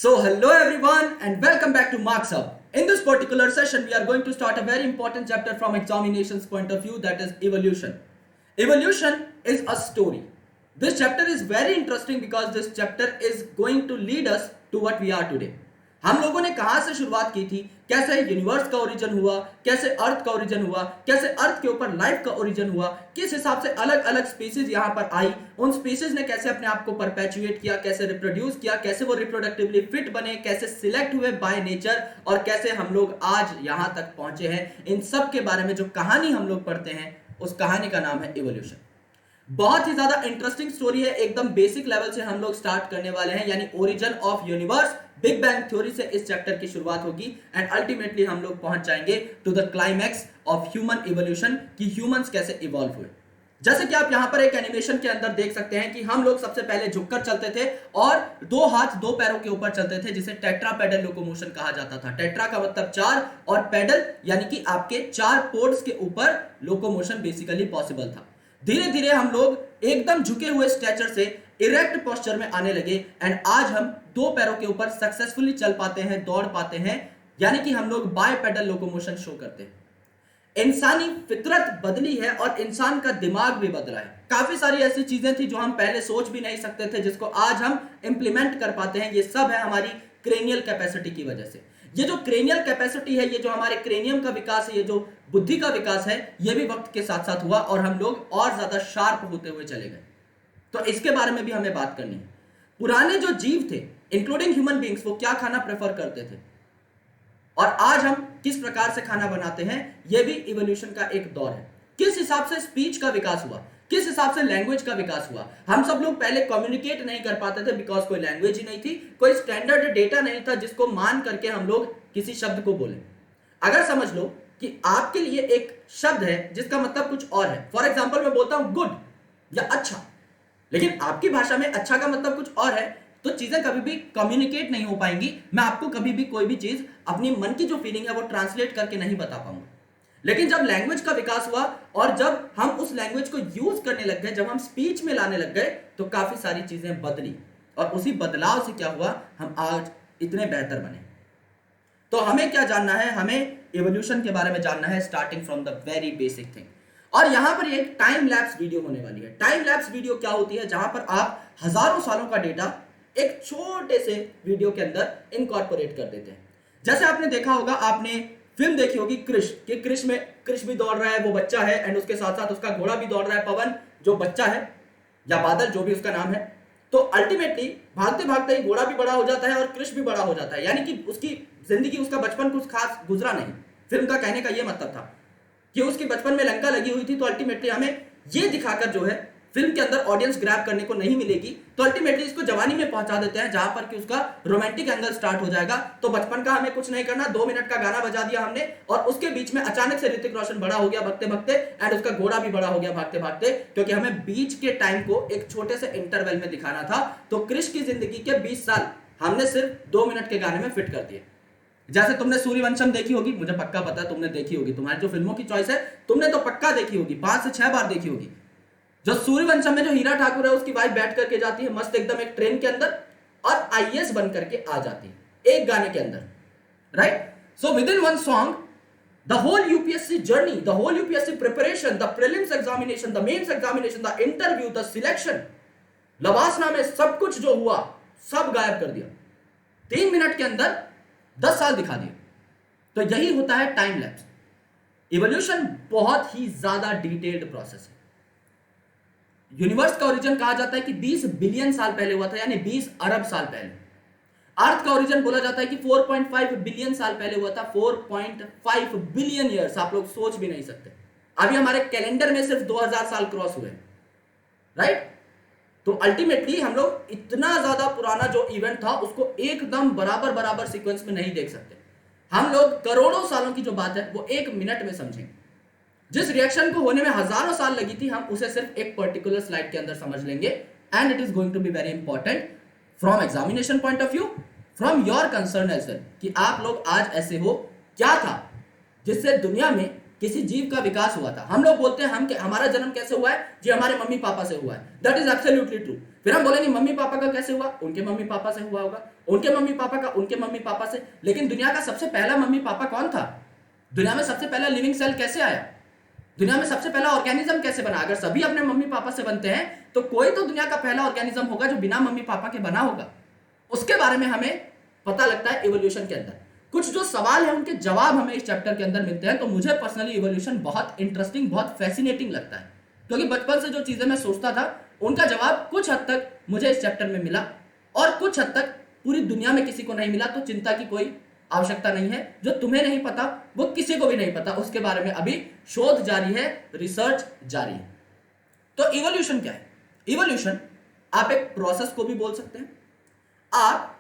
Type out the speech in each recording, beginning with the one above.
So hello everyone and welcome back to Marks Up. In this particular session we are going to start a very important chapter from examinations point of view, that is evolution. Evolution is a story. This chapter is very interesting because this chapter is going to lead us to what we are today. हम लोगों ने कहां से शुरुआत की थी, कैसे universe का ओरिजिन हुआ, कैसे अर्थ का ओरिजिन हुआ, कैसे अर्थ के ऊपर लाइफ का ओरिजिन हुआ, किस हिसाब से अलग अलग स्पीसीज यहां पर आई, उन स्पीसीज ने कैसे अपने आप को परपेचुएट किया, कैसे रिप्रोड्यूस किया, कैसे वो रिप्रोडक्टिवली फिट बने, कैसे सिलेक्ट हुए बाय नेचर और कैसे हम लोग आज यहां तक पहुंचे हैं। इन सब के बारे में जो कहानी हम लोग पढ़ते हैं उस कहानी का नाम है इवोल्यूशन। बहुत ही ज्यादा इंटरेस्टिंग स्टोरी है, एकदम बेसिक लेवल से हम लोग स्टार्ट करने वाले हैं, यानी origin of universe, big bang theory से इस चैप्टर की शुरुआत होगी एंड अल्टीमेटली हम लोग पहुंच जाएंगे to the climax of human evolution कि ह्यूमंस कैसे इवॉल्व हुए। जैसे कि आप यहां पर एक एनिमेशन के अंदर देख सकते हैं कि हम लोग सबसे पहले झुककर चलते थे और दो हाथ दो पैरों के ऊपर चलते थे, जिसे टेट्रा पेडल लोकोमोशन कहा जाता था। टेट्रा का मतलब चार और पेडल यानी कि आपके चार पोर्ट्स के ऊपर लोकोमोशन बेसिकली पॉसिबल था। धीरे धीरे हम लोग एकदम झुके हुए स्ट्रेचर से इरेक्ट पोस्चर में आने लगे एंड आज हम दो पैरों के ऊपर सक्सेसफुली चल पाते हैं, दौड़ पाते हैं, यानी कि हम लोग बाय पेडल लोकोमोशन शो करते हैं। इंसानी फितरत बदली है और इंसान का दिमाग भी बदला है। काफी सारी ऐसी चीजें थी जो हम पहले सोच भी नहीं सकते थे, जिसको आज हम इंप्लीमेंट कर पाते हैं। ये सब है हमारी क्रेनियल कैपेसिटी की वजह से। ये जो क्रेनियल कैपेसिटी है, ये जो हमारे क्रेनियम का विकास है, ये जो बुद्धि का विकास है, ये भी वक्त के साथ साथ हुआ और हम लोग और ज्यादा शार्प होते हुए चले गए। तो इसके बारे में भी हमें बात करनी है। पुराने जो जीव थे इंक्लूडिंग ह्यूमन बींग्स, वो क्या खाना प्रेफर करते थे और आज हम किस प्रकार से खाना बनाते हैं, यह भी इवोल्यूशन का एक दौर है। किस हिसाब से स्पीच का विकास हुआ, किस हिसाब से लैंग्वेज का विकास हुआ। हम सब लोग पहले कम्युनिकेट नहीं कर पाते थे बिकॉज कोई लैंग्वेज ही नहीं थी, कोई स्टैंडर्ड डेटा नहीं था जिसको मान करके हम लोग किसी शब्द को बोले। अगर समझ लो कि आपके लिए एक शब्द है जिसका मतलब कुछ और है, फॉर एग्जाम्पल मैं बोलता हूं गुड या अच्छा, लेकिन आपकी भाषा में अच्छा का मतलब कुछ और है, तो चीजें कभी भी कम्युनिकेट नहीं हो पाएंगी। मैं आपको कभी भी कोई भी चीज अपनी मन की जो फीलिंग है वो ट्रांसलेट करके नहीं बता पाऊंगा। लेकिन जब लैंग्वेज का विकास हुआ और जब हम उस लैंग्वेज को यूज करने लग गए, जब हम स्पीच में लाने लग गए, तो काफी सारी चीजें बदली और उसी बदलाव से क्या हुआ, हम आज इतने बेहतर बने। तो हमें क्या जानना है, हमें इवोल्यूशन के बारे में जानना है, starting from the very basic thing. और यहां पर एक टाइम लैप्स वीडियो होने वाली है। टाइम लैप्स वीडियो क्या होती है, जहां पर आप हजारों सालों का डेटा एक छोटे से वीडियो के अंदर इनकॉर्पोरेट कर देते हैं। जैसे आपने देखा होगा, आपने फिल्म देखी होगी कृष, कि कृष भी दौड़ रहा है, वो बच्चा है, एंड उसके साथ साथ उसका घोड़ा भी दौड़ रहा है, पवन जो बच्चा है, या बादल जो भी उसका नाम है। तो अल्टीमेटली भागते भागते ही घोड़ा भी बड़ा हो जाता है और कृष भी बड़ा हो जाता है, यानी कि उसकी जिंदगी, उसका बचपन कुछ खास गुजरा नहीं। फिल्म का कहने का यह मतलब था कि उसके बचपन में लंका लगी हुई थी। तो अल्टीमेटली हमें यह दिखाकर जो है फिल्म के अंदर ऑडियंस ग्रैब करने को नहीं मिलेगी, तो अल्टीमेटली इसको जवानी में पहुंचा देते हैं, जहां पर कि उसका रोमांटिक एंगल स्टार्ट हो जाएगा। तो बचपन का हमें कुछ नहीं करना, 2 मिनट का गाना बजा दिया हमने और उसके बीच में अचानक से ऋतिक रोशन बड़ा हो गया भगते भगते, एंड उसका घोड़ा भी बड़ा हो गया भागते भागते, क्योंकि हमें बीच के टाइम को एक छोटे से इंटरवल में दिखाना था। तो कृष की जिंदगी के 20 साल हमने सिर्फ 2 मिनट के गाने में फिट कर दिए। जैसे तुमने सूर्यवंशम देखी होगी, मुझे पक्का पता है तुमने देखी होगी, तुम्हारी जो फिल्मों की चॉइस है तुमने तो पक्का देखी होगी, 5 से 6 बार देखी होगी। जो सूर्यवंशम में जो हीरा ठाकुर है, उसकी वाइफ बैठ करके जाती है मस्त एकदम एक ट्रेन के अंदर और आईएएस बन करके आ जाती है एक गाने के अंदर, right. So within one song the whole UPSC journey, the whole UPSC preparation, the prelims examination, the mains examination, the interview, the selection, LBSNAA में सब कुछ जो हुआ सब गायब कर दिया, 3 मिनट के अंदर 10 साल दिखा दिए। तो यही होता है टाइम लैप्स। इवोल्यूशन बहुत ही ज्यादा डिटेल्ड प्रोसेस है। यूनिवर्स का ओरिजिन कहा जाता है कि 20 बिलियन साल पहले हुआ था, यानी 20 अरब साल पहले। अर्थ का ओरिजिन बोला जाता है कि 4.5 बिलियन साल पहले हुआ था, 4.5 बिलियन ईयर्स। आप लोग सोच भी नहीं सकते, अभी हमारे कैलेंडर में सिर्फ 2000 साल क्रॉस हुए, राइट। तो अल्टीमेटली हम लोग इतना ज्यादा पुराना जो इवेंट था उसको एकदम बराबर बराबर सीक्वेंस में नहीं देख सकते। हम लोग करोड़ों सालों की जो बात है वो 1 मिनट में समझेंगे। जिस रिएक्शन को होने में हजारों साल लगी थी, हम उसे सिर्फ एक पर्टिकुलर स्लाइड के अंदर समझ लेंगे। And it is going to be very important from examination point of view, from your concern as well, कि आप लोग आज ऐसे हो, क्या था जिससे दुनिया में किसी जीव का विकास हुआ था। हम लोग बोलते हैं हमारा जन्म कैसे हुआ है जी, हमारे मम्मी पापा से हुआ है, दैट इज एब्सोल्युटली ट्रू। फिर हम बोलेंगे मम्मी पापा का कैसे हुआ, उनके मम्मी पापा से हुआ होगा, उनके मम्मी पापा का उनके मम्मी पापा से। लेकिन दुनिया का सबसे पहला मम्मी पापा कौन था? दुनिया में सबसे पहला लिविंग सेल कैसे आया? दुनिया में सबसे पहला ऑर्गेनिज्म कैसे बना? अगर सभी अपने मम्मी पापा से बनते हैं तो कोई तो दुनिया का पहला ऑर्गेनिज्म होगा जो बिना मम्मी पापा के बना होगा। उसके बारे में हमें पता लगता है इवोल्यूशन के अंदर। कुछ जो सवाल है उनके जवाब हमें इस चैप्टर के अंदर मिलते हैं। तो मुझे पर्सनली इवोल्यूशन बहुत इंटरेस्टिंग, बहुत फैसिनेटिंग लगता है, क्योंकि बचपन से जो चीजें मैं सोचता था उनका जवाब कुछ हद तक मुझे इस चैप्टर में मिला, और कुछ हद तक पूरी दुनिया में किसी को नहीं मिला। तो चिंता की कोई आवश्यकता नहीं है। जो तुम्हें नहीं पता वो किसी को भी नहीं पता, उसके बारे में अभी शोध जारी है, रिसर्च जारी है। तो इवोल्यूशन क्या है? इवोल्यूशन आप एक प्रोसेस को भी बोल सकते हैं, आप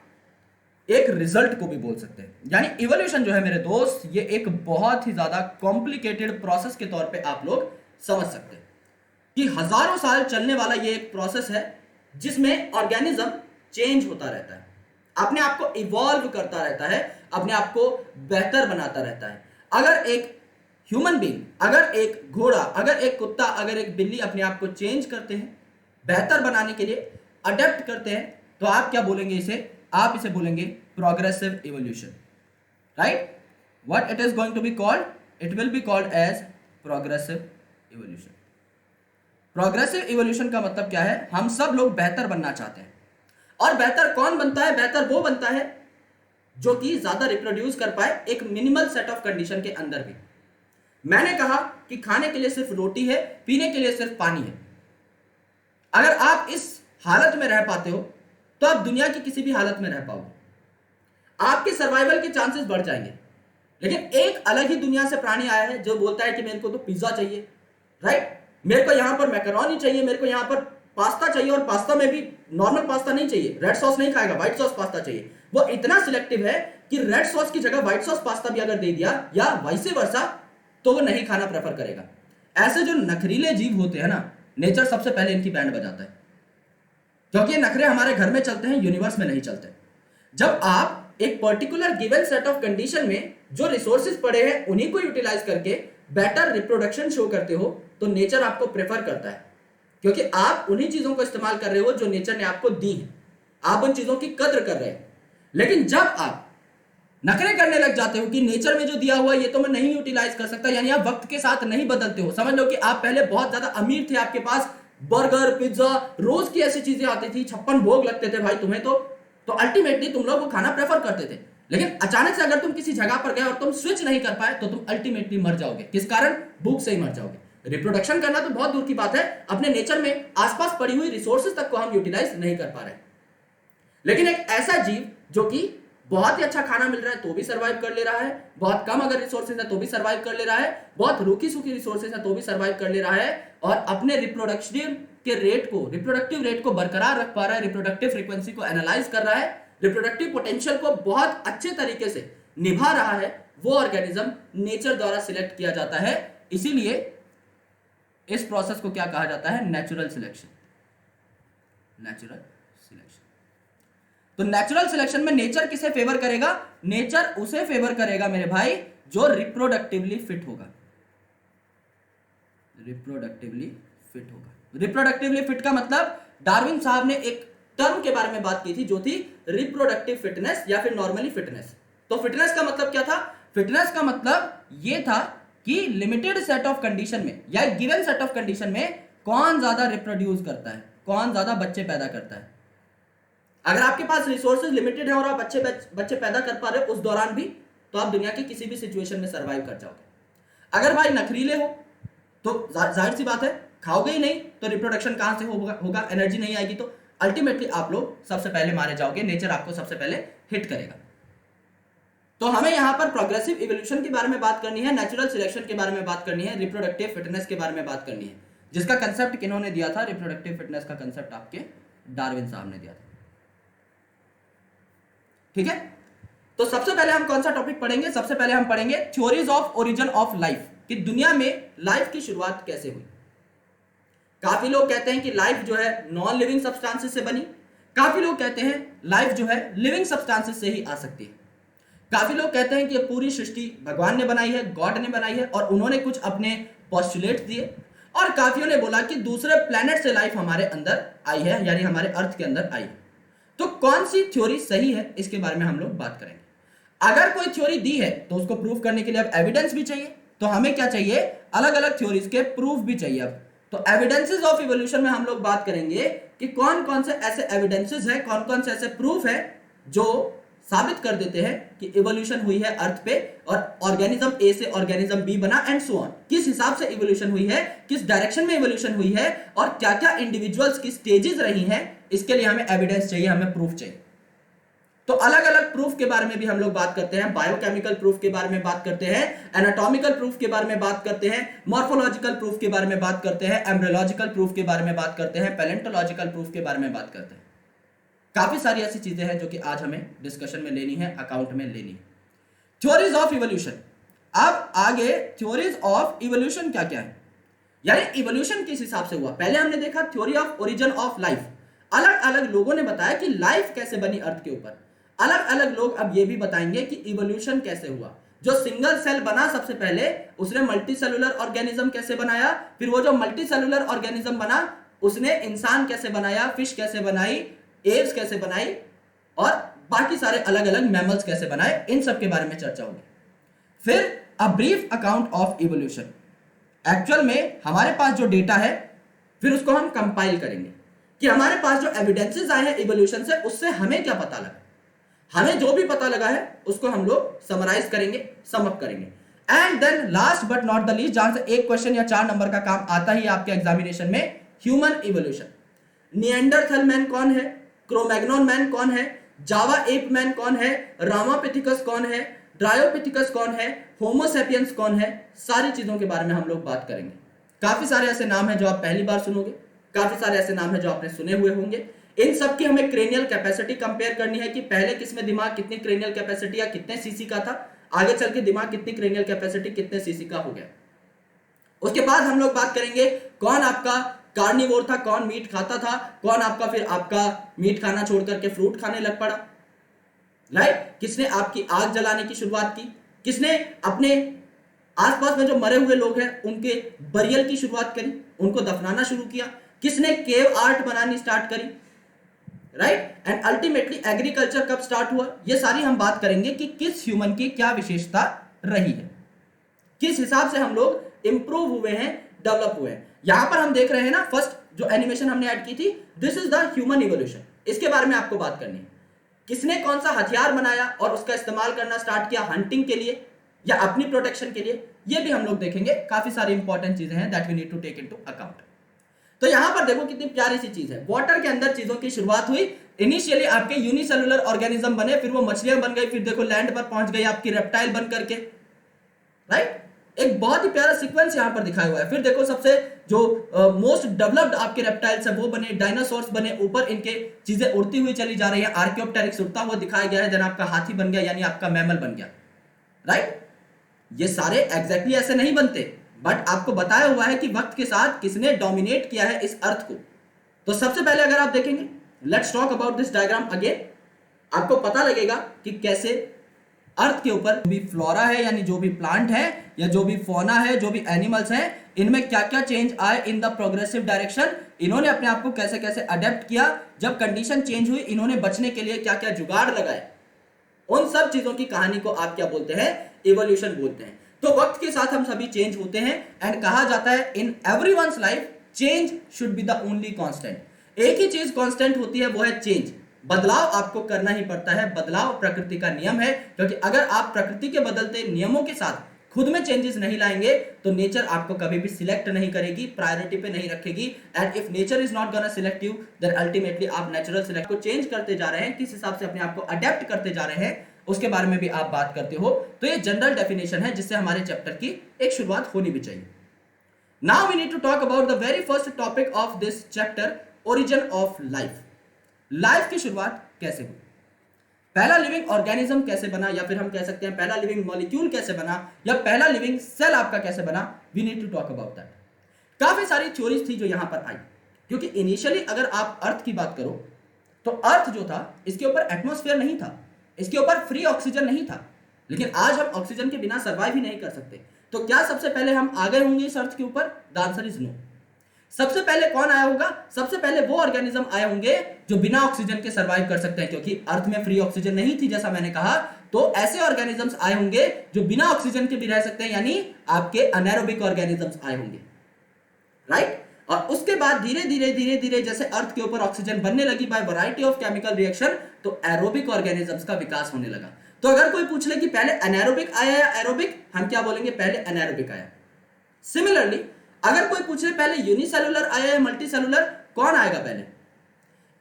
एक रिजल्ट को भी बोल सकते हैं। यानी इवोल्यूशन जो है मेरे दोस्त, ये एक बहुत ही ज्यादा कॉम्प्लिकेटेड प्रोसेस के तौर पे आप लोग समझ सकते हैं कि हजारों साल चलने वाला ये एक प्रोसेस है जिसमें ऑर्गेनिज्म चेंज होता रहता है, अपने आप को इवॉल्व करता रहता है, अपने आप को बेहतर बनाता रहता है। अगर एक ह्यूमन बीइंग, अगर एक घोड़ा, अगर एक कुत्ता, अगर एक बिल्ली अपने आप को चेंज करते हैं, बेहतर बनाने के लिए अडेप्ट करते हैं, तो आप क्या बोलेंगे इसे? आप इसे बोलेंगे progressive evolution, right? What it is going to be called? It will be called as progressive evolution. Progressive evolution का मतलब क्या है? हम सब लोग बेहतर बनना चाहते हैं। और बेहतर कौन बनता है? बेहतर वो बनता है जो कि ज्यादा रिप्रोड्यूस कर पाए एक मिनिमल सेट ऑफ कंडीशन के अंदर भी। मैंने कहा कि खाने के लिए सिर्फ रोटी है, पीने के लिए सिर्फ पानी है। अगर आप इस हालत में रह पाते हो तो आप दुनिया की किसी भी हालत में रह पाओगे, आपके सर्वाइवल के चांसेस बढ़ जाएंगे। लेकिन एक अलग ही दुनिया से प्राणी आया है जो बोलता है कि मेरे को तो पिज्जा चाहिए, राइट? मेरे को यहां पर मैकरोनी चाहिए, मेरे को यहां पर पास्ता चाहिए, और पास्ता में भी नॉर्मल पास्ता नहीं चाहिए, रेड सॉस नहीं खाएगा, व्हाइट सॉस पास्ता चाहिए। वो इतना सिलेक्टिव है कि रेड सॉस की जगह व्हाइट सॉस पास्ता भी अगर दे दिया या वाइसे वर्सा, तो वो नहीं खाना प्रेफर करेगा। ऐसे जो नखरीले जीव होते हैं ना, नेचर सबसे पहले इनकी बैंड बजाता है, क्योंकि ये नखरे हमारे घर में चलते हैं, यूनिवर्स में नहीं चलते। जब आप एक particular given set of condition में जो रिसोर्सेज पड़े हैं उन्हीं को यूटिलाइज करके बेटर रिप्रोडक्शन शो करते हो, तो नेचर आपको प्रेफर करता है, क्योंकि आप उन्हीं चीजों को इस्तेमाल कर रहे हो जो नेचर ने आपको दी है, आप उन चीजों की कद्र कर रहे हैं। लेकिन जब आप नखरे करने लग जाते हो कि नेचर में जो दिया हुआ ये तो मैं नहीं यूटिलाइज कर सकता, यानी आप वक्त के साथ नहीं बदलते हो। समझ लो कि आप पहले बहुत ज्यादा अमीर थे, आपके पास बर्गर, पिज्जा, रोज की ऐसी चीजें आती थी, 56 भोग लगते थे भाई तुम्हें, तो अल्टीमेटली तुम लोग वो खाना प्रेफर करते थे। लेकिन अचानक से अगर तुम किसी जगह पर गए और तुम स्विच नहीं कर पाए तो तुम अल्टीमेटली मर जाओगे। किस कारण? भूख से ही मर जाओगे। रिप्रोडक्शन करना तो बहुत दूर की बात है, अपने नेचर में आसपास पड़ी हुई रिसोर्सेज तक को हम यूटिलाइज नहीं कर पा रहे। लेकिन एक ऐसा जीव जो कि बहुत ही अच्छा खाना मिल रहा है तो भी सर्वाइव कर ले रहा है, बहुत कम अगर रिसोर्सेज है तो भी सर्वाइव कर ले रहा है, बहुत रूखी सूखी रिसोर्सेज है तो भी सर्वाइव कर ले रहा है, और अपने रिप्रोडक्टिव रेट को बरकरार रख पा रहा है, रिप्रोडक्टिव फ्रीक्वेंसी को एनालाइज कर रहा है, रिप्रोडक्टिव पोटेंशियल को बहुत अच्छे तरीके से निभा रहा है, वो ऑर्गेनिज्म नेचर द्वारा सिलेक्ट किया जाता है। इसीलिए इस प्रोसेस को क्या कहा जाता है? Natural selection. Natural selection. तो नेचुरल सिलेक्शन में नेचर किसे फेवर करेगा? नेचर उसे फेवर करेगा मेरे भाई जो रिप्रोडक्टिवली फिट होगा। रिप्रोडक्टिवली फिट होगा। रिप्रोडक्टिवली फिट का मतलब डार्विन साहब ने एक टर्म के बारे में बात की थी जो थी रिप्रोडक्टिव फिटनेस या फिर नॉर्मली फिटनेस। तो फिटनेस का मतलब क्या था? फिटनेस का मतलब यह था कि लिमिटेड सेट ऑफ कंडीशन में या गिवन सेट ऑफ कंडीशन में कौन ज्यादा रिप्रोड्यूस करता है, कौन ज्यादा बच्चे पैदा करता है। अगर आपके पास रिसोर्सेज लिमिटेड है और आप अच्छे बच्चे पैदा कर पा रहे हो उस दौरान भी, तो आप दुनिया की किसी भी सिचुएशन में सर्वाइव कर जाओगे। अगर भाई नखरीले हो तो जाहिर सी बात है खाओगे ही नहीं, तो रिप्रोडक्शन कहां से होगा? एनर्जी नहीं आएगी, तो अल्टीमेटली आप लोग सबसे पहले मारे जाओगे, नेचर आपको सबसे पहले हिट करेगा। तो हमें यहां पर प्रोग्रेसिव इवोल्यूशन के बारे में बात करनी है, नेचुरल सिलेक्शन के बारे में बात करनी है, रिप्रोडक्टिव फिटनेस के बारे में बात करनी है, जिसका कंसेप्ट किन्होंने दिया था? रिप्रोडक्टिव फिटनेस का कंसेप्ट आपके डार्विन साहब ने दिया था। ठीक है, तो सबसे पहले हम कौन सा टॉपिक पढ़ेंगे? सबसे पहले हम पढ़ेंगे theories of origin of life, कि दुनिया में लाइफ की शुरुआत कैसे हुई। काफी लोग कहते हैं कि लाइफ जो है नॉन लिविंग सब्सटेंसेस से बनी, काफी लोग कहते हैं लाइफ जो है लिविंग सब्सटेंसेस से ही आ सकती है। काफी लोग कहते हैं कि ये पूरी सृष्टि भगवान ने बनाई है, गॉड ने बनाई है, और उन्होंने कुछ अपने पोस्टुलेट दिए, और काफियों ने बोला कि दूसरे प्लेनेट से लाइफ हमारे अंदर आई है, यानी हमारे अर्थ के अंदर आई है। तो कौन सी थ्योरी सही है, इसके बारे में हम लोग बात करेंगे। अगर कोई थ्योरी दी है तो उसको प्रूव करने के लिए अब एविडेंस भी चाहिए, तो हमें क्या चाहिए, अलग अलग थ्योरीज के प्रूफ भी चाहिए। अब तो एविडेंसेस ऑफ इवोल्यूशन में हम लोग बात करेंगे कि कौन कौन से ऐसे एविडेंसेस है, कौन कौन से ऐसे प्रूफ है जो साबित कर देते हैं कि इवोल्यूशन हुई है अर्थ पे, और ऑर्गेनिज्म ए से ऑर्गेनिज्म बी बना, एंड सो ऑन। किस हिसाब से इवोल्यूशन हुई है, किस डायरेक्शन में इवोल्यूशन हुई है, और क्या क्या इंडिविजुअल्स की स्टेजेस रही हैं, इसके लिए हमें एविडेंस चाहिए, हमें प्रूफ चाहिए। तो अलग अलग प्रूफ के बारे में भी हम लोग बात करते हैं, बायोकेमिकल प्रूफ के बारे में बात करते हैं, एनाटॉमिकल प्रूफ के बारे में बात करते हैं, मॉर्फोलॉजिकल प्रूफ के बारे में बात करते हैं, एम्ब्रियोलॉजिकल प्रूफ के बारे में बात करते हैं, पैलेंटोलॉजिकल प्रूफ के बारे में बात करते हैं। काफी सारी ऐसी चीजें हैं जो कि आज हमें डिस्कशन में लेनी है, अकाउंट में लेनी है। Theories of evolution. अब आगे थ्योरीज ऑफ इवोल्यूशन क्या क्या है, यानी इवोल्यूशन किस हिसाब से हुआ। पहले हमने देखा theory of origin of life, अलग अलग लोगों ने बताया कि लाइफ कैसे बनी अर्थ के ऊपर। अलग अलग लोग अब ये भी बताएंगे कि इवोल्यूशन कैसे हुआ। जो सिंगल सेल बना सबसे पहले, उसने मल्टी सेलुलर ऑर्गेनिज्म कैसे बनाया, फिर वो जो मल्टी सेलुलर ऑर्गेनिज्म बना उसने इंसान कैसे बनाया, फिश कैसे बनाई, एव्स कैसे बनाई, और बाकी सारे अलग अलग मैमल्स कैसे बनाए, इन सब के बारे में चर्चा होगी। फिर a brief account of evolution, actual में हमारे पास जो डेटा है फिर उसको हम कंपाइल करेंगे कि हमारे पास जो एविडेंसेस आए हैं इवोल्यूशन से, उससे हमें क्या पता लगा। हमें जो भी पता लगा है उसको हम लोग समराइज करेंगे, सम अप करेंगे। And then last but not the least, जहां से एक क्वेश्चन या 4 नंबर का काम आता ही आपके एग्जामिनेशन में, ह्यूमन इवोल्यूशन। निएंडरथल मैन कौन है, क्रोमैग्नोन मैन कौन है, जावा एप मैन कौन है, रामापिथिकस कौन है, ड्रायोपिथिकस कौन है, होमो सेपियंस कौन है, सारी चीजों के बारे में हम लोग बात करेंगे। काफी सारे ऐसे नाम हैं जो आप पहली बार सुनोगे, काफी सारे ऐसे नाम हैं जो आपने सुने हुए होंगे। इन सब की हमें क्रेनियल कैपेसिटी कंपेयर करनी है कि पहले किसमें दिमाग कितनी क्रेनियल कैपेसिटी या कितने सीसी का था, आगे चल के दिमाग कितनी क्रेनियल कैपेसिटी कितने सीसी का हो गया। उसके बाद हम लोग बात करेंगे कौन आपका कार्निवोर था, कौन मीट खाता था, कौन आपका फिर आपका मीट खाना छोड़ करके फ्रूट खाने लग पड़ा, राइट। किसने आपकी आग जलाने की शुरुआत की, किसने अपने आसपास में जो मरे हुए लोग हैं उनके बरियल की शुरुआत करी, उनको दफनाना शुरू किया, किसने केव आर्ट बनानी स्टार्ट करी, राइट। एंड अल्टीमेटली एग्रीकल्चर कब स्टार्ट हुआ, ये सारी हम बात करेंगे कि किस ह्यूमन की क्या विशेषता रही है, किस हिसाब से हम लोग इंप्रूव हुए हैं, डेवलप हुए हैं। यहां पर हम देख रहे हैं ना, फर्स्ट जो एनिमेशन हमने ऐड की थी, this is the human evolution, इसके बारे में आपको बात करनी है। किसने कौन सा हथियार बनाया और उसका इस्तेमाल करना स्टार्ट किया हंटिंग के लिए या अपनी प्रोटेक्शन के लिए, ये भी हम लोग देखेंगे। काफी सारी इंपॉर्टेंट चीजें हैं that we need to take into account. तो यहां पर देखो कितनी प्यारी सी चीज है, वाटर के अंदर चीजों की शुरुआत हुई। इनिशियली आपके यूनिसेलुलर ऑर्गेनिज्म बने, फिर वो मछलियां बन गई, फिर देखो लैंड पर पहुंच गई आपकी रेप्टाइल बन करके, राइट। एक बहुत ही प्यारा सीक्वेंस यहां पर दिखाया हुआ है। फिर देखो सबसे जो मोस्ट डेवलप्ड आपके रेप्टाइल्स है वो बने, डायनासोर्स बने, ऊपर इनके चीजें उड़ती हुई चली जा रही है, आर्कियोप्टेरिक्स उड़ता हुआ दिखाया गया है, देन आपका हाथी बन गया यानी आपका मैमल बन गया, राइट। ये सारे एग्जैक्टली ऐसे नहीं बनते, बट आपको बताया हुआ है कि वक्त के साथ किसने डोमिनेट किया है इस अर्थ को। तो सबसे पहले अगर आप देखेंगे, let's talk about this diagram again, आपको पता लगेगा कि कैसे अर्थ के ऊपर जो भी फ्लोरा है यानी जो भी प्लांट है या जो भी फौना है, जो भी एनिमल्स हैं, इनमें क्या क्या चेंज आए इन द प्रोग्रेसिव डायरेक्शन, इन्होंने अपने आप को कैसे कैसे अडेप्ट किया, जब कंडीशन चेंज हुई इन्होंने बचने के लिए क्या क्या जुगाड़ लगाए, उन सब चीजों की कहानी को आप क्या बोलते हैं, इवोल्यूशन बोलते हैं। तो वक्त के साथ हम सभी चेंज होते हैं, एंड कहा जाता है in everyone's life change should be the only constant. एक ही चीज कांस्टेंट होती है, वो है चेंज। बदलाव आपको करना ही पड़ता है, बदलाव प्रकृति का नियम है, क्योंकि अगर आप प्रकृति के बदलते नियमों के साथ खुद में चेंजेस नहीं लाएंगे तो नेचर आपको कभी भी सिलेक्ट नहीं करेगी, प्रायोरिटी पे नहीं रखेगी। And if nature is not gonna select you, then ultimately आप नेचुरल सिलेक्ट को चेंज करते जा रहे हैं, किस हिसाब से अपने आप को अडेप्ट करते जा रहे हैं उसके बारे में भी आप बात करते हो। तो ये जनरल डेफिनेशन है जिससे हमारे चैप्टर की एक शुरुआत होनी भी चाहिए। Now we need to talk about the very first topic of this chapter, origin of life. Life की शुरुआत कैसे हुई, पहला लिविंग ऑर्गेनिज्म कैसे बना, या फिर हम कह सकते हैं पहला लिविंग मॉलिक्यूल कैसे बना, या पहला लिविंग सेल आपका कैसे बना, we need to talk about that. काफी सारी थ्योरीज थी जो यहां पर आई, क्योंकि इनिशियली अगर आप अर्थ की बात करो तो अर्थ जो था इसके ऊपर एटमॉस्फेयर नहीं था, इसके ऊपर फ्री ऑक्सीजन नहीं था, लेकिन आज हम ऑक्सीजन के बिना सर्वाइव ही नहीं कर सकते। तो क्या सबसे पहले हम आ गए होंगे इस अर्थ के ऊपर? The answer is no. सबसे पहले कौन आया होगा? सबसे पहले वो ऑर्गेनिज्म आए होंगे जो बिना ऑक्सीजन के सर्वाइव कर सकते हैं, क्योंकि अर्थ में फ्री ऑक्सीजन नहीं थी जैसा मैंने कहा। तो ऐसे ऑर्गेनिजम्स आए होंगे जो बिना ऑक्सीजन के भी रह सकते हैं, यानी आपके अनएरोबिक ऑर्गेनिजम्स आए होंगे, राइट। और उसके बाद धीरे धीरे धीरे धीरे जैसे अर्थ के ऊपर ऑक्सीजन बनने लगी by variety of chemical reaction, तो एरोबिक ऑर्गेनिजम्स का विकास होने लगा। तो अगर कोई पूछ ले कि पहले एनारोबिक आया या एरोबिक, हम क्या बोलेंगे? पहले एनारोबिक आया। सिमिलरली अगर कोई पूछ ले पहले यूनिसेलुलर आया या मल्टीसेलुलर, कौन आएगा पहले?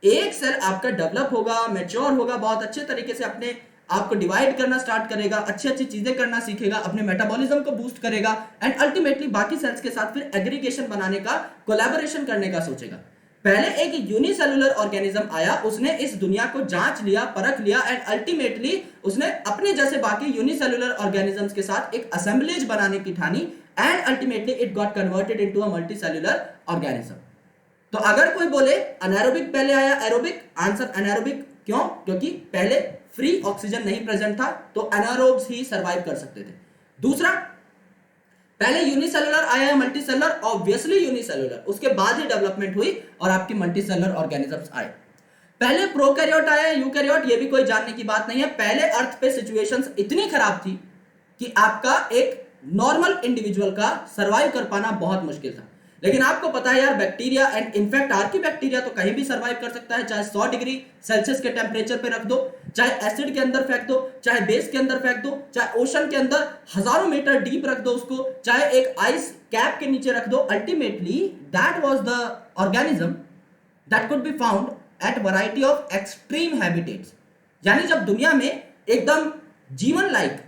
एक सेल आपका डेवलप होगा, मैच्योर होगा, बहुत अच्छे तरीके से अपने आपको डिवाइड करना स्टार्ट करेगा, अच्छी अच्छी चीजें करना सीखेगा, अपने मेटाबॉलिज्म को बूस्ट करेगा एंड अल्टीमेटली बाकी सेल्स के साथ फिर एग्रीगेशन बनाने का, कोलैबोरेशन करने का सोचेगा। पहले एक यूनिसेलुलर ऑर्गेनिज्म आया, उसने इस दुनिया को जांच लिया, परख लिया एंड अल्टीमेटली उसने अपने जैसे बाकी यूनिसेलुलर ऑर्गेनिजम्स के साथ एक असेंबलेज बनाने की ठानी and ultimately it got converted into a multicellular organism. तो अगर कोई बोले अनारोबिक पहले आया एरोबिक, आंसर अनारोबिक। क्यों? क्योंकि पहले फ्री ऑक्सीजन नहीं प्रेजेंट था, तो एनारोब्स ही सरवाइव कर सकते थे। दूसरा, पहले यूनिसेलुलर आया है मल्टीसेलुलर, ऑब्वियसली यूनिसेलुलर, उसके बाद ही डेवलपमेंट हुई और आपकी मल्टीसेलुलर ऑर्गेनिजम्स आए। पहले प्रोकैरियोट आया यूकैरियोट, ये भी कोई जानने की बात नहीं है। पहले अर्थ पे सिचुएशंस इतनी खराब थी कि आपका एक नॉर्मल इंडिविजुअल का सरवाइव कर पाना बहुत मुश्किल था। लेकिन आपको पता है यार, bacteria and in fact Archie bacteria तो कहीं भी सरवाइव कर सकता है, चाहे 100 डिग्री सेल्सियस के टेम्परेचर पे रख दो, चाहे एसिड के अंदर फेंक दो, चाहे बेस के अंदर फेंक दो, चाहे ओशन के अंदर हजारों मीटर डीप रख दो उसको, चाहे एक आइस कैप के नीचे रख दो। Ultimately that was the organism that could be found at variety of extreme habitats. यानी जब दुनिया में एकदम जीवन लायक,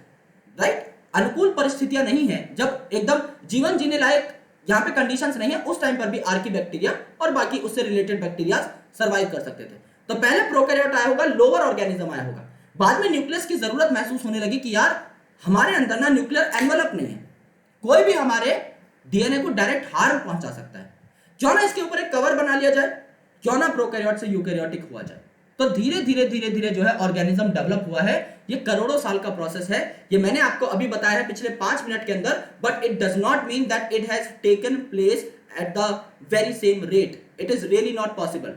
राइट, अनुकूल परिस्थितियां नहीं है, जब एकदम जीवन जीने लायक यहां पे कंडीशंस नहीं है, उस टाइम पर भी आर्की बैक्टीरिया और बाकी उससे रिलेटेड बैक्टीरिया सरवाइव कर सकते थे। तो पहले प्रोकैरियोट आया होगा, लोअर ऑर्गेनिज्म आया होगा। बाद में न्यूक्लियस की जरूरत महसूस होने लगी कि यार हमारे अंदर ना न्यूक्लियर एनवेलप नहीं है, कोई भी हमारे डीएनए को डायरेक्ट हार्म पहुंचा सकता है, क्यों ना इसके ऊपर एक कवर बना लिया जाए, क्यों ना प्रोकैरियोट से यूकैरियोटिक हुआ जाए। तो धीरे धीरे धीरे धीरे जो है ऑर्गेनिज्म डेवलप हुआ है। ये करोड़ों साल का प्रोसेस है, ये मैंने आपको अभी बताया है पिछले 5 मिनट के अंदर, but it does not mean that it has taken place at the very same rate. It is really not possible.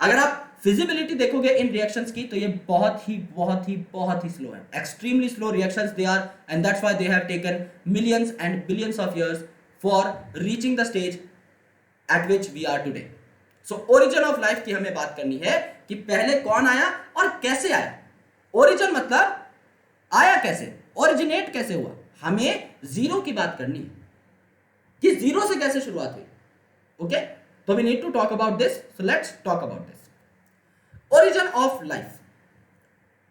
अगर आप फिजिबिलिटी देखोगे इन रिएक्शंस की, तो ये बहुत ही स्लो है, extremely slow reactions they are, and that's why they have taken millions and billions of years for reaching the stage at which we are today. So origin of life की हमें बात करनी है कि पहले कौन आया और कैसे आया। ओरिजिन मतलब आया कैसे, ओरिजिनेट कैसे हुआ। हमें जीरो की बात करनी है कि जीरो से कैसे शुरुआत हुई। ओके, तो we need to talk about this, so let's talk about this. Origin of life.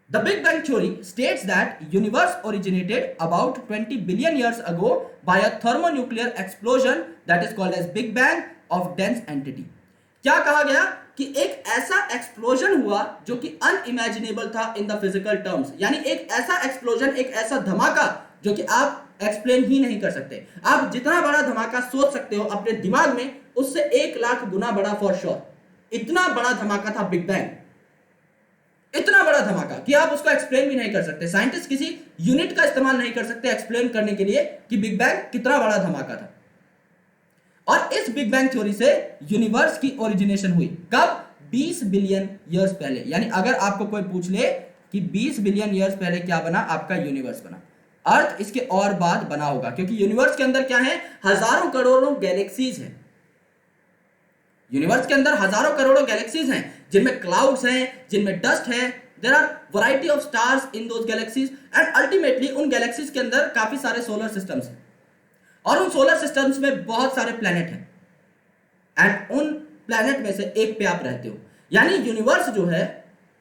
The Big Bang theory states that universe originated about 20 billion years ago by a thermonuclear explosion that is called as Big Bang of dense entity। क्या कहा गया कि एक ऐसा explosion हुआ जो कि unimaginable था इन द फिजिकल टर्म्स, यानी एक ऐसा एक्सप्लोजन, एक ऐसा धमाका जो कि आप एक्सप्लेन ही नहीं कर सकते। आप जितना बड़ा धमाका सोच सकते हो अपने दिमाग में, उससे 1 लाख गुना बड़ा फॉर श्योर। इतना बड़ा धमाका था बिग बैंग, इतना बड़ा धमाका कि आप उसको एक्सप्लेन भी नहीं कर सकते। साइंटिस्ट किसी यूनिट का इस्तेमाल नहीं कर सकते एक्सप्लेन करने के लिए कि बिग बैंग कितना बड़ा धमाका था। और इस बिग बैंग थ्योरी से यूनिवर्स की ओरिजिनेशन हुई। कब? 20 बिलियन ईयर्स पहले। यानी अगर आपको कोई पूछ ले कि 20 बिलियन ईयर्स पहले क्या बना, आपका यूनिवर्स बना। अर्थ इसके और बाद बना होगा, क्योंकि यूनिवर्स के अंदर क्या है, हजारों करोड़ों गैलेक्सीज हैं। यूनिवर्स के अंदर हजारों करोड़ों गैलेक्सीज हैं, जिनमें क्लाउड्स हैं, जिनमें डस्ट है। There are variety of stars in those galaxies and ultimately उन गैलेक्सीज के अंदर काफी सारे सोलर सिस्टम्स हैं और उन सोलर सिस्टम्स में बहुत सारे प्लैनेट हैं एंड उन प्लैनेट में से एक पे आप रहते हो। यानी यूनिवर्स जो है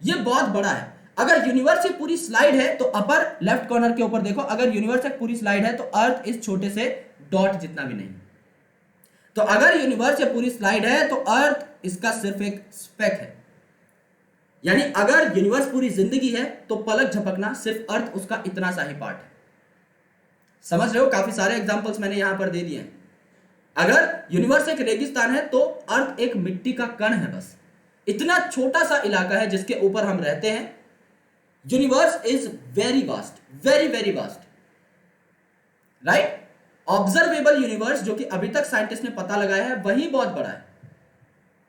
ये बहुत बड़ा है। अगर यूनिवर्स ये पूरी स्लाइड है तो अपर लेफ्ट कॉर्नर के ऊपर देखो, अगर यूनिवर्स एक पूरी स्लाइड है तो अर्थ इस छोटे से डॉट जितना भी नहीं। तो अगर यूनिवर्स ये पूरी स्लाइड है तो अर्थ इसका सिर्फ एक स्पेक है। यानी अगर यूनिवर्स पूरी जिंदगी है तो पलक झपकना सिर्फ अर्थ उसका इतना सा ही पार्ट है। समझ रहे हो? काफी सारे एग्जांपल्स मैंने यहां पर दे दिए हैं। अगर यूनिवर्स एक रेगिस्तान है तो अर्थ एक मिट्टी का कण है, बस इतना छोटा सा इलाका है जिसके ऊपर हम रहते हैं। Universe is very vast, very very vast, right. Observable universe जो कि अभी तक साइंटिस्ट ने पता लगाया है वही बहुत बड़ा है।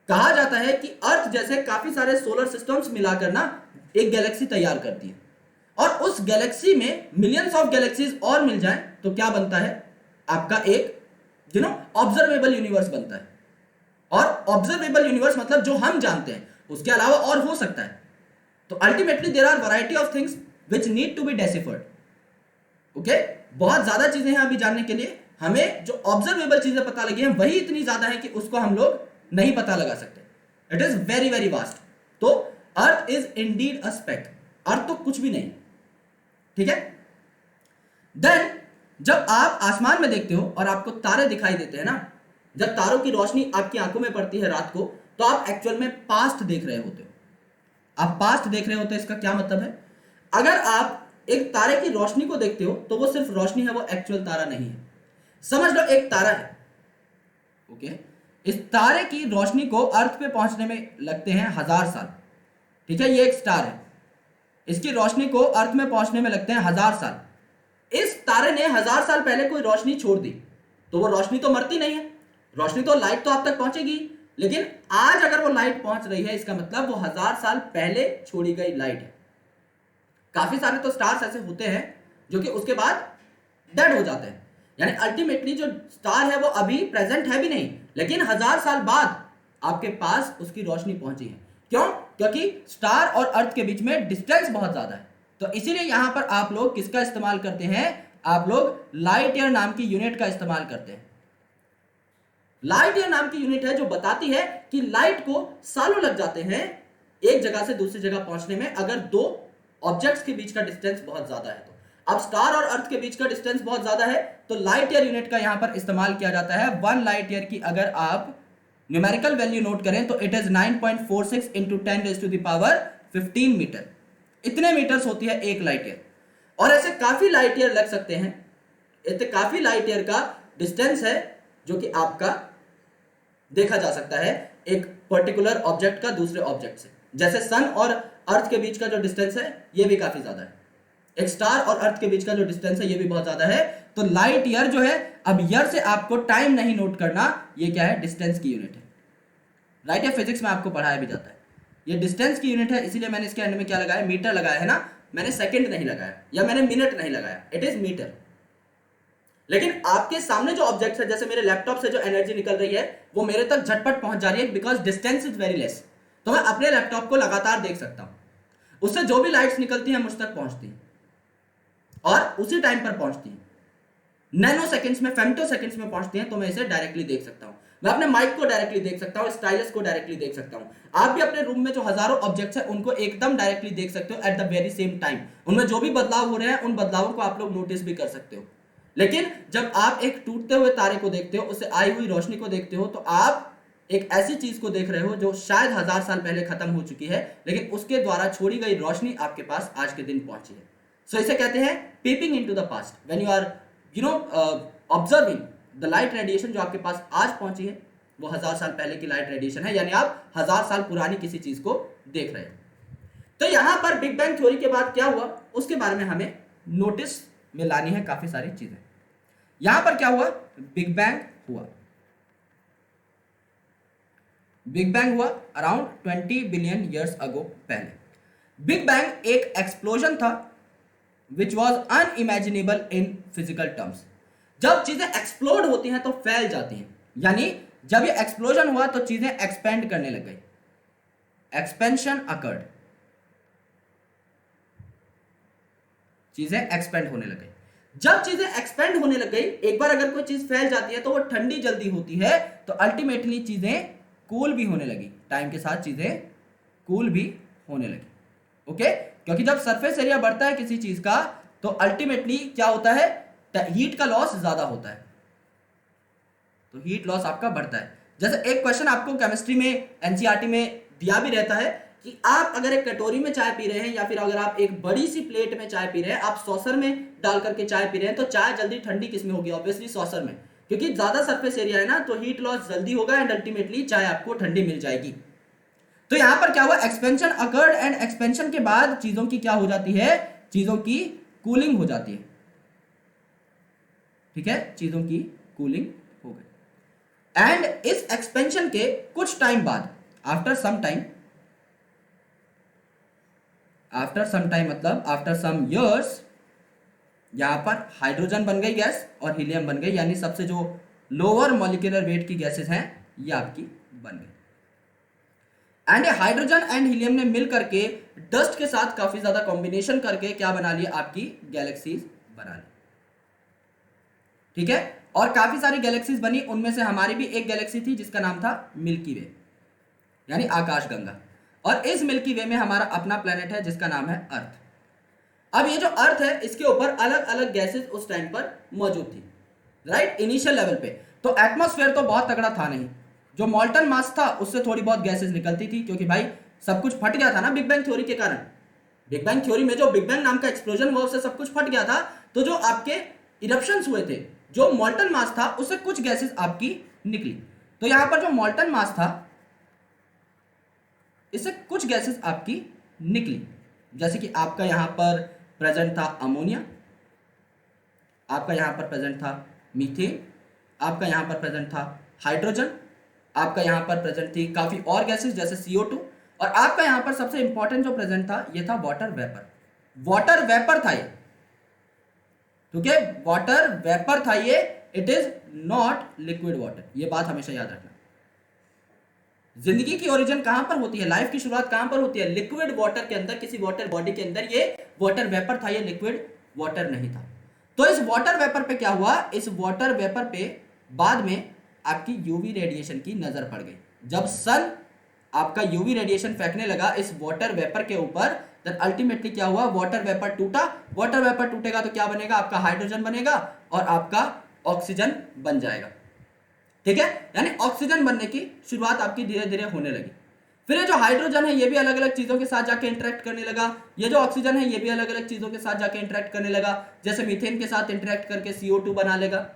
कहा जाता है कि अर्थ जैसे काफी सारे सोलर सिस्टम्स मिलाकर ना एक गैलेक्सी तैयार करती है, और उस गैलेक्सी में मिलियंस ऑफ गैलेक्सीज और मिल जाएं तो क्या बनता है, आपका एक ऑब्जर्वेबल यूनिवर्स बनता है। और ऑब्जर्वेबल यूनिवर्स मतलब जो हम जानते हैं, उसके अलावा और हो सकता है। तो ultimately there are variety of things which need to be deciphered. Okay, बहुत ज्यादा चीजें हैं अभी जानने के लिए। हमें जो ऑब्जर्वेबल चीजें पता लगी हैं वही इतनी ज्यादा है कि उसको हम लोग नहीं पता लगा सकते। It is very very vast. तो earth is indeed a speck, earth तो कुछ भी नहीं, ठीक है। देन जब आप आसमान में देखते हो और आपको तारे दिखाई देते हैं ना, जब तारों की रोशनी आपकी आंखों में पड़ती है रात को, तो आप एक्चुअल में पास्ट देख रहे होते हो। आप पास्ट देख रहे होते हो, इसका क्या मतलब है, अगर आप एक तारे की रोशनी को देखते हो तो वो सिर्फ रोशनी है, वो एक्चुअल तारा नहीं है। समझ लो एक तारा है, ओके। इस तारे की रोशनी को अर्थ पे पहुंचने में लगते हैं 1000 साल, ठीक है। ये एक स्टार है, इसकी रोशनी को अर्थ में पहुंचने में लगते हैं 1000 साल। इस तारे ने 1000 साल पहले कोई रोशनी छोड़ दी, तो वो रोशनी तो मरती नहीं है, रोशनी तो लाइट तो आप तक पहुंचेगी। लेकिन आज अगर वो लाइट पहुंच रही है, इसका मतलब वो 1000 साल पहले छोड़ी गई लाइट है। काफी सारे तो स्टार्स ऐसे होते हैं जो कि उसके बाद डेड हो जाते हैं, यानी अल्टीमेटली जो स्टार है वो अभी प्रेजेंट है भी नहीं, लेकिन 1000 साल बाद आपके पास उसकी रोशनी पहुंची है। क्यों? क्योंकि स्टार और अर्थ के बीच में डिस्टेंस बहुत ज्यादा है। तो इसीलिए यहां पर आप लोग किसका इस्तेमाल करते हैं, आप लोग लाइट ईयर नाम की यूनिट का इस्तेमाल करते हैं। लाइट ईयर नाम की यूनिट है जो बताती है कि लाइट को सालों लग जाते हैं एक जगह से दूसरी जगह पहुंचने में, अगर दो ऑब्जेक्ट्स के बीच का डिस्टेंस बहुत ज्यादा है तो। अब स्टार और अर्थ के बीच का डिस्टेंस बहुत ज्यादा है, तो लाइट ईयर यूनिट का यहां पर इस्तेमाल किया जाता है। 1 लाइट ईयर की अगर आप न्यूमेरिकल वैल्यू नोट करें तो इट इज 9.46 इंटू 10⁻15 मीटर। इतने मीटर्स होती है एक लाइट ईयर। और ऐसे काफी लाइट ईयर लग सकते हैं, ऐसे काफी लाइट ईयर का डिस्टेंस है जो कि आपका देखा जा सकता है एक पर्टिकुलर ऑब्जेक्ट का दूसरे ऑब्जेक्ट से। जैसे सन और अर्थ के बीच का जो डिस्टेंस है ये भी काफी ज्यादा है, एक स्टार और अर्थ के बीच का जो डिस्टेंस है ये भी बहुत ज्यादा है। तो लाइट ईयर जो है, अब ईयर से आपको टाइम नहीं नोट करना, ये क्या है, डिस्टेंस की यूनिट है, राइट। या फिजिक्स में आपको पढ़ाया भी जाता है, ये डिस्टेंस की यूनिट है। इसीलिए मैंने इसके एंड में क्या लगाया, मीटर लगाया है ना, मैंने सेकंड नहीं लगाया या मैंने मिनट नहीं लगाया, इट इज मीटर। लेकिन आपके सामने जो ऑब्जेक्ट है, जैसे मेरे लैपटॉप से जो एनर्जी निकल रही है वो मेरे तक झटपट पहुंच जा रही है, because distance is very less. तो मैं अपने लैपटॉप को लगातार देख सकता हूं, उससे जो भी लाइट्स निकलती हैं मुझ तक पहुंचती हैं और उसी टाइम पर पहुंचती हैं, नैनो सेकंड्स में, फेम्टो सेकंड्स में पहुंचती हैं। तो मैं इसे डायरेक्टली देख सकता हूं, मैं अपने माइक को डायरेक्टली देख सकता हूं, स्टाइलस को डायरेक्टली देख सकता हूं। आप भी अपने रूम में जो हजारों ऑब्जेक्ट्स हैं उनको एकदम डायरेक्टली देख सकते हो at the very same time. उनमें जो भी बदलाव हो रहे हैं उन बदलावों को आप लोग नोटिस भी कर सकते हो। लेकिन जब आप एक टूटते हुए तारे को देखते हो, उससे आई हुई रोशनी को देखते हो, तो आप एक ऐसी चीज को देख रहे हो जो शायद 1000 साल पहले खत्म हो चुकी है, लेकिन उसके द्वारा छोड़ी गई रोशनी आपके पास आज के दिन पहुंची है। सो इसे कहते हैं peeping into the past. When you are observing the light radiation जो आपके पास आज पहुंची है, वो 1000 साल पहले की लाइट रेडिएशन है, यानी आप 1000 साल पुरानी किसी चीज को देख रहे हो। तो यहां पर बिग बैंग थ्योरी के बाद क्या हुआ उसके बारे में हमें नोटिस में लानी है काफी सारी चीजें। यहां पर क्या हुआ, बिग बैंग हुआ। बिग बैंग हुआ अराउंड 20 बिलियन ईयर्स अगो पहले। बिग बैंग एक एक्सप्लोजन था which was unimaginable in physical terms. जब चीजें एक्सप्लोड होती हैं तो फैल जाती हैं, यानी जब ये एक्सप्लोजन हुआ तो चीजें एक्सपेंड करने लग गई, एक्सपेंशन अकर्ड, चीजें एक्सपेंड होने लग गई। जब चीजें एक्सपेंड होने लग गई, एक बार अगर कोई चीज फैल जाती है तो वो ठंडी जल्दी होती है, तो अल्टीमेटली चीजें कूल भी होने लगी, टाइम के साथ चीजें कूल भी होने लगी। ओके, क्योंकि जब सरफेस एरिया बढ़ता है किसी चीज का तो अल्टीमेटली क्या होता है, हीट का लॉस ज्यादा होता है, तो हीट लॉस आपका बढ़ता है। जैसे एक क्वेश्चन आपको केमिस्ट्री में एनसीईआरटी में दिया भी रहता है कि आप अगर एक कटोरी में चाय पी रहे हैं या फिर अगर आप एक बड़ी सी प्लेट में चाय पी रहे हैं, आप सॉसर में डाल करके चाय पी रहे हैं, तो चाय जल्दी ठंडी किस में होगी, ऑब्वियसली सॉसर में, क्योंकि ज्यादा सरफेस एरिया है ना, तो हीट लॉस जल्दी होगा एंड अल्टीमेटली चाय आपको ठंडी मिल जाएगी। तो यहां पर क्या हुआ, एक्सपेंशन अकर्ड एंड एक्सपेंशन के बाद चीजों की क्या हो जाती है, चीजों की कूलिंग हो जाती है, ठीक है, चीजों की कूलिंग हो गई। एंड इस एक्सपेंशन के कुछ टाइम बाद, आफ्टर सम टाइम मतलब आफ्टर सम इयर्स, यहां पर हाइड्रोजन बन गई गैस और हीलियम बन गई, यानी सबसे जो लोअर मॉलिक्यूलर वेट की गैसेस हैं ये आपकी बन गई। एंड हाइड्रोजन एंड हीलियम ने मिल करके डस्ट के साथ काफी ज्यादा कॉम्बिनेशन करके क्या बना लिया, आपकी गैलेक्सीज बना ली, ठीक है। और काफी सारी गैलेक्सीज बनी, उनमें से हमारी भी एक गैलेक्सी थी जिसका नाम था मिल्की वे, यानी आकाशगंगा। और इस मिल्की वे में हमारा अपना प्लेनेट है जिसका नाम है अर्थ। अब ये जो अर्थ है इसके ऊपर अलग अलग गैसेस उस टाइम पर मौजूद थी, राइट, इनिशियल लेवल पे। तो एटमॉस्फेयर तो बहुत तगड़ा था नहीं, जो मॉल्टन मास था उससे थोड़ी बहुत गैसेस निकलती थी, क्योंकि भाई सब कुछ फट गया था ना बिग बैंग थ्योरी के कारण। बिग बैंग थ्योरी में जो बिग बैंग नाम का एक्सप्लोजन हुआ उससे सब कुछ फट गया था। तो जो आपके इरप्शंस हुए थे, जो मॉल्टन मास था उससे कुछ गैसेस आपकी निकली। तो यहां पर जो मॉल्टन मास था इससे कुछ गैसेस आपकी निकली, जैसे कि आपका यहां पर प्रेजेंट था अमोनिया, आपका यहां पर प्रेजेंट था मीथेन, आपका यहां पर प्रेजेंट था हाइड्रोजन, आपका यहां पर प्रेजेंट थी काफी और गैसेस जैसे CO2, और आपका यहां पर सबसे इंपॉर्टेंट जो प्रेजेंट था ये था वाटर वेपर। वाटर वेपर था ये, ठीक है, वाटर वेपर था ये, it is not liquid water, ये बात हमेशा याद रखना। जिंदगी की ओरिजिन कहां पर होती है, लाइफ की शुरुआत कहां पर होती है, लिक्विड वाटर के अंदर, किसी वाटर बॉडी के अंदर। ये वाटर वेपर था, ये लिक्विड वाटर नहीं था। तो इस वाटर वेपर पे क्या हुआ, इस वाटर वेपर पे बाद में आपकी यूवी रेडिएशन की नजर पड़ गई। जब सन आपका यूवी रेडिएशन फेंकने लगा इस वाटर वेपर के ऊपर, देन अल्टीमेटली क्या हुआ, वाटर वेपर टूटा। वाटर वेपर टूटेगा तो क्या बनेगा, आपका हाइड्रोजन बनेगा और आपका ऑक्सीजन बन जाएगा, ठीक है। यानी ऑक्सीजन बनने की शुरुआत आपकी धीरे धीरे होने लगी। फिर ये जो हाइड्रोजन है ये भी अलग अलग चीजों के साथ जाके इंटरेक्ट करने लगा, ये जो ऑक्सीजन है ये भी अलग अलग चीजों के साथ जाके इंटरेक्ट करने लगा, जैसे मीथेन के साथ इंटरेक्ट करके CO2 बना लेगा,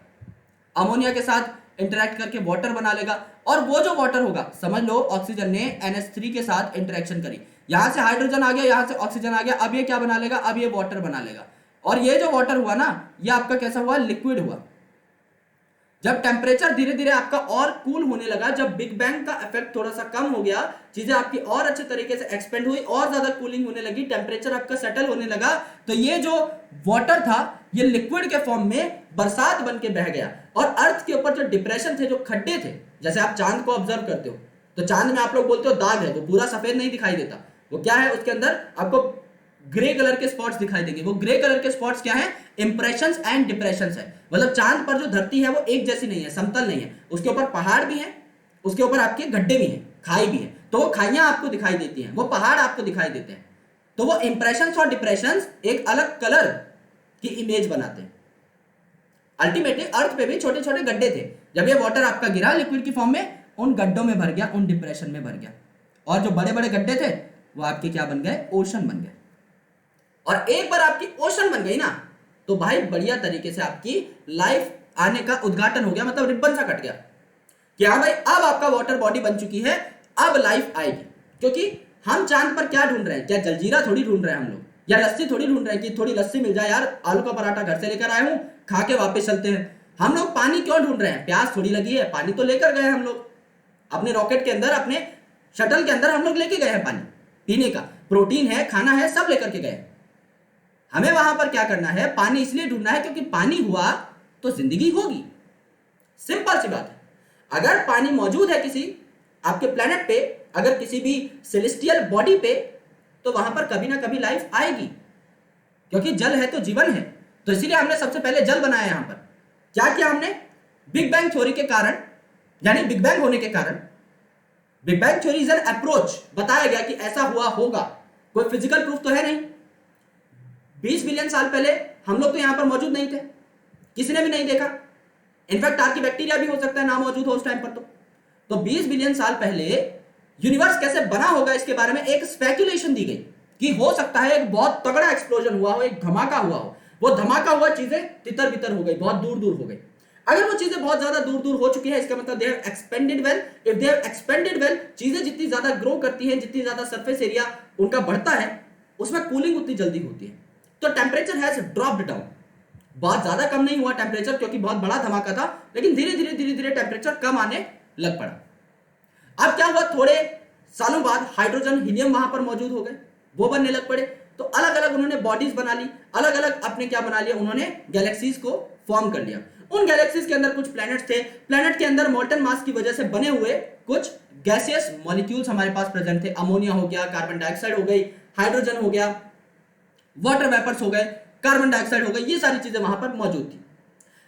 अमोनिया के साथ इंटरेक्ट करके वाटर बना लेगा, और वो जो वाटर होगा, समझ लो ऑक्सीजन ने NH3 के साथ इंटरेक्शन करी, यहां से हाइड्रोजन आ गया, यहां से ऑक्सीजन आ गया, अब ये क्या बना लेगा, अब ये वाटर बना लेगा। और ये जो वाटर हुआ ना, ये आपका कैसा हुआ, लिक्विड हुआ। जब टेम्परेचर धीरे धीरे आपका और कूल होने लगा, जब बिग बैंग का इफेक्ट थोड़ा सा कम हो गया, चीजें आपकी और अच्छे तरीके से एक्सपेंड हुई, और ज्यादा कूलिंग होने लगी, टेम्परेचर आपका सेटल होने लगा, तो ये जो वाटर था ये लिक्विड के फॉर्म में बरसात बन के बह गया। और अर्थ के ऊपर जो डिप्रेशन थे, जो खड्डे थे, जैसे आप चांद को ऑब्जर्व करते हो तो चांद में आप लोग बोलते हो दाग है, वो पूरा सफेद नहीं दिखाई देता, वो क्या है, उसके अंदर आपको ग्रे कलर के स्पॉट्स दिखाई देंगे। वो ग्रे कलर के स्पॉट्स क्या है, इंप्रेशंस एंड डिप्रेशंस है। मतलब चांद पर जो धरती है वो एक जैसी नहीं है, समतल नहीं है, उसके ऊपर पहाड़ भी है, उसके ऊपर आपके गड्ढे भी हैं, खाई भी है। तो वो खाइयां आपको दिखाई देती हैं, वो पहाड़ आपको दिखाई देते हैं। तो वो इंप्रेशंस और डिप्रेशंस एक अलग कलर की इमेज बनाते हैं। अल्टीमेटली अर्थ पे भी छोटे छोटे गड्ढे थे, जब ये वाटर आपका गिरा लिक्विड की फॉर्म में, उन गड्ढों में भर गया, उन डिप्रेशन में भर गया, और जो बड़े बड़े गड्ढे थे वो आपके क्या बन गए, ओशन बन गए। और एक बार आपकी ओशन बन गई ना, तो भाई बढ़िया तरीके से आपकी लाइफ आने का उद्घाटन हो गया, मतलब रिबन सा कट गया कि हाँ भाई अब आपका वाटर बॉडी बन चुकी है, अब लाइफ आएगी। क्योंकि हम चांद पर क्या ढूंढ रहे हैं, क्या जलजीरा थोड़ी ढूंढ रहे हैं हम लोग, या लस्सी थोड़ी ढूंढ रहे हैं कि थोड़ी लस्सी मिल जाए यार, आलू का पराठा घर से लेकर आया हूं, खा के वापस चलते हैं। हम लोग पानी क्यों ढूंढ रहे हैं, प्यास थोड़ी लगी है, पानी तो लेकर गए हम लोग अपने रॉकेट के अंदर, अपने शटल के अंदर हम लोग लेके गए हैं पानी पीने का, प्रोटीन है, खाना है, सब लेकर के गए। हमें वहां पर क्या करना है, पानी इसलिए ढूंढना है क्योंकि पानी हुआ तो जिंदगी होगी। सिंपल सी बात है। अगर पानी मौजूद है किसी आपके प्लेनेट पे, अगर किसी भी सेलेस्टियल बॉडी पे, तो वहां पर कभी ना कभी लाइफ आएगी, क्योंकि जल है तो जीवन है। तो इसीलिए हमने सबसे पहले जल बनाया। यहां पर क्या किया हमने, बिग बैंग थ्योरी के कारण, यानी बिग बैंग होने के कारण, big bang theory is an approach, बताया गया कि ऐसा हुआ होगा, कोई फिजिकल प्रूफ तो है नहीं। 20 बिलियन साल पहले हम लोग तो यहां पर मौजूद नहीं थे, किसी ने भी नहीं देखा, इनफैक्ट आर्की बैक्टीरिया भी हो सकता है ना मौजूद हो उस टाइम पर। तो 20 बिलियन साल पहले यूनिवर्स कैसे बना होगा इसके बारे में एक स्पेकुलेशन दी गई कि हो सकता है एक बहुत तगड़ा एक्सप्लोजन हुआ हो, एक धमाका हुआ हो, वो धमाका हुआ चीजें तितर बितर हो गई, बहुत दूर दूर हो गई। अगर वो चीजें बहुत ज्यादा दूर दूर हो चुकी है, इसका मतलब they have expanded well. If they have expanded well, चीजें जितनी ज्यादा ग्रो करती हैं, जितनी ज्यादा सरफेस एरिया उनका बढ़ता है, उसमें कूलिंग उतनी जल्दी होती है। तो टेम्परेचर हैज ड्रॉप्ड डाउन। बहुत ज्यादा कम नहीं हुआ टेम्परेचर, क्योंकि बहुत बड़ा धमाका था, लेकिन धीरे धीरे टेम्परेचर कम आने लग पड़ा। अब क्या हुआ, थोड़े सालों बाद हाइड्रोजन हीलियम वहां पर मौजूद हो गए, वो बनने लग पड़े। तो अलग अलग उन्होंने बॉडीज बना ली, अलग अलग अपने क्या बना लिया, उन्होंने गैलेक्सीज को फॉर्म कर लिया। उन गैलेक्सीज के अंदर कुछ प्लैनेट्स थे, प्लैनेट के अंदर मोल्टन मास की वजह से बने हुए कुछ गैसियस मॉलिक्यूल्स हमारे पास प्रेजेंट थे। अमोनिया हो गया, कार्बन डाइऑक्साइड हो गई, हाइड्रोजन हो गया, वाटर वेपर्स हो गए, कार्बन डाइऑक्साइड हो गई, ये सारी चीजें वहां पर मौजूद थी।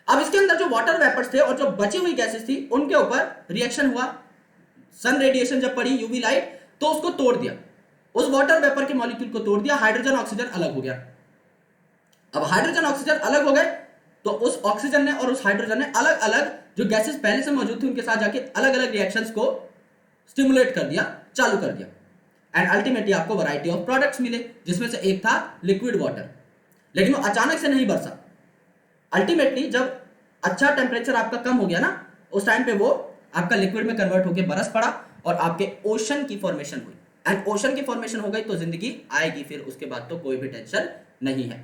अब इसके अंदर जो वाटर वेपर्स थे और जो बची हुई गैसेस थी, उनके ऊपर रिएक्शन हुआ, सन रेडिएशन जब पड़ी, यूवी लाइट, तो उसको तोड़ दिया, उस वाटर वेपर के मॉलिक्यूल को तोड़ दिया, हाइड्रोजन ऑक्सीजन अलग हो गया। अब हाइड्रोजन ऑक्सीजन अलग हो गए, तो उस ऑक्सीजन ने और उस हाइड्रोजन ने अलग अलग जो गैसेस पहले से मौजूद थी उनके साथ जाके अलग अलग रिएक्शंस को स्टिमुलेट कर दिया, चालू कर दिया, एंड अल्टीमेटली आपको वैरायटी ऑफ प्रोडक्ट्स मिले, जिसमें से एक था लिक्विड वाटर। लेकिन वो अचानक से नहीं बरसा, अल्टीमेटली जब अच्छा टेम्परेचर आपका कम हो गया ना, उस टाइम पे वो आपका लिक्विड में कन्वर्ट होकर बरस पड़ा और आपके ओशन की फॉर्मेशन हुई। एंड ओशन की फॉर्मेशन हो गई तो जिंदगी आएगी, फिर उसके बाद तो कोई भी टेंशन नहीं है।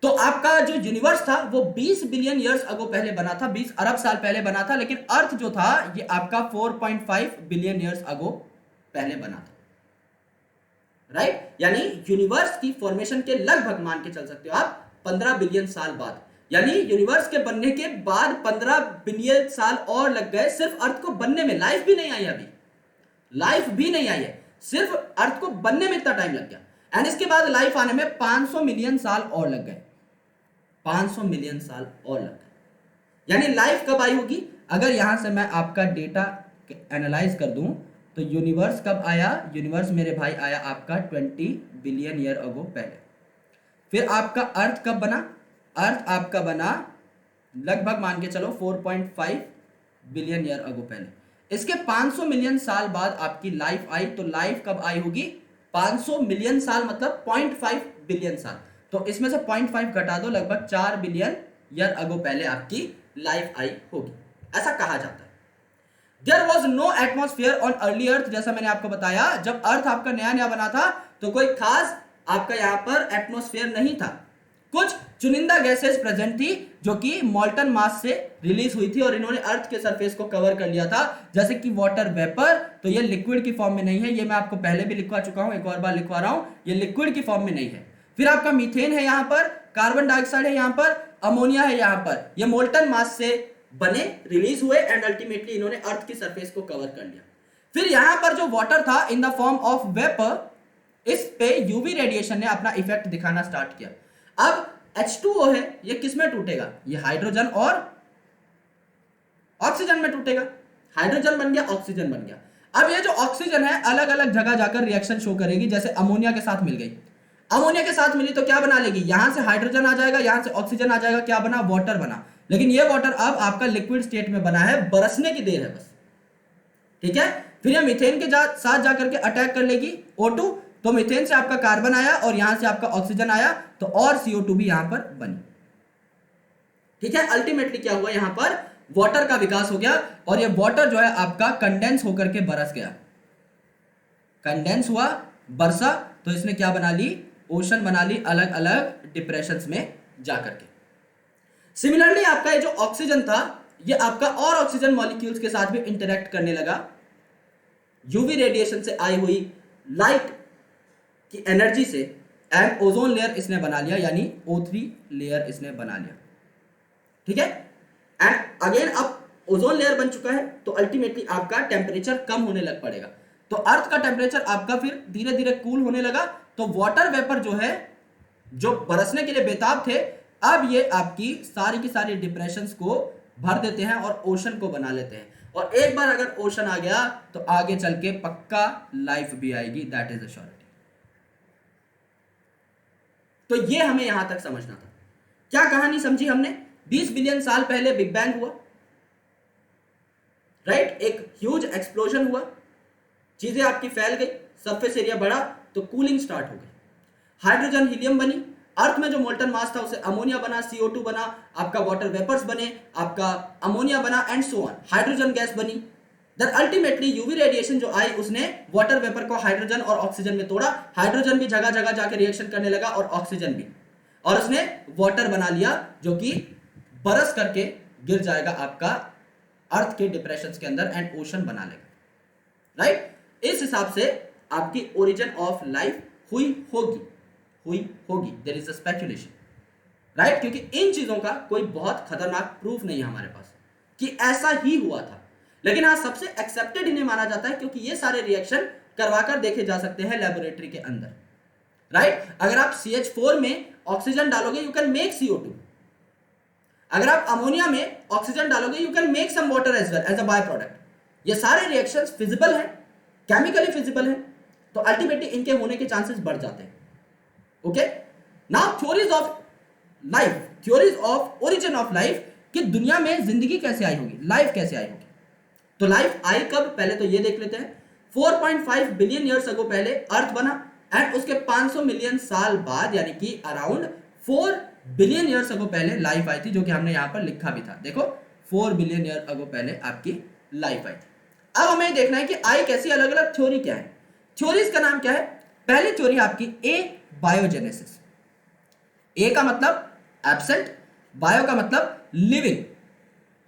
तो आपका जो यूनिवर्स था वो 20 बिलियन ईयर्स अगो पहले बना था, 20 अरब साल पहले बना था, लेकिन अर्थ जो था ये आपका 4.5 बिलियन ईयर्स अगो पहले बना था, राइट। यानी यूनिवर्स की फॉर्मेशन के लगभग मान के चल सकते हो आप 15 बिलियन साल बाद, यानी यूनिवर्स के बनने के बाद 15 बिलियन साल और लग गए सिर्फ अर्थ को बनने में। लाइफ भी नहीं आई, अभी लाइफ भी नहीं आई है, सिर्फ अर्थ को बनने में इतना टाइम लग गया। एंड इसके बाद लाइफ आने में 500 मिलियन साल और लग गए, 500 मिलियन साल और लग गए। यानी लाइफ कब आई होगी, अगर यहां से मैं आपका डेटा एनालाइज कर दूं तो यूनिवर्स कब आया, यूनिवर्स मेरे भाई आया आपका 20 बिलियन ईयर अगो पहले। फिर आपका अर्थ कब बना, अर्थ आपका बना लगभग मान के चलो 4.5 बिलियन ईयर अगो पहले। इसके 500 मिलियन साल बाद आपकी लाइफ आई, तो लाइफ कब आई होगी, 500 मिलियन साल मतलब 0.5 बिलियन साल, तो इसमें से 0.5 घटा दो, लगभग 4 बिलियन ईयर अगो पहले आपकी लाइफ आई होगी, ऐसा कहा जाता है। There was no atmosphere on early earth, जैसा मैंने आपको बताया, जब अर्थ आपका नया नया बना था तो कोई खास आपका यहाँ पर एटमॉस्फेयर नहीं था। कुछ चुनिंदा गैसेस प्रेजेंट थी जो कि मॉल्टन मास से रिलीज हुई थी और इन्होंने अर्थ के सरफेस को कवर कर लिया था, जैसे कि वाटर वेपर। तो ये लिक्विड की फॉर्म में नहीं है, ये मैं आपको पहले भी लिखवा चुका हूं, एक और बार लिखवा रहा हूं, ये लिक्विड की फॉर्म में नहीं है। फिर आपका मीथेन है यहाँ पर, कार्बन डाइऑक्साइड है यहाँ पर, अमोनिया है यहाँ पर, ये मोल्टन मास से बने, रिलीज हुए एंड अल्टीमेटली इन्होंने अर्थ की सरफेस को कवर कर लिया। फिर यहां पर जो वाटर था in the form of vapour, इस पे यूवी रेडिएशन ने अपना इफेक्ट दिखाना स्टार्ट किया। अब H2O है, ये किस में टूटेगा, ये हाइड्रोजन और ऑक्सीजन में टूटेगा। हाइड्रोजन बन गया, ऑक्सीजन बन गया। अब ये जो ऑक्सीजन है अलग अलग जगह जाकर रिएक्शन शो करेगी, जैसे अमोनिया के साथ मिल गई, अमोनिया के साथ मिली तो क्या बना लेगी, यहां से हाइड्रोजन आ जाएगा, यहां से ऑक्सीजन आ जाएगा, क्या बना, वाटर बना। लेकिन ये वाटर अब आपका लिक्विड स्टेट में बना है, बरसने की देर है बस, ठीक है। फिर ये मीथेन के साथ जाकर के अटैक कर लेगी O2, तो मीथेन से आपका कार्बन आया और यहां से आपका ऑक्सीजन आया, तो और CO2 भी यहां पर बनी, ठीक है। अल्टीमेटली क्या हुआ, यहां पर वाटर का विकास हो गया और ये वाटर जो है आपका कंडेंस होकर के बरस गया, कंडेंस हुआ, बरसा, तो इसने क्या बना ली, ओशन बना ली, अलग अलग डिप्रेशंस में जाकर के। सिमिलरली आपका ये जो ऑक्सीजन था ये आपका और ऑक्सीजन मॉलिक्यूल्स के साथ भी इंटरेक्ट करने लगा, यूवी रेडिएशन से आई हुई लाइट की एनर्जी से, एंड ओजोन लेयर इसने बना लिया, यानी O3 लेयर इसने बना लिया, ठीक है। एंड अगेन अब ओजोन लेयर बन चुका है, तो अल्टीमेटली आपका टेम्परेचर कम होने लग पड़ेगा, तो अर्थ का टेम्परेचर आपका फिर धीरे धीरे कूल होने लगा। तो वाटर वेपर जो है, जो बरसने के लिए बेताब थे, अब ये आपकी सारी की सारी डिप्रेशंस को भर देते हैं और ओशन को बना लेते हैं। और एक बार अगर ओशन आ गया तो आगे चल के पक्का लाइफ भी आएगी, दैट इज अश्योरिटी। तो ये हमें यहां तक समझना था। क्या कहानी समझी हमने, 20 बिलियन साल पहले बिग बैंग हुआ, राइट, एक ह्यूज एक्सप्लोजन हुआ, चीजें आपकी फैल गई, सरफेस एरिया बढ़ा, तो कूलिंग स्टार्ट हो गई, हाइड्रोजन हीलियम बनी, अर्थ में जो मोल्टन मास था उसे अमोनिया बना, CO2 बना, आपका वाटर वेपर्स बने, आपका अमोनिया बना and so on, hydrogen gas बनी। देन अल्टीमेटली यूवी रेडिएशन जो आई उसने वाटर वेपर को हाइड्रोजन और ऑक्सीजन में तोड़ा, हाइड्रोजन भी जगह जगह जाके रिएक्शन करने लगा और ऑक्सीजन भी, और उसने वाटर बना लिया जो कि बरस करके गिर जाएगा आपका अर्थ के डिप्रेशन के अंदर एंड ओशन बना लेगा, राइट। इस हिसाब से आपकी ओरिजिन ऑफ लाइफ हुई होगी, there is a speculation, right, क्योंकि इन चीजों का कोई बहुत खतरनाक प्रूफ नहीं है हमारे पास कि ऐसा ही हुआ था, लेकिन हाँ सबसे एक्सेप्टेड इन्हें माना जाता है क्योंकि ये सारे रिएक्शन करवाकर देखे जा सकते हैं लेबोरेटरी के अंदर, राइट। अगर आप CH4 में ऑक्सीजन डालोगे यू कैन मेक CO2, अगर आप अमोनिया में ऑक्सीजन डालोगे you can make some water as well as a by product. ये सारे रिएक्शंस फिजिबल हैं, केमिकली फिजिबल हैं, तो अल्टीमेटली इनके होने के चांसेस बढ़ जाते हैं। Okay, now theories of life, theories of origin of life, कि दुनिया में जिंदगी कैसे आई होगी, लाइफ कैसे आई होगी। तो लाइफ आई कब, पहले तो ये देख लेते हैं। 4.5 बिलियन ईयर्स अगो पहले अर्थ बना एंड उसके 500 मिलियन साल बाद यानी कि अराउंड 4 बिलियन ईयर्स अगो पहले लाइफ आई थी, जो कि हमने यहां पर लिखा भी था। देखो 4 बिलियन ईयर अगो पहले आपकी लाइफ आई थी। अब हमें देखना है कि आई कैसी, अलग अलग थ्योरी क्या है। थ्योरीज का नाम क्या है? पहली थ्योरी आपकी ए बायोजेनेसिस। ए का मतलब एब्सेंट, बायो का मतलब लिविंग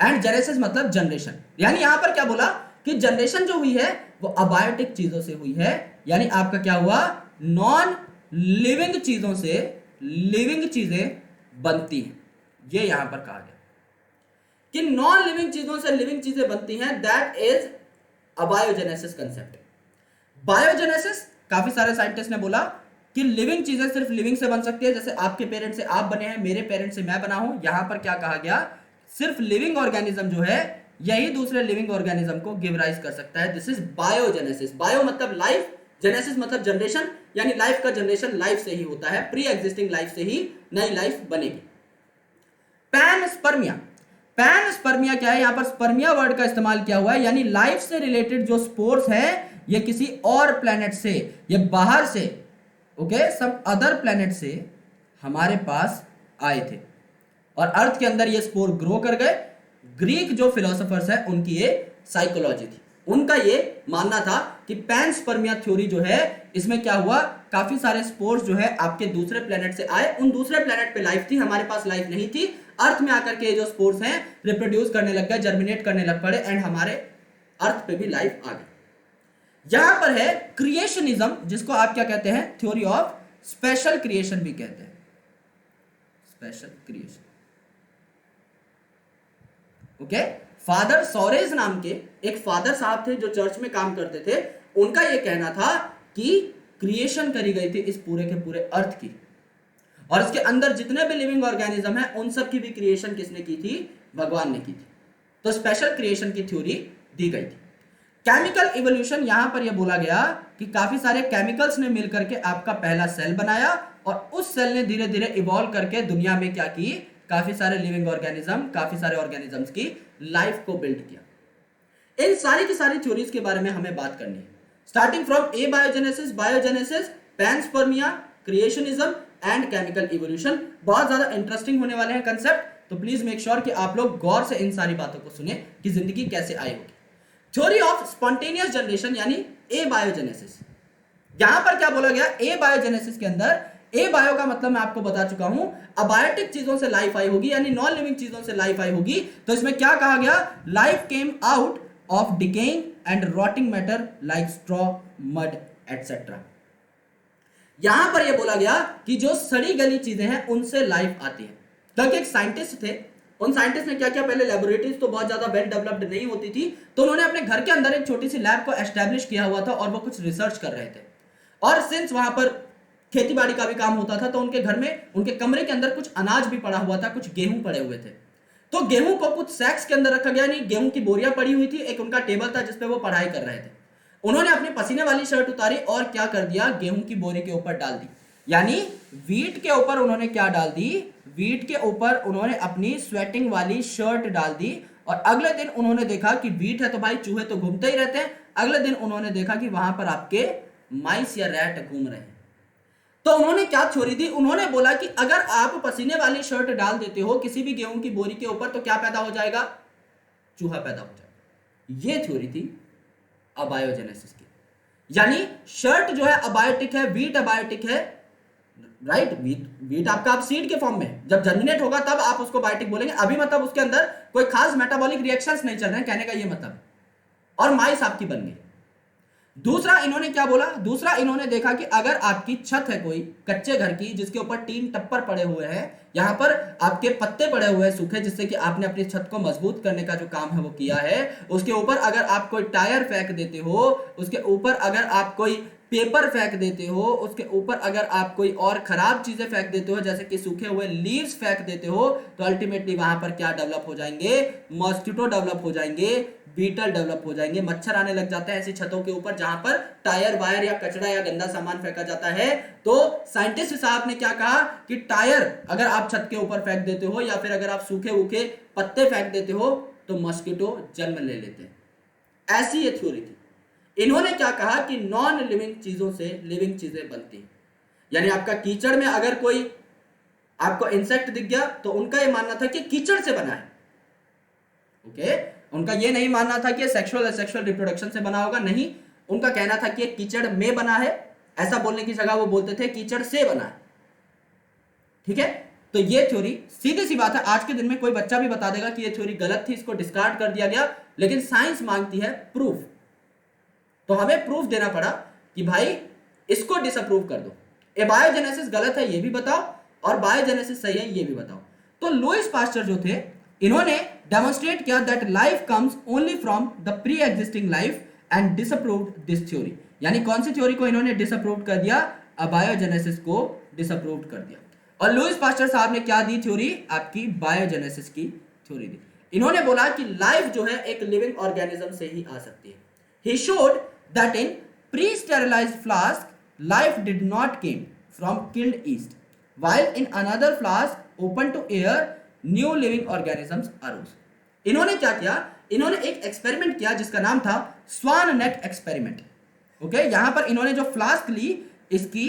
एंड जेनेसिस मतलब जनरेशन। यानी यहां पर क्या बोला कि जनरेशन जो हुई है वो अबायोटिक चीजों से हुई है, यानी आपका क्या हुआ, नॉन लिविंग चीजों से लिविंग चीजें बनती हैं। ये यहां पर कहा गया कि नॉन लिविंग चीजों से लिविंग चीजें बनती हैं, that is abiogenesis concept. Biogenesis काफी सारे साइंटिस्ट ने बोला कि लिविंग चीजें सिर्फ लिविंग से बन सकती है, जैसे आपके पेरेंट से आप बने हैं, मेरे पेरेंट से मैं बना हूं। यहां पर क्या कहा गया, सिर्फ लिविंग ऑर्गेनिज्म जो है यही दूसरे लिविंग ऑर्गेनिज्म को गिव राइज कर सकता है। This is biogenesis. बायो मतलब लाइफ, जेनेसिस मतलब जनरेशन, यानी लाइफ का जनरेशन लाइफ से ही होता है, प्री एग्जिस्टिंग लाइफ से ही नई लाइफ बनेगी। पैनस्पर्मिया, पैनस्पर्मिया क्या है, यहां पर स्पर्मिया वर्ड का इस्तेमाल किया हुआ है, यानी लाइफ से रिलेटेड जो स्पोर्स है ये किसी और प्लेनेट से, ये बाहर से, ओके, सब अदर प्लेनेट से हमारे पास आए थे और अर्थ के अंदर ये स्पोर ग्रो कर गए। ग्रीक जो फिलोसोफर्स है उनकी ये साइकोलॉजी थी, उनका ये मानना था कि पैनस्पर्मिया थ्योरी जो है इसमें क्या हुआ, काफी सारे स्पोर्स जो है आपके दूसरे प्लेनेट से आए, उन दूसरे प्लेनेट पे लाइफ थी, हमारे पास लाइफ नहीं थी। अर्थ में आकर के जो स्पोर्स हैं रिप्रोड्यूस करने लग गए, जर्मिनेट करने लग पड़े एंड हमारे अर्थ पे भी लाइफ आ गई। यहां पर है क्रिएशनिज्म, जिसको आप क्या कहते हैं, थ्योरी ऑफ स्पेशल क्रिएशन भी कहते हैं, special creation. Okay, father sores नाम के एक फादर साहब थे जो चर्च में काम करते थे, उनका यह कहना था कि क्रिएशन करी गई थी इस पूरे के पूरे अर्थ की, और इसके अंदर जितने भी लिविंग ऑर्गेनिज्म है उन सब की भी क्रिएशन किसने की थी, भगवान ने की थी। तो स्पेशल क्रिएशन की थ्योरी दी गई थी। केमिकल इवोल्यूशन, यहां पर यह बोला गया कि काफी सारे केमिकल्स ने मिलकर के आपका पहला सेल बनाया और उस सेल ने धीरे धीरे इवॉल्व करके दुनिया में क्या की, काफी सारे लिविंग ऑर्गेनिज्म, काफी सारे ऑर्गेनिजम्स की लाइफ को बिल्ड किया। इन सारी की सारी थ्योरीज के बारे में हमें बात करनी है, starting from A biogenesis, panspermia, creationism and chemical evolution. बहुत ज्यादा इंटरेस्टिंग होने वाले हैं कंसेप्ट, तो प्लीज मेक श्योर कि आप लोग गौर से इन सारी बातों को सुने कि जिंदगी कैसे आई होगी। थ्योरी ऑफ स्पॉन्टेनियस जनरेशन यानी ए बायोजेनेसिस, यहां पर क्या बोला गया, ए बायोजेनेसिस के अंदर, ए बायो का मतलब मैं आपको बता चुका हूं, अबायोटिक चीजों से लाइफ आई होगी, यानी नॉन लिविंग चीजों से लाइफ आई होगी। तो इसमें क्या कहा गया, life came out of decaying and rotting matter like straw, mud etcetera. यहां पर यह बोला गया कि जो सड़ी गली चीजें हैं उनसे लाइफ आती है। क्योंकि एक साइंटिस्ट थे, उन साइंटिस्ट ने क्या किया, पहले लेबोरेटरीज तो बहुत ज्यादा वेल डेवलप्ड नहीं होती थी, तो उन्होंने अपने घर के अंदर एक छोटी सी लैब को एस्टैब्लिश किया हुआ था और वो कुछ रिसर्च कर रहे थे। और सिंस वहां पर खेती बाड़ी का भी काम होता था, तो उनके घर में, उनके कमरे के अंदर कुछ अनाज भी पड़ा हुआ था, कुछ गेहूं पड़े हुए थे। तो गेहूं को कुछ सैक्स के अंदर रखा गया, नहीं गेहूं की बोरियां पड़ी हुई थी, एक उनका टेबल था जिसपे वो पढ़ाई कर रहे थे। उन्होंने अपनी पसीने वाली शर्ट उतारी और क्या कर दिया, गेहूं की बोरी के ऊपर डाल दी, यानी वीट के ऊपर उन्होंने क्या डाल दी, वीट के ऊपर उन्होंने अपनी स्वेटिंग वाली शर्ट डाल दी। और अगले दिन उन्होंने देखा कि वीट है तो भाई चूहे तो घूमते ही रहते हैं, अगले दिन उन्होंने देखा कि वहां पर आपके माइस या रैट घूम रहे हैं। तो उन्होंने क्या थ्योरी दी, उन्होंने बोला कि अगर आप पसीने वाली शर्ट डाल देते हो किसी भी गेहूं की बोरी के ऊपर तो क्या पैदा हो जाएगा, चूहा पैदा हो जाएगा। ये थ्योरी थी अबायोजेनेसिस की। यानी शर्ट जो है अबायोटिक है, वीट अबायोटिक है, राइट। वीट आपका आप सीड के फॉर्म में जब जर्मिनेट होगा तब आप उसको बायोटिक बोलेंगे, अभी मतलब उसके अंदर कोई खास मेटाबॉलिक रिएक्शंस नहीं चल रहे हैं, कहने का ये मतलब। और माइस आपकी बन गई। दूसरा इन्होंने क्या बोला, दूसरा इन्होंने देखा कि अगर आपकी छत है कोई कच्चे घर की जिसके ऊपर टीन टप्पर पड़े हुए हैं, यहां पर आपके पत्ते पड़े हुए हैं सूखे, जिससे कि आपने अपनी छत को मजबूत करने का जो काम है वो किया है, उसके ऊपर अगर आप कोई टायर फेंक देते हो, उसके ऊपर अगर आप कोई पेपर फेंक देते हो, उसके ऊपर अगर आप कोई और खराब चीजें फेंक देते हो जैसे कि सूखे हुए लीव्स फेंक देते हो, तो अल्टीमेटली वहां पर क्या डेवलप हो जाएंगे, मॉस्किटो डेवलप हो जाएंगे, बीटल डेवलप हो जाएंगे, मच्छर आने लग जाते हैं ऐसी छतों के ऊपर जहां पर टायर वायर या कचरा या गंदा सामान फेंका जाता है। तो साइंटिस्ट साहब ने क्या कहा कि टायर अगर आप छत के ऊपर फेंक देते हो या फिर अगर आप सूखे उखे पत्ते फेंक देते हो तो मॉस्किटो जन्म ले लेते हैं। ऐसी ये थ्योरी थी। इन्होंने क्या कहा कि नॉन लिविंग चीजों से लिविंग चीजें बनती हैं। यानी आपका कीचड़ में अगर कोई आपको इंसेक्ट दिख गया तो उनका यह मानना था कि कीचड़ से बना है। ओके, उनका यह नहीं मानना था कि सेक्सुअल असेक्सुअल रिप्रोडक्शन से बना होगा, नहीं, उनका कहना था कि कीचड़ में बना है। ऐसा बोलने की जगह वो बोलते थे कीचड़ से बना है। ठीक है, तो ये थ्योरी सीधी सी बात है, आज के दिन में कोई बच्चा भी बता देगा कि ये थ्योरी गलत थी, इसको डिस्कार्ड कर दिया गया, लेकिन साइंस मांगती है प्रूफ। तो हमें प्रूफ देना पड़ा कि भाई इसको डिसअप्रूव कर दो। एबायोजेनेसिस गलत है ये भी बताओ और बायोजेनेसिस सही है ये भी बताओ। तो लुईस पास्चर जो थे इन्होंने डेमोन्स्ट्रेट किया that life comes only from the pre existing life and disapproved this theory. यानी कौन सी थ्योरी को इन्होंने डिसअप्रूव कर दिया, अबायोजेनेसिस को डिसअप्रूव कर दिया। और लुईस पास्चर साहब ने क्या दी थ्योरी, आपकी बायोजेनेसिस की थ्योरी दी। इन्होंने बोला कि लाइफ जो है एक लिविंग ऑर्गेनिज्म से ही आ सकती है। He showed that in pre-sterilized flask life did not came from killed yeast, while in another flask open to air new living organisms arose। इन्होंने क्या किया, इन्होंने एक एक्सपेरिमेंट किया जिसका नाम था स्वान नेक एक्सपेरिमेंट। ओके, यहां पर इन्होंने जो फ्लास्क ली इसकी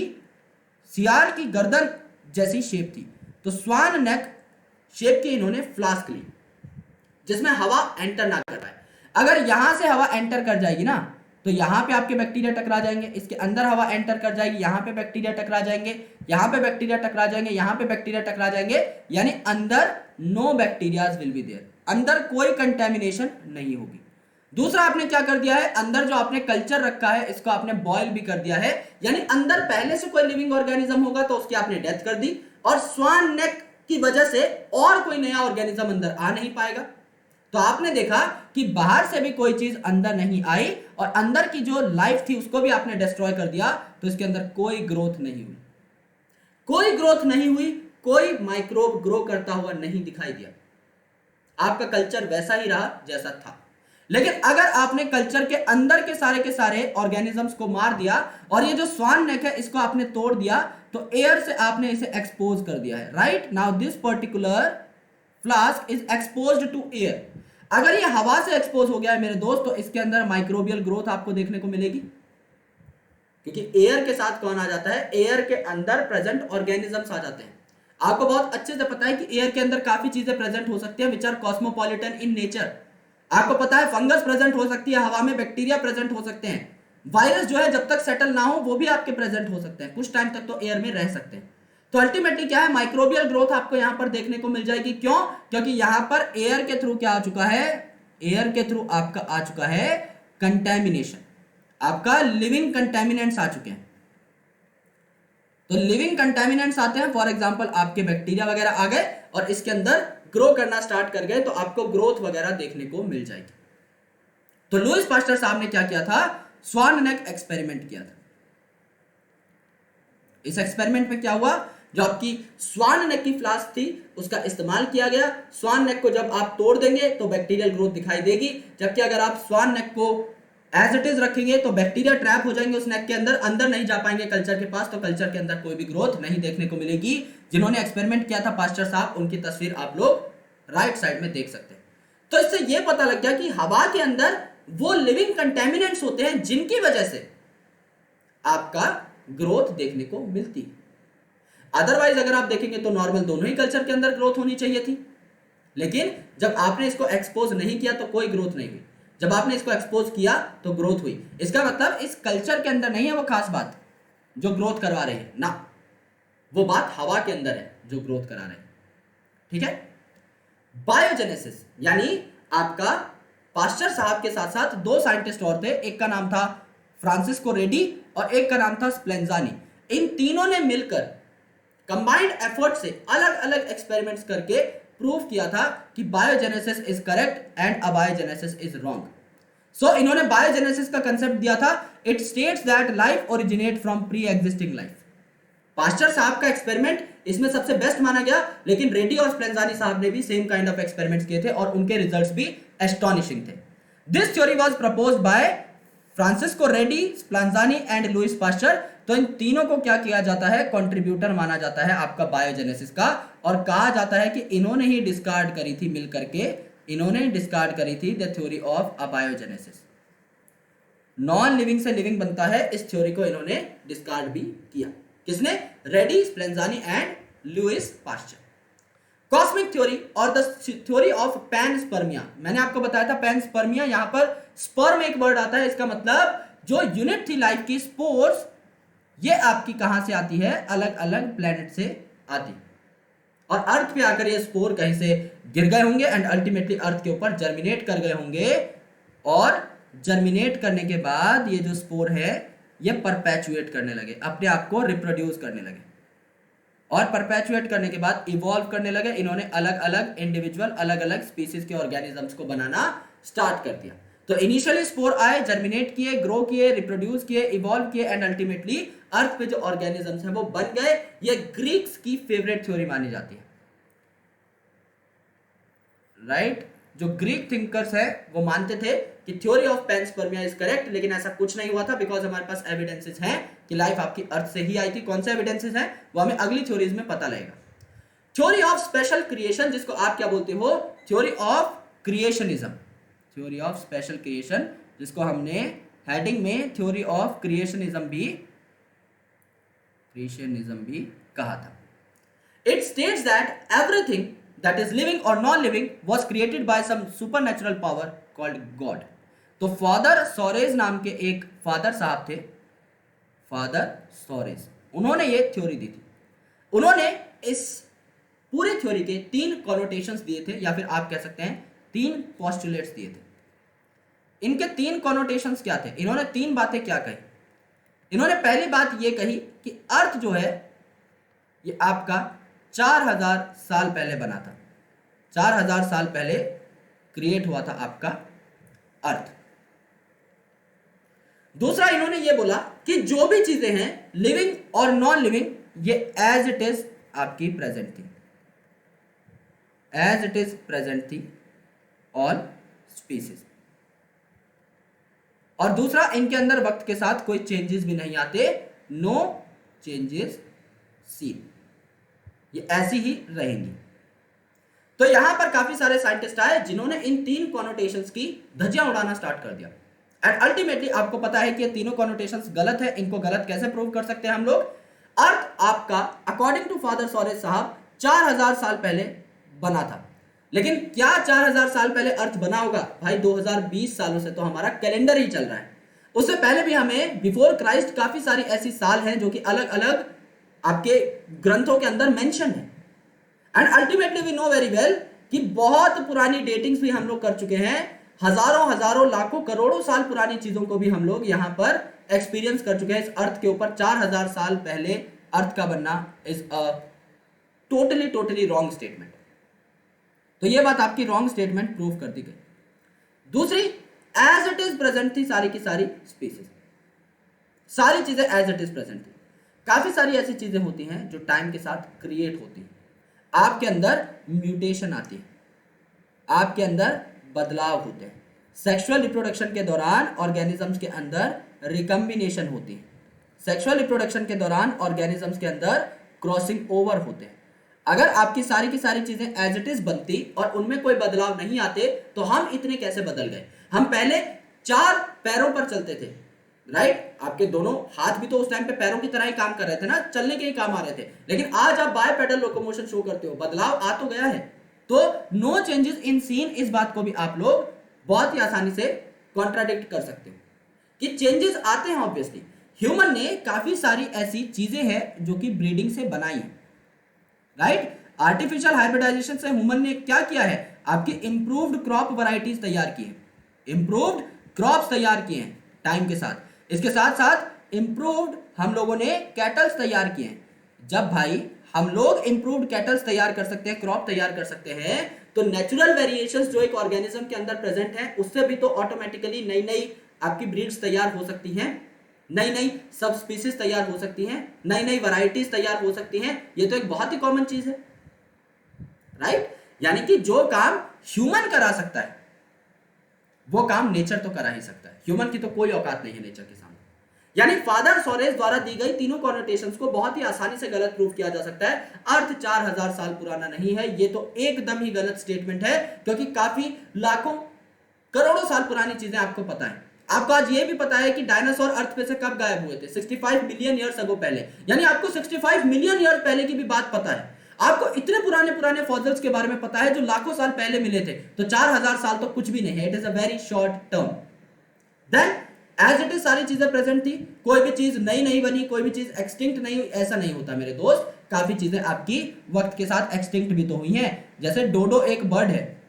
सियार की गर्दन जैसी शेप थी, तो स्वान नेक शेप की इन्होंने फ्लास्क ली जिसमें हवा एंटर ना कर पाए। अगर यहां से हवा एंटर कर जाएगी ना तो यहां पे आपके बैक्टीरिया टकरा जाएंगे, इसके अंदर हवा एंटर कर जाएगी, यहां पे बैक्टीरिया टकरा जाएंगे, यहां पे बैक्टीरिया टकरा जाएंगे, यहां पे बैक्टीरिया टकरा जाएंगे, यानी अंदर no bacterias will be there, अंदर कोई कंटेमिनेशन नहीं होगी। दूसरा आपने क्या कर दिया है, अंदर जो आपने कल्चर रखा है इसको आपने बॉयल भी कर दिया है, यानी अंदर पहले से कोई लिविंग ऑर्गेनिज्म होगा तो उसकी आपने डेथ कर दी, और स्वान नेक की वजह से और कोई नया ऑर्गेनिज्म अंदर आ नहीं पाएगा। तो आपने देखा कि बाहर से भी कोई चीज अंदर नहीं आई और अंदर की जो लाइफ थी उसको भी आपने डिस्ट्रॉय कर दिया, तो इसके अंदर कोई ग्रोथ नहीं हुई, कोई ग्रोथ नहीं हुई, कोई माइक्रोब ग्रो करता हुआ नहीं दिखाई दिया। आपका कल्चर वैसा ही रहा जैसा था। लेकिन अगर आपने कल्चर के अंदर के सारे ऑर्गेनिजम्स को मार दिया और ये जो स्वान नेक है इसको आपने तोड़ दिया, तो एयर से आपने इसे एक्सपोज कर दिया है। Right now this particular flask is exposed to air. अगर ये हवा से एक्सपोज हो गया है मेरे दोस्त, तो इसके अंदर माइक्रोबियल ग्रोथ आपको देखने को मिलेगी, क्योंकि एयर के साथ कौन आ जाता है, एयर के अंदर प्रेजेंट ऑर्गेनिजम्स आ जाते हैं। आपको बहुत अच्छे से पता है कि एयर के अंदर काफी चीजें प्रेजेंट हो सकती है which are cosmopolitan in nature. आपको पता है फंगस प्रेजेंट हो सकती है हवा में, बैक्टीरिया प्रेजेंट हो सकते हैं, वायरस जो है जब तक सेटल ना हो वो भी आपके प्रेजेंट हो सकते हैं, कुछ टाइम तक तो एयर में रह सकते हैं। तो अल्टीमेटली क्या है, माइक्रोबियल ग्रोथ आपको यहां पर देखने को मिल जाएगी। क्यों, क्योंकि यहां पर एयर के थ्रू क्या आ चुका है, एयर के थ्रू आपका आ चुका है कंटेमिनेशन, आपका लिविंग कंटेमिनेंट्स आ चुके हैं। तो लिविंग कंटेमिनेंट्स आते हैं, फॉर एग्जांपल आपके बैक्टीरिया वगैरह आ गए और इसके अंदर ग्रो करना स्टार्ट कर गए, तो आपको ग्रोथ वगैरह देखने को मिल जाएगी। तो लुईस पास्चर साहब ने क्या किया था, स्वान नेक एक्सपेरिमेंट किया था। इस एक्सपेरिमेंट में क्या हुआ, जो आपकी स्वान नेक की फ्लास्क थी उसका इस्तेमाल किया गया। स्वान नेक को जब आप तोड़ देंगे तो बैक्टीरियल ग्रोथ दिखाई देगी, जबकि अगर आप स्वान नेक को एज इट इज रखेंगे तो बैक्टीरिया ट्रैप हो जाएंगे उस नेक के अंदर, अंदर नहीं जा पाएंगे कल्चर के पास, तो कल्चर के अंदर कोई भी ग्रोथ नहीं देखने को मिलेगी। जिन्होंने एक्सपेरिमेंट किया था पास्चर साहब, उनकी तस्वीर आप लोग राइट साइड में देख सकते हैं। तो इससे यह पता लग गया कि हवा के अंदर वो लिविंग कंटेमिनेंट्स होते हैं जिनकी वजह से आपका ग्रोथ देखने को मिलती है। अदरवाइज अगर आप देखेंगे तो नॉर्मल दोनों ही कल्चर के अंदर ग्रोथ होनी चाहिए थी, लेकिन जब आपने इसको एक्सपोज नहीं किया तो कोई ग्रोथ नहीं हुई, जब आपने इसको एक्सपोज किया तो ग्रोथ हुई। इसका मतलब इस कल्चर के अंदर नहीं है वो खास बात जो ग्रोथ करवा रही है ना, वो बात हवा के अंदर है जो ग्रोथ करा रहे हैं। ठीक है। बायोजेनेसिस यानी आपका पास्चर साहब के साथ साथ दो साइंटिस्ट और थे, एक का नाम था फ्रांसिस्को रेडी और एक का नाम था स्प्लेंजानी। इन तीनों ने मिलकर कंबाइंड एफर्ट से अलग अलग एक्सपेरिमेंट्स करके प्रूव किया था कि biogenesis is correct and abiogenesis is wrong. So इन्होंने बायोजेनेसिस का कंसेप्ट दिया था, it states that life originate from pre existing life. Pasteur साहब का एक्सपेरिमेंट इसमें सबसे बेस्ट माना गया, लेकिन रेड्डी और स्प्लेंजानी साहब ने भी सेम काइंड ऑफ एक्सपेरिमेंट्स किए थे और उनके रिजल्ट्स भी एस्टोनिशिंग थे। This theory was proposed by Francesco Redi, Spallanzani and Louis Pasteur. तो इन तीनों को क्या किया जाता है, कंट्रीब्यूटर माना जाता है आपका बायोजेनेसिस का, और कहा जाता है कि इन्होंने ही डिस्कार्ड करी थी मिल करके, इन्होंने डिस्कार्ड करी थी the theory of abiogenesis. Non living से लिविंग बनता है, इस थ्योरी को इन्होंने डिस्कार्ड भी किया। किसने? Redi, Spallanzani and Louis Pasteur. Cosmic theory और द थ्योरी ऑफ पैनस्पर्मिया। मैंने आपको बताया था पैनस्पर्मिया, यहां पर स्पर्म एक वर्ड आता है, इसका मतलब जो यूनिट थी लाइफ की, स्पोर्स, ये आपकी कहां से आती है, अलग अलग प्लेनेट से आती, और अर्थ पे आकर ये स्पोर कहीं से गिर गए होंगे एंड अल्टीमेटली अर्थ के ऊपर जर्मिनेट कर गए होंगे, और जर्मिनेट करने के बाद ये जो स्पोर है ये परपेचुएट करने लगे, अपने आप को रिप्रोड्यूस करने लगे, और परपेचुएट करने के बाद इवॉल्व करने लगे। इन्होंने अलग अलग इंडिविजुअल, अलग अलग स्पीसीज के ऑर्गेनिजम्स को बनाना स्टार्ट कर दिया। तो इनिशियली स्पोर आए, जर्मिनेट किए, ग्रो किए, रिप्रोड्यूस किए, इवॉल्व किए एंड अल्टीमेटली अर्थ पे जो ऑर्गेनिजम्स हैं वो बन गए। ये ग्रीक्स की फेवरेट थ्योरी मानी जाती है, राइट? जो ग्रीक थिंकर्स है वो मानते थे कि theory of panspermia is correct, लेकिन ऐसा कुछ नहीं हुआ था, बिकॉज हमारे पास एविडेंसेस हैं कि लाइफ आपकी अर्थ से ही आई थी। कौन से एविडेंसेस हैं वो हमें अगली थ्योरीज में पता लगेगा। थ्योरी ऑफ स्पेशल क्रिएशन, जिसको आप क्या बोलते हो, theory of creationism, theory of special creation, जिसको हमने हेडिंग में थ्योरी ऑफ क्रिएशनिज्म भी कहा था। It states that everything that is living or non-living was created by some supernatural power called God। तो फादर सोरेज नाम के एक फादर साहब थे, फादर सोरेज, उन्होंने ये थ्योरी दी थी। उन्होंने इस पूरी थ्योरी के 3 कॉनोटेशंस दिए थे, या फिर आप कह सकते हैं 3 पोस्टुलेट्स दिए थे। इनके 3 कॉनोटेशंस क्या थे? इन्होंने 3 बातें क्या कही? इन्होंने पहली बात ये कही कि अर्थ जो है ये आपका 4000 साल पहले बना था, 4000 साल पहले क्रिएट हुआ था आपका अर्थ। दूसरा इन्होंने ये बोला कि जो भी चीजें हैं लिविंग और नॉन लिविंग, ये एज इट इज आपकी प्रेजेंट थी, एज इट इज प्रेजेंट थी ऑल स्पीसीज। और दूसरा, इनके अंदर वक्त के साथ कोई चेंजेस भी नहीं आते, नो चेंजेस सीन, ये ऐसी ही रहेंगी। तो यहां पर काफी सारे साइंटिस्ट आए जिन्होंने इन 3 कॉनोटेशंस की धज्जियां उड़ाना स्टार्ट कर दिया, एंड अल्टीमेटली आपको पता है कि ये तीनों कॉनोटेशंस गलत है। इनको गलत कैसे प्रूव कर सकते हैं हम लोग? अर्थ आपका अकॉर्डिंग टू फादर सोरेज साहब 4000 साल पहले बना था, लेकिन क्या 4000 साल पहले अर्थ बना होगा? भाई 2020 सालों से तो हमारा कैलेंडर ही चल रहा है, उससे पहले भी हमें बिफोर क्राइस्ट काफी सारी ऐसी साल हैं जो कि अलग अलग आपके ग्रंथों के अंदर मेंशन है। And ultimately we know very well कि बहुत पुरानी डेटिंग्स भी हम लोग कर चुके हैं, हजारों लाखों करोड़ों साल पुरानी चीजों को भी हम लोग यहां पर एक्सपीरियंस कर चुके हैं। इस अर्थ के ऊपर 4000 साल पहले अर्थ का बनना is a totally wrong statement. तो ये बात आपकी रॉन्ग स्टेटमेंट प्रूव कर दी गई। दूसरी, एज इट इज प्रेजेंट थी सारी की सारी स्पीसीज, सारी चीजें एज इट इज प्रेजेंट थी। काफी सारी ऐसी चीजें होती हैं जो टाइम के साथ क्रिएट होती हैं, आपके अंदर म्यूटेशन आती है, आपके अंदर बदलाव होते हैं। सेक्सुअल रिप्रोडक्शन के दौरान ऑर्गेनिजम्स के अंदर रिकम्बिनेशन होती है, सेक्सुअल रिप्रोडक्शन के दौरान ऑर्गेनिजम्स के अंदर क्रॉसिंग ओवर होते हैं। अगर आपकी सारी की सारी चीजें एज इट इज बनती और उनमें कोई बदलाव नहीं आते तो हम इतने कैसे बदल गए? हम पहले 4 पैरों पर चलते थे, राइट? आपके दोनों हाथ भी तो उस टाइम पे पैरों की तरह ही काम कर रहे थे ना, चलने के ही काम आ रहे थे, लेकिन आज आप बायपेडल लोकोमोशन शो करते हो, बदलाव आ तो गया है। तो नो चेंजेस इन सीन, इस बात को भी आप लोग बहुत ही आसानी से कॉन्ट्राडिक्ट कर सकते हो कि चेंजेस आते हैं। ऑब्वियसली ह्यूमन ने काफी सारी ऐसी चीजें हैं जो कि ब्रीडिंग से बनाई है, राइट? आर्टिफिशियल हाइब्रिडाइजेशन से ह्यूमन ने क्या किया है, आपकी इंप्रूव्ड क्रॉप वैरायटीज तैयार की है, इंप्रूव्ड क्रॉप्स तैयार किए हैं टाइम के साथ। इसके साथ साथ इंप्रूव्ड हम लोगों ने कैटल्स तैयार किए हैं। जब भाई हम लोग इंप्रूव्ड कैटल्स तैयार कर सकते हैं, क्रॉप तैयार कर सकते हैं, तो नेचुरल वेरिएशंस जो एक ऑर्गेनिज्म के अंदर प्रेजेंट है उससे भी तो ऑटोमेटिकली नई नई आपकी ब्रीड्स तैयार हो सकती हैं, नई नई सब स्पीसीज तैयार हो सकती हैं, नई नई वैरायटीज तैयार हो सकती हैं। ये तो एक बहुत ही कॉमन चीज है, राइट? यानी कि जो काम ह्यूमन करा सकता है वो काम नेचर तो करा ही सकता है। ह्यूमन की तो कोई औकात नहीं है नेचर के सामने। यानी फादर सोरेस द्वारा दी गई तीनों कॉनोटेशंस को बहुत ही आसानी से गलत प्रूफ किया जा सकता है। अर्थ 4000 साल पुराना नहीं है, ये तो एकदम ही गलत स्टेटमेंट है, क्योंकि काफी लाखों करोड़ों साल पुरानी चीजें आपको पता है। आपको आज ये भी पता है कि डायनासोर अर्थ पे से कब गायब हुए थे, 65 मिलियन ईयर्स अगो पहले। यानी आपको 65 मिलियन ईयर्स पहले की भी बात पता है। आपको इतने पुराने पुराने फॉसिल्स के बारे में पता है जो लाखों साल पहले मिले थे, तो 4000 साल तो कुछ भी नहीं है, it is a very short term. Then as it is सारी चीजें प्रेजेंट थी, कोई भी चीज नई नहीं बनी, कोई भी चीज एक्सटिंक्ट नहीं हुई, ऐसा नहीं होता मेरे दोस्त। काफी चीजें आपकी वक्त के साथ एक्सटिंक्ट भी तो हुई हैं। जैसे डोडो एक बर्ड है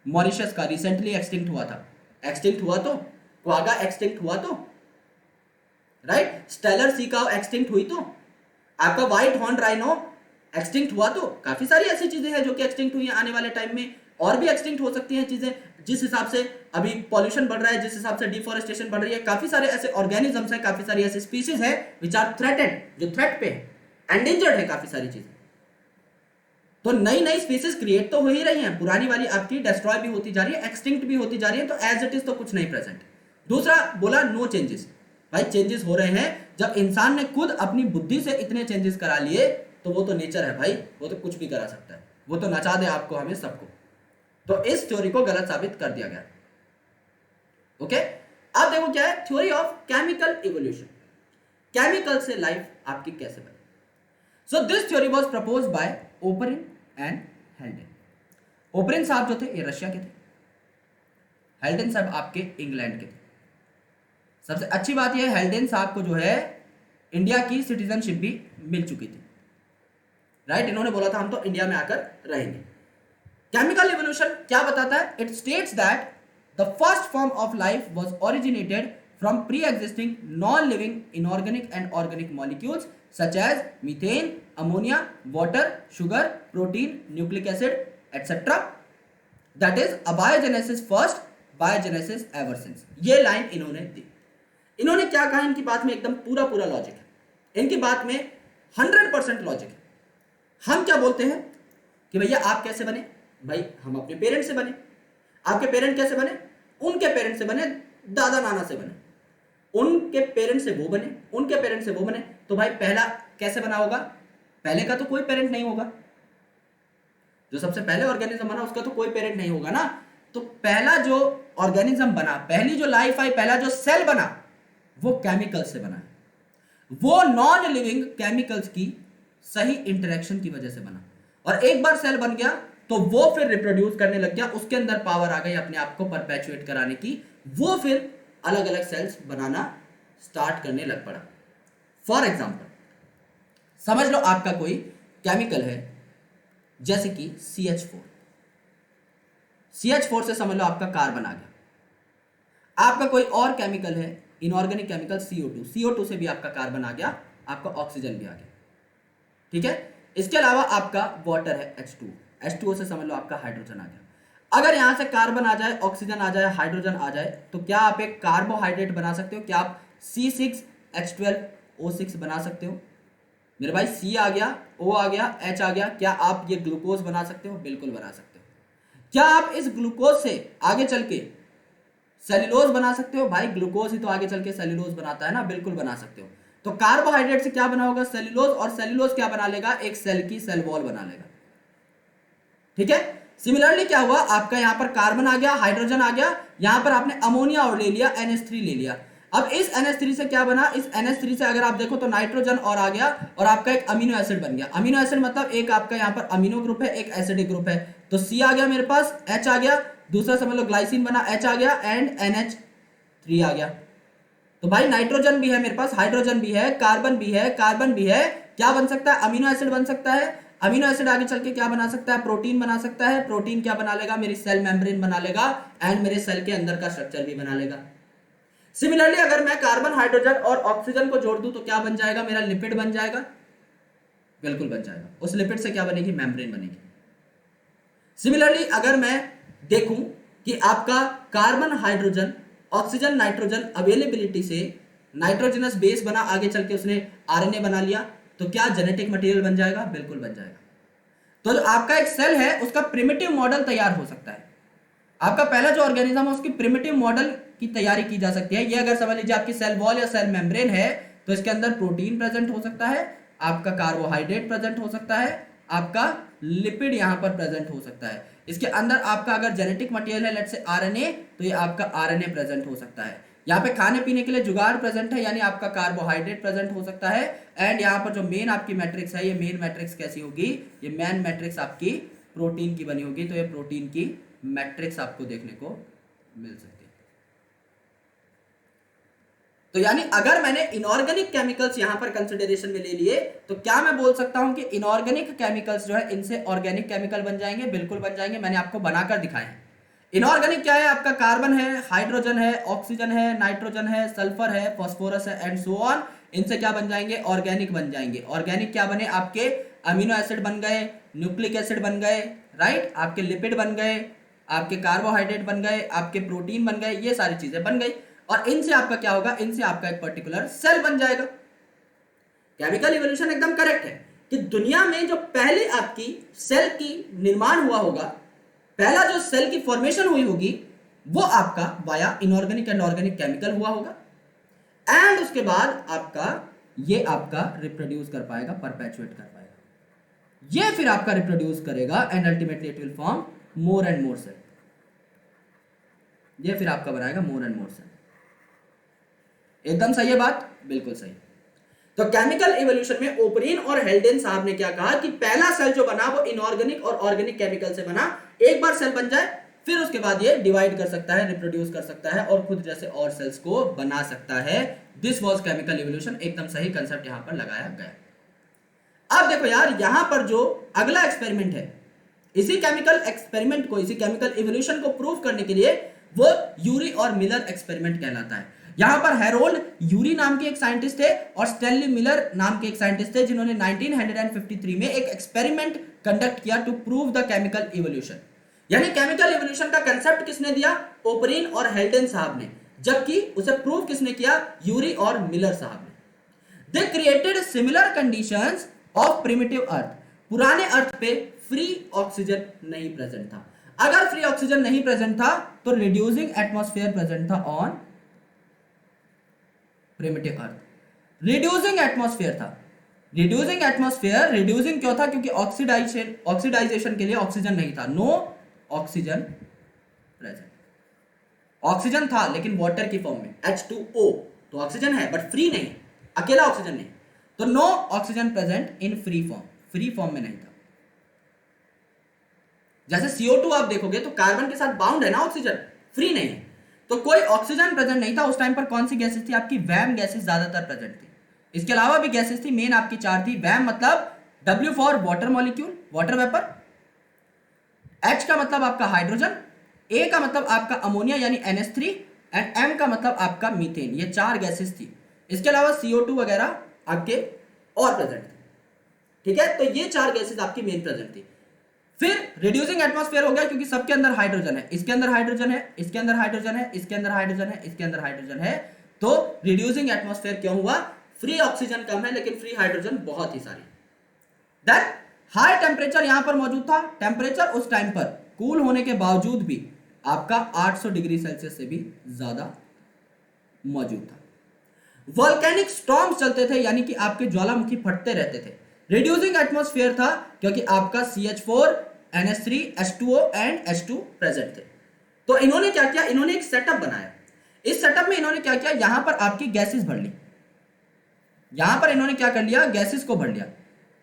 मॉरिशस का, रिसेंटली एक्सटिंक्ट हुआ था। एक्सटिंक्ट हुआ तो, क्वागा एक्सटिंक्ट हुआ तो, right? Steller sea cow extinct हुई तो, आपका व्हाइट हॉर्न राइनो एक्सटिंक्ट हुआ तो। काफी सारी ऐसी चीजें हैं जो कि एक्सटिंक्ट हुई हैं, आने वाले टाइम में और भी एक्सटिंक्ट हो सकती हैं चीजें। जिस हिसाब से अभी पॉल्यूशन बढ़ रहा है, जिस हिसाब से डिफॉरेस्टेशन बढ़ रही है, काफी सारे ऐसे ऑर्गेनिजम्स हैं, काफी सारी ऐसी स्पीशीज है विच आर थ्रेटेड, जो थ्रेट पे है, एंडेंजर्ड है काफी सारी चीजें। तो नई नई स्पीसीज क्रिएट तो हो ही रही हैं, पुरानी वाली आपकी डिस्ट्रॉय भी होती जा रही है, एक्सटिंक्ट भी होती जा रही है, तो एज इट इज तो कुछ नहीं प्रेजेंट। दूसरा बोला नो चेंजेस। भाई चेंजेस हो रहे हैं, जब इंसान ने खुद अपनी बुद्धि से इतने चेंजेस करा लिए तो वो तो नेचर है भाई, वो तो कुछ भी करा सकता है, वो तो नचा दे आपको, हमें सबको। तो इस थ्योरी को गलत साबित कर दिया गया। ओके, अब देखो क्या है theory of chemical evolution. Chemical से लाइफ आपकी कैसे बनी? So this theory was proposed by Oparin and Haldane. Oparin साहब जो थे ये रशिया के थे, हेल्डेन साहब आपके इंग्लैंड के थे। सबसे अच्छी बात यह है हेल्डेन साहब को जो है इंडिया की सिटीजनशिप भी मिल चुकी थी, राइट? इन्होंने बोला था हम तो इंडिया में आकर रहेंगे। केमिकल इवोल्यूशन क्या बताता है? It states that the first form of life was originated from pre existing non living inorganic and organic molecules such as methane, ammonia, water, sugar, protein, nucleic acid et cetera. That is abiogenesis first, biogenesis ever since. ये line इन्होंने दी। इन्होंने क्या कहा? इनकी बात में एकदम पूरा पूरा लॉजिक है, इनकी बात में 100% लॉजिक है। हम क्या बोलते हैं कि भैया आप कैसे बने? भाई हम अपने पेरेंट से बने। आपके पेरेंट कैसे बने? उनके पेरेंट से बने, दादा नाना से बने, उनके पेरेंट से वो बने, उनके पेरेंट से वो बने। तो भाई पहला कैसे बना होगा? पहले का तो कोई पेरेंट नहीं होगा, जो सबसे पहले ऑर्गेनिज्म बना उसका तो कोई पेरेंट नहीं होगा ना। तो पहला जो ऑर्गेनिज्म बना, पहली जो लाइफ आई, पहला जो सेल बना, वो केमिकल से बना है। वो नॉन लिविंग केमिकल्स की सही इंटरेक्शन की वजह से बना। और एक बार सेल बन गया तो वो फिर रिप्रोड्यूस करने लग गया, उसके अंदर पावर आ गई अपने आप को परपेचुएट कराने की, वो फिर अलग अलग सेल्स बनाना स्टार्ट करने लग पड़ा। फॉर एग्जाम्पल समझ लो आपका कोई केमिकल है जैसे कि CH4। CH4 से समझ लो आपका कार्बन आ गया। आपका कोई और केमिकल है इनऑर्गेनिक केमिकल CO2, CO2 से भी आपका कार्बन आ गया, आपका ऑक्सीजन भी आ गया, ठीक है? इसके अलावा आपका वाटर है H2, H2O से समझ लो आपका हाइड्रोजन आ गया। अगर यहां से कार्बन आ जाए, ऑक्सीजन आ जाए, हाइड्रोजन आ जाए, तो क्या आप एक कार्बोहाइड्रेट बना सकते हो? क्या आप C6H12O6 बना सकते हो? मेरे भाई C आ गया, O आ गया, H आ गया, क्या आप ये ग्लूकोज बना सकते हो? बिल्कुल बना सकते हो। क्या आप इस ग्लूकोज से आगे चल के सेल्यूलोज बना सकते हो? भाई ग्लूकोज ही तो आगे चल के सेल्यूलोज बनाता है ना, बिल्कुल बना सकते हो। तो कार्बोहाइड्रेट से क्या बना होगा? सेल्यूलोज, और सेल्यूलोज क्या बना लेगा? एक सेल की सेल वॉल बना लेगा, ठीक है? सिमिलरली क्या हुआ? आपका यहां पर कार्बन आ गया, हाइड्रोजन आ गया, यहां पर आपने अमोनिया और ले लिया, NH3 ले लिया। अब इस NH3 से क्या बना, इस NH3 से अगर आप देखो तो नाइट्रोजन और आ गया और आपका एक अमीनो एसिड बन गया। अमीनो एसिड मतलब एक आपका यहाँ पर अमीनो ग्रुप है, एक एसिडिक ग्रुप है, तो C आ गया मेरे पास, H आ गया, दूसरा समझ लो ग्लाइसिन बना, H आ गया एंड NH3 आ गया। तो भाई नाइट्रोजन भी है मेरे पास, हाइड्रोजन भी है, कार्बन भी है, कार्बन भी है, क्या बन सकता है, अमीनो एसिड बन सकता है। अमीनो एसिड आगे चल के क्या बना सकता है, प्रोटीन बना सकता है। प्रोटीन क्या बना लेगा, मेरी सेल मेम्ब्रेन बना लेगा एंड मेरे सेल के अंदर का स्ट्रक्चर भी बना लेगा। सिमिलरली अगर मैं कार्बन, हाइड्रोजन और ऑक्सीजन को जोड़ दूं तो क्या बन जाएगा, मेरा लिपिड बन जाएगा, बिल्कुल बन जाएगा। उस लिपिड से क्या बनेगी, मेम्ब्रेन बनेगी। सिमिलरली अगर मैं देखूं कि आपका carbon, hydrogen, oxygen, nitrogen availability से नाइट्रोजनस बेस बना, आगे चल के उसने आरएनए बना लिया, तो क्या जेनेटिक मटेरियल बन जाएगा, बिल्कुल बन जाएगा। तो जो आपका एक सेल है उसका प्रिमिटिव मॉडल तैयार हो सकता है। आपका पहला जो ऑर्गेनिज्म है उसकी प्रिमिटिव मॉडल की तैयारी की जा सकती है। ये अगर समझ लीजिए आपकी सेल वॉल या सेल मेम्ब्रेन है तो इसके अंदर प्रोटीन प्रेजेंट हो सकता है, आपका कार्बोहाइड्रेट प्रेजेंट हो सकता है, आपका लिपिड यहां पर प्रेजेंट हो सकता है। इसके अंदर आपका अगर जेनेटिक मटेरियल है लेट्स से आरएनए, तो ये आपका आरएनए प्रेजेंट हो सकता है। यहाँ पे खाने पीने के लिए जुगाड़ प्रेजेंट है, यानी आपका कार्बोहाइड्रेट प्रेजेंट हो सकता है। एंड यहाँ पर जो मेन आपकी मैट्रिक्स है, ये मेन मैट्रिक्स कैसी होगी, ये मेन मैट्रिक्स आपकी प्रोटीन की बनी होगी। तो ये प्रोटीन की मैट्रिक्स आपको देखने को मिल सकती है। तो यानी अगर मैंने इनऑर्गेनिक केमिकल्स यहां पर कंसिडरेशन में ले लिए तो क्या मैं बोल सकता हूं कि इनऑर्गेनिक केमिकल्स जो है इनसे ऑर्गेनिक केमिकल बन जाएंगे, बिल्कुल बन जाएंगे। मैंने आपको बनाकर दिखाए हैं। इनऑर्गेनिक क्या है, आपका कार्बन है, हाइड्रोजन है, ऑक्सीजन है, नाइट्रोजन है, सल्फर है, फास्फोरस है एंड सो ऑन। इनसे क्या बन जाएंगे, ऑर्गेनिक बन जाएंगे। ऑर्गेनिक क्या बने, आपके अमीनो एसिड बन गए, न्यूक्लिक एसिड बन गए, राइट, आपके लिपिड बन गए, आपके कार्बोहाइड्रेट बन गए, आपके प्रोटीन बन गए, ये सारी चीजें बन गई। और इनसे आपका क्या होगा, इनसे आपका एक पर्टिकुलर सेल बन जाएगा। केमिकल इवोल्यूशन एकदम करेक्ट है कि दुनिया में जो पहले आपकी सेल की निर्माण हुआ होगा, पहला जो सेल की फॉर्मेशन हुई होगी वो आपका via inorganic and organic chemical हुआ होगा। एंड उसके बाद आपका ये आपका रिप्रोड्यूस कर पाएगा, परपेचुएट कर पाएगा, ये फिर आपका रिप्रोड्यूस करेगा and ultimately it will form more and more cell. ये फिर आपका बनाएगा मोर एंड मोर सेल। एकदम सही है बात, बिल्कुल सही। तो केमिकल इवोल्यूशन में ओपरिन और हेल्डेन साहब ने क्या कहा कि पहला सेल जो बना वो इनऑर्गेनिक और ऑर्गेनिक केमिकल से बना। एक बार सेल बन जाए फिर उसके बाद ये डिवाइड कर सकता है, रिप्रोड्यूस कर सकता है और खुद जैसे और सेल्स को बना सकता है। This was chemical evolution. एकदम सही कंसेप्ट यहां पर लगाया गया। अब देखो यार, यहां पर जो अगला एक्सपेरिमेंट है, इसी केमिकल एक्सपेरिमेंट को, इसी केमिकल इवोल्यूशन को प्रूव करने के लिए वो यूरी और मिलर एक्सपेरिमेंट कहलाता है। यहां पर हैरोल्ड यूरी नाम के एक साइंटिस्ट थे और स्टैनली मिलर नाम के एक साइंटिस्ट थे जिन्होंने 1953 में एक एक्सपेरिमेंट कंडक्ट किया to prove the chemical evolution. यानी केमिकल इवोल्यूशन का कंसेप्ट किसने दिया, ओपरिन और हेल्डेन साहब ने, जबकि उसे प्रूव किसने किया, यूरी और मिलर साहब ने। They created similar conditions of primitive earth. पुराने अर्थ पे फ्री ऑक्सीजन नहीं प्रेजेंट था। अगर फ्री ऑक्सीजन नहीं प्रेजेंट था तो रिड्यूसिंग एटमॉस्फेयर प्रेजेंट था on primitive earth. Reducing atmosphere था। रिड्यूसिंग एटमॉस्फेयर, रिड्यूसिंग क्यों था, क्योंकि ऑक्सीडाइजेशन के लिए ऑक्सीजन नहीं था। No oxygen present. ऑक्सीजन था लेकिन वाटर की फॉर्म में H2O, तो ऑक्सीजन है बट फ्री नहीं, अकेला ऑक्सीजन नहीं। तो no oxygen present in free form, free form में नहीं था। जैसे CO2 आप देखोगे तो कार्बन के साथ बाउंड है ना ऑक्सीजन, फ्री नहीं है। तो कोई ऑक्सीजन प्रेजेंट नहीं था। उस टाइम पर कौन सी गैसेस थी, आपकी वैम गैसेस ज्यादातर प्रेजेंट थी। इसके अलावा भी गैसेस थी, मेन आपकी 4 थी। वैम मतलब W for water molecule, water vapour, H का मतलब आपका हाइड्रोजन, A का मतलब आपका अमोनिया यानी NH3 एंड M का मतलब आपका मीथेन। ये 4 गैसेस थी। इसके अलावा CO2 वगैरह आपके और प्रेजेंट थे। ठीक है, तो ये 4 गैसेस आपकी मेन प्रेजेंट थी। फिर रिड्यूसिंग एटमॉस्फेयर हो गया क्योंकि सबके अंदर हाइड्रोजन है, इसके अंदर हाइड्रोजन है, इसके अंदर हाइड्रोजन है, इसके अंदर हाइड्रोजन है, इसके अंदर हाइड्रोजन है। तो रिड्यूसिंग एटमॉस्फेयर क्यों हुआ, फ्री ऑक्सीजन कम है लेकिन फ्री हाइड्रोजन बहुत ही सारी। दैट हाई टेम्परेचर यहां पर मौजूद था। टेम्परेचर उस टाइम पर कूल होने के बावजूद भी आपका 800 डिग्री सेल्सियस से भी ज्यादा मौजूद था। वोल्केनिक स्टॉर्म्स चलते थे, यानी कि आपके ज्वालामुखी फटते रहते थे। रिड्यूसिंग एटमॉस्फेयर था क्योंकि आपका CH4, NH3, H2O and H2 present थे। तो इन्होंने क्या किया, इन्होंने एक सेटअप बनाया। इस सेटअप में इन्होंने क्या किया, यहां पर आपकी गैसेस भर ली, यहां पर इन्होंने क्या कर लिया, गैसेस को भर लिया।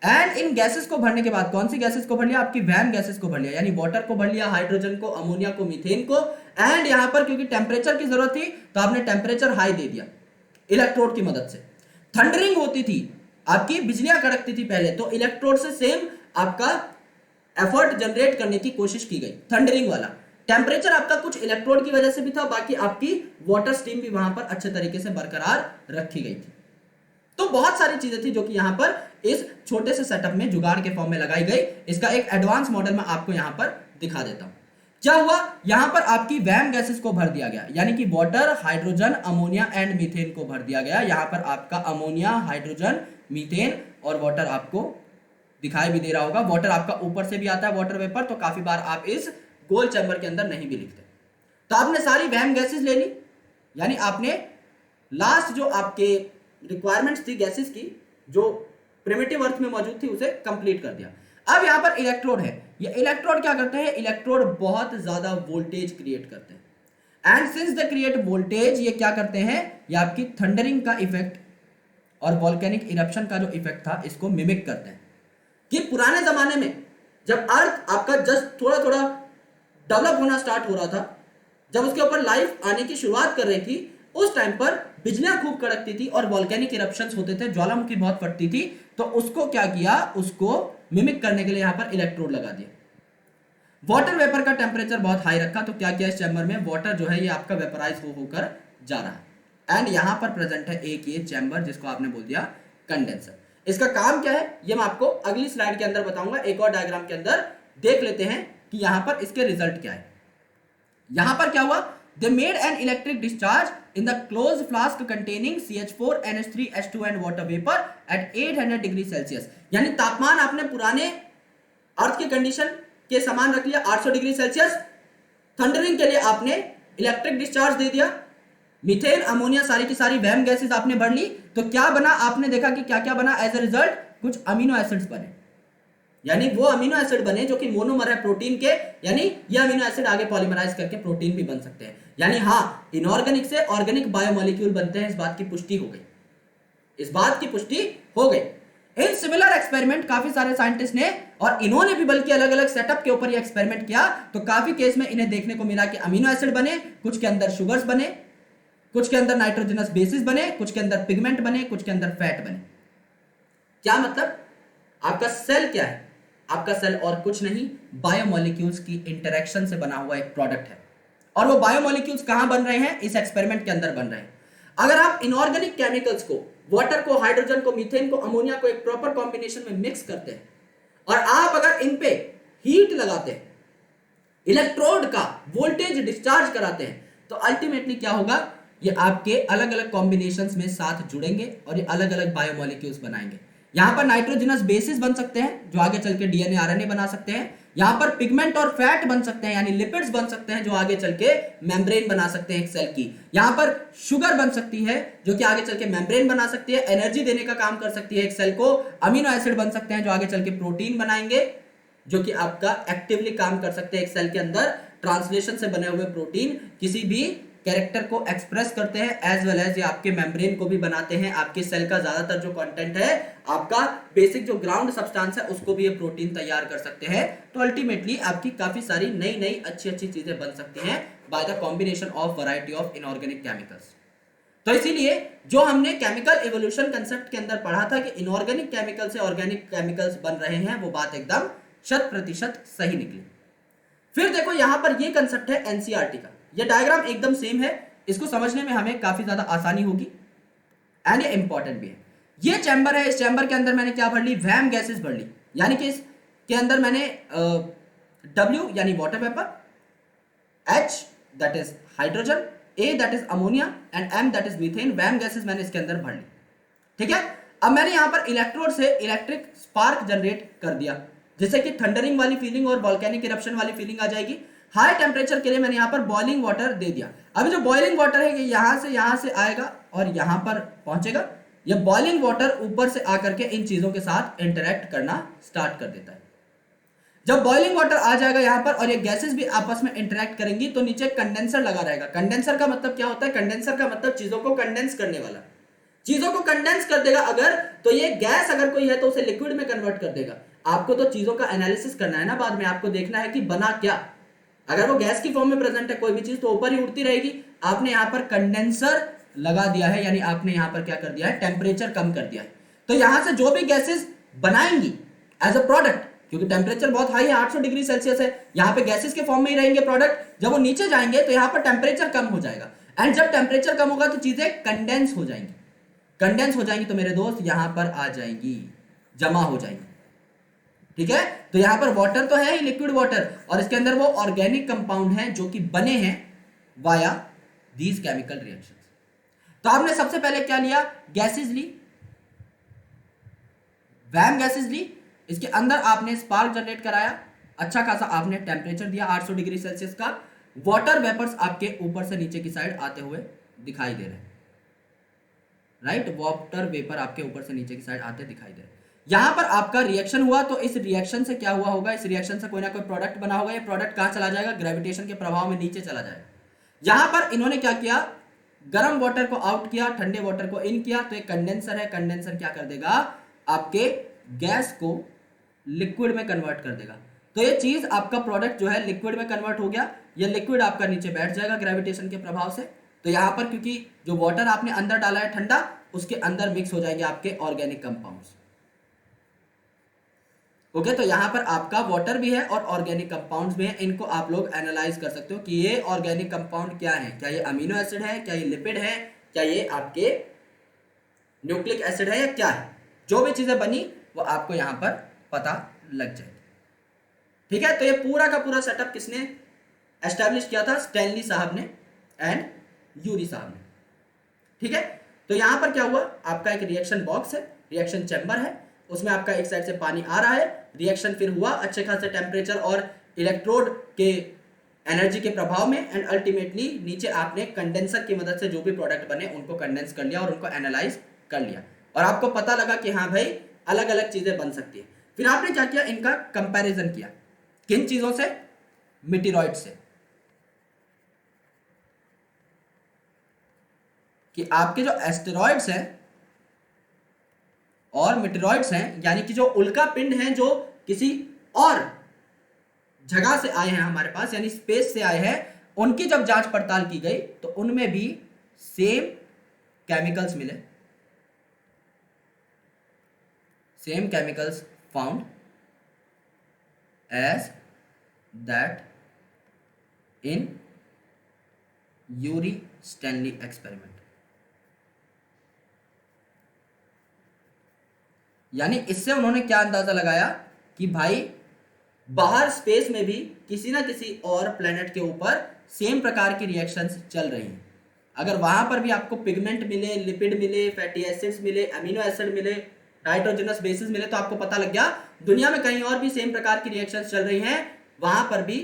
एंड इन गैसेस को भरने के बाद कौन सी गैसेस को भर लिया, आपकी वैम गैसेस को भर लिया, यानी वाटर को भर लिया, हाइड्रोजन को, अमोनिया को, मीथेन को। एंड यहां पर क्योंकि टेम्परेचर की जरूरत थी तो आपने टेम्परेचर हाई दे दिया इलेक्ट्रोड की मदद से। थंडरिंग होती थी, आपकी बिजलियां कड़कती थी पहले, तो इलेक्ट्रोड से सेम आपका एफर्ट जनरेट करने की कोशिश की गई, थंडरिंग वाला। टेम्परेचर आपका कुछ इलेक्ट्रोड की वजह से भी था, बाकी आपकी वाटर स्ट्रीम भी वहां पर अच्छे तरीके से बरकरार रखी गई थी। तो बहुत सारी चीजें थी जो कि यहां पर इस छोटे से सेटअप में जुगाड़ के फॉर्म में लगाई गई। इसका एक एडवांस मॉडल मैं आपको यहां पर दिखा देता हूं। क्या हुआ, यहां पर आपकी वैम गैसेस को भर दिया गया, यानी कि water, hydrogen, ammonia and methane को भर दिया गया। यहां पर आपका अमोनिया, हाइड्रोजन, मीथेन और वाटर आपको दिखाई भी दे रहा होगा। वाटर आपका ऊपर से भी आता है, वाटर वेपर, तो काफी बार आप इस गोल चैम्बर के अंदर नहीं भी लिखते। तो आपने सारी वैम गैसेस ले ली, यानी आपने लास्ट जो आपके रिक्वायरमेंट्स थी गैसेस की, जो प्रिमिटिव अर्थ में मौजूद थी, उसे कंप्लीट कर दिया। अब यहां पर इलेक्ट्रोड है, ये इलेक्ट्रोड क्या करते हैं, इलेक्ट्रोड बहुत ज्यादा वोल्टेज क्रिएट करते हैं। And since they create voltage, ये क्या करते हैं, ये आपकी थंडरिंग का इफेक्ट और वॉल्केनिक इरप्शन का जो इफेक्ट था इसको मिमिक करते हैं। कि पुराने जमाने में जब अर्थ आपका जस्ट थोड़ा थोड़ा डेवलप होना स्टार्ट हो रहा था, जब उसके ऊपर लाइफ आने की शुरुआत कर रही थी, उस टाइम पर बिजलियां खूब कड़कती थी और वॉल्केनिक इरप्शंस होते थे, ज्वालामुखी बहुत फटती थी। तो उसको क्या किया, उसको मिमिक करने के लिए यहां पर इलेक्ट्रोड लगा दिया। वाटर वेपर का टेम्परेचर बहुत हाई रखा, तो क्या किया, इस चैम्बर में वाटर जो है ये आपका वेपराइज होकर जा रहा है। एंड यहां पर प्रेजेंट है एक ये चैम्बर जिसको आपने बोल दिया कंडेंसर। इसका काम क्या है ये मैं आपको अगली स्लाइड के अंदर बताऊंगा। एक और डायग्राम के अंदर देख लेते हैं कि यहां पर इसके रिजल्ट क्या है। यहां पर क्या हुआ, they made an electric discharge in the closed flask containing CH4, NH3, H2 and water vapor at 800 degree Celsius. यानी तापमान आपने पुराने अर्थ के कंडीशन के समान रख लिया 800 डिग्री सेल्सियस। थंडरिंग के लिए आपने इलेक्ट्रिक डिस्चार्ज दे दिया, मीथेन, अमोनिया, सारी की सारी वैम गैसेस आपने भर ली। तो क्या बना, आपने देखा कि क्या क्या बना एज ए रिजल्ट, कुछ अमीनो एसिड्स बने, यानी वो अमीनो एसिड बने जो कि मोनोमर है प्रोटीन के, यानी ये अमीनो एसिड आगे पॉलीमराइज करके प्रोटीन भी बन सकते हैं। यानी हाँ, इनऑर्गेनिक से ऑर्गेनिक बायोमोलिक्यूल बनते हैं, इस बात की पुष्टि हो गई, इस बात की पुष्टि हो गई। इन सिमिलर एक्सपेरिमेंट काफी सारे साइंटिस्ट ने, और इन्होंने भी बल्कि अलग अलग सेटअप के ऊपर ये एक्सपेरिमेंट किया, तो काफी केस में इन्हें देखने को मिला कि अमीनो एसिड बने, कुछ के अंदर शुगर्स बने, कुछ के अंदर नाइट्रोजनस बेसिस बने, कुछ के अंदर पिगमेंट बने, कुछ के अंदर फैट बने। क्या मतलब, आपका सेल क्या है, आपका सेल और कुछ नहीं, बायोमोलिक्यूल्स की इंटरेक्शन से बना हुआ एक प्रोडक्ट है। और वो बायोमोलिक्यूल्स कहां बन रहे हैं, इस एक्सपेरिमेंट के अंदर बन रहे हैं। अगर आप इनऑर्गेनिक केमिकल्स को, वाटर को, हाइड्रोजन को, मीथेन को, अमोनिया को एक प्रॉपर कॉम्बिनेशन में मिक्स करते हैं और आप अगर इन पे हीट लगाते हैं, इलेक्ट्रोड का वोल्टेज डिस्चार्ज कराते हैं, तो अल्टीमेटली क्या होगा, ये आपके अलग अलग कॉम्बिनेशंस में साथ जुड़ेंगे और ये अलग अलग बायोमोलिक्यूल्स बनाएंगे। यहां पर नाइट्रोजनस बेसिस बन सकते हैं जो आगे चल के डीएनए आरएनए बना सकते हैं, यहां पर पिगमेंट और फैट बन सकते हैं यानी लिपिड्स बन सकते हैं जो आगे चल के मेम्ब्रेन बना सकते हैं एक सेल की, यहां पर शुगर बन सकती है जो कि आगे चल के मेम्ब्रेन बना सकती है, एनर्जी देने का काम कर सकती है एक सेल को, अमीनो एसिड बन सकते हैं जो आगे चल के प्रोटीन बनाएंगे जो कि आपका एक्टिवली काम कर सकते हैं एक सेल के अंदर, ट्रांसलेशन से बने हुए प्रोटीन किसी भी कैरेक्टर को एक्सप्रेस करते हैं, एज वेल एज ये आपके मेम्ब्रेन को भी बनाते हैं। आपके सेल का ज्यादातर जो कंटेंट है, आपका बेसिक जो ग्राउंड सब्सटेंस है, उसको भी ये प्रोटीन तैयार कर सकते हैं। तो अल्टीमेटली आपकी काफी सारी नई नई अच्छी अच्छी चीजें बन सकती हैं by the combination of variety of inorganic chemicals. तो इसीलिए जो हमने केमिकल इवोल्यूशन कंसेप्ट के अंदर पढ़ा था कि इनऑर्गेनिक केमिकल से ऑर्गेनिक केमिकल्स बन रहे हैं, वो बात एकदम 100% सही निकली। फिर देखो यहां पर ये कंसेप्ट है एनसीईआरटी का, ये डायग्राम एकदम सेम है, इसको समझने में हमें काफी ज्यादा आसानी होगी एंड ये इंपॉर्टेंट भी है। ये चैम्बर है, इस चैम्बर के अंदर मैंने क्या भर ली, वैम गैसेस भर ली, यानी कि इसके अंदर मैंने W यानी water vapour, H that is hydrogen, A that is ammonia and M that is methane, वैम गैसेस मैंने इसके अंदर भर ली। ठीक है, अब मैंने यहां पर इलेक्ट्रोड से इलेक्ट्रिक स्पार्क जनरेट कर दिया, जिससे कि थंडरिंग वाली फीलिंग और वोल्केनिक इरप्शन वाली फीलिंग आ जाएगी। हाई टेम्परेचर के लिए मैंने यहां पर बॉइलिंग वाटर दे दिया। अभी जो बॉइलिंग वाटर है ये यहां से आएगा और यहां पर पहुंचेगा। ये बॉइलिंग वाटर ऊपर से आकर के इन चीजों के साथ इंटरेक्ट करना स्टार्ट कर देता है। जब बॉइलिंग वाटर आ जाएगा यहाँ पर और ये गैसेस भी आपस में इंटरेक्ट करेंगी तो नीचे कंडेंसर लगा रहेगा। कंडेंसर का मतलब क्या होता है? कंडेंसर का मतलब चीजों को कंडेंस करने वाला, चीजों को कंडेंस कर देगा अगर, तो ये गैस अगर कोई है तो उसे लिक्विड में कन्वर्ट कर देगा। आपको तो चीजों का एनालिसिस करना है ना, बाद में आपको देखना है कि बना क्या। अगर वो गैस की फॉर्म में प्रेजेंट है कोई भी चीज तो ऊपर ही उड़ती रहेगी। आपने यहाँ पर कंडेंसर लगा दिया है, यानी आपने यहाँ पर क्या कर दिया है? टेम्परेचर कम कर दिया है। तो यहां से जो भी गैसेस बनाएंगी एज अ प्रोडक्ट, क्योंकि टेम्परेचर बहुत हाई है, 800 डिग्री सेल्सियस है, यहाँ पे गैसेस के फॉर्म में ही रहेंगे प्रोडक्ट। जब वो नीचे जाएंगे तो यहाँ पर टेम्परेचर कम हो जाएगा, एंड जब टेम्परेचर कम होगा तो चीजें कंडेंस हो जाएंगी। कंडेंस हो जाएंगी तो मेरे दोस्त यहां पर आ जाएंगी, जमा हो जाएंगी। ठीक है, तो यहां पर वाटर तो है ही, लिक्विड वाटर, और इसके अंदर वो ऑर्गेनिक कंपाउंड हैं जो कि बने हैं वाया दीज केमिकल रिएक्शंस। तो आपने सबसे पहले क्या लिया? गैसेस ली, वैम गैसेस ली, इसके अंदर आपने स्पार्क जनरेट कराया, अच्छा खासा आपने टेम्परेचर दिया 800 डिग्री सेल्सियस का। वाटर वेपर्स आपके ऊपर से नीचे की साइड आते हुए दिखाई दे रहे हैं, राइट? वाटर वेपर आपके ऊपर से नीचे की साइड आते दिखाई दे रहे हैं। यहां पर आपका रिएक्शन हुआ, तो इस रिएक्शन से क्या हुआ होगा? इस रिएक्शन से कोई ना कोई प्रोडक्ट बना होगा। ये प्रोडक्ट कहां चला जाएगा? ग्रेविटेशन के प्रभाव में नीचे चला जाएगा। यहां पर इन्होंने क्या किया? गर्म वाटर को आउट किया, ठंडे वाटर को इन किया, तो एक कंडेंसर है, कंडेंसर क्या कर देगा? आपके गैस को लिक्विड में कन्वर्ट कर देगा। तो ये चीज आपका प्रोडक्ट जो है लिक्विड में कन्वर्ट हो गया, ये लिक्विड आपका नीचे बैठ जाएगा ग्रेविटेशन के प्रभाव से। तो यहां पर क्योंकि जो वाटर आपने अंदर डाला है ठंडा, उसके अंदर मिक्स हो जाएंगे आपके ऑर्गेनिक कंपाउंड्स। ओके, तो यहां पर आपका वाटर भी है और ऑर्गेनिक कंपाउंड्स भी हैं। इनको आप लोग एनालाइज कर सकते हो कि ये ऑर्गेनिक कंपाउंड क्या है, क्या ये अमीनो एसिड है, क्या ये लिपिड है, क्या ये आपके न्यूक्लिक एसिड है, या क्या है। जो भी चीजें बनी वो आपको यहां पर पता लग जाएगी। ठीक है, तो ये पूरा का पूरा सेटअप किसने एस्टैब्लिश किया था? स्टैनली साहब ने एंड यूरी साहब ने। ठीक है, तो यहां पर क्या हुआ? आपका एक रिएक्शन बॉक्स है, रिएक्शन चैम्बर है, उसमें आपका एक साइड से पानी आ रहा है, रिएक्शन फिर हुआ अच्छे खासे टेम्परेचर और इलेक्ट्रोड के एनर्जी के प्रभाव में, एंड अल्टीमेटली नीचे आपने कंडेंसर की मदद से जो भी प्रोडक्ट बने उनको कंडेंस कर लिया और उनको एनालाइज कर लिया, और आपको पता लगा कि हाँ भाई अलग अलग चीजें बन सकती है। फिर आपने क्या किया? इनका कंपैरिजन किया। किन चीजों से? मीटेरॉइड से, कि आपके जो एस्टेरॉइड्स हैं और मीटेरॉइड्स हैं, यानी कि जो उल्का पिंड हैं जो किसी और जगह से आए हैं हमारे पास, यानी स्पेस से आए हैं, उनकी जब जांच पड़ताल की गई तो उनमें भी सेम केमिकल्स मिले, same chemicals found as that in Urey Stanley experiment. यानी इससे उन्होंने क्या अंदाजा लगाया कि भाई बाहर स्पेस में भी किसी ना किसी और प्लेनेट के ऊपर सेम प्रकार की रिएक्शंस चल रही हैं। अगर वहां पर भी आपको पिगमेंट मिले, लिपिड मिले, फैटी एसिड्स मिले, अमीनो एसिड मिले, नाइट्रोजनस बेसिस मिले, तो आपको पता लग गया दुनिया में कहीं और भी सेम प्रकार की रिएक्शंस चल रही हैं, वहां पर भी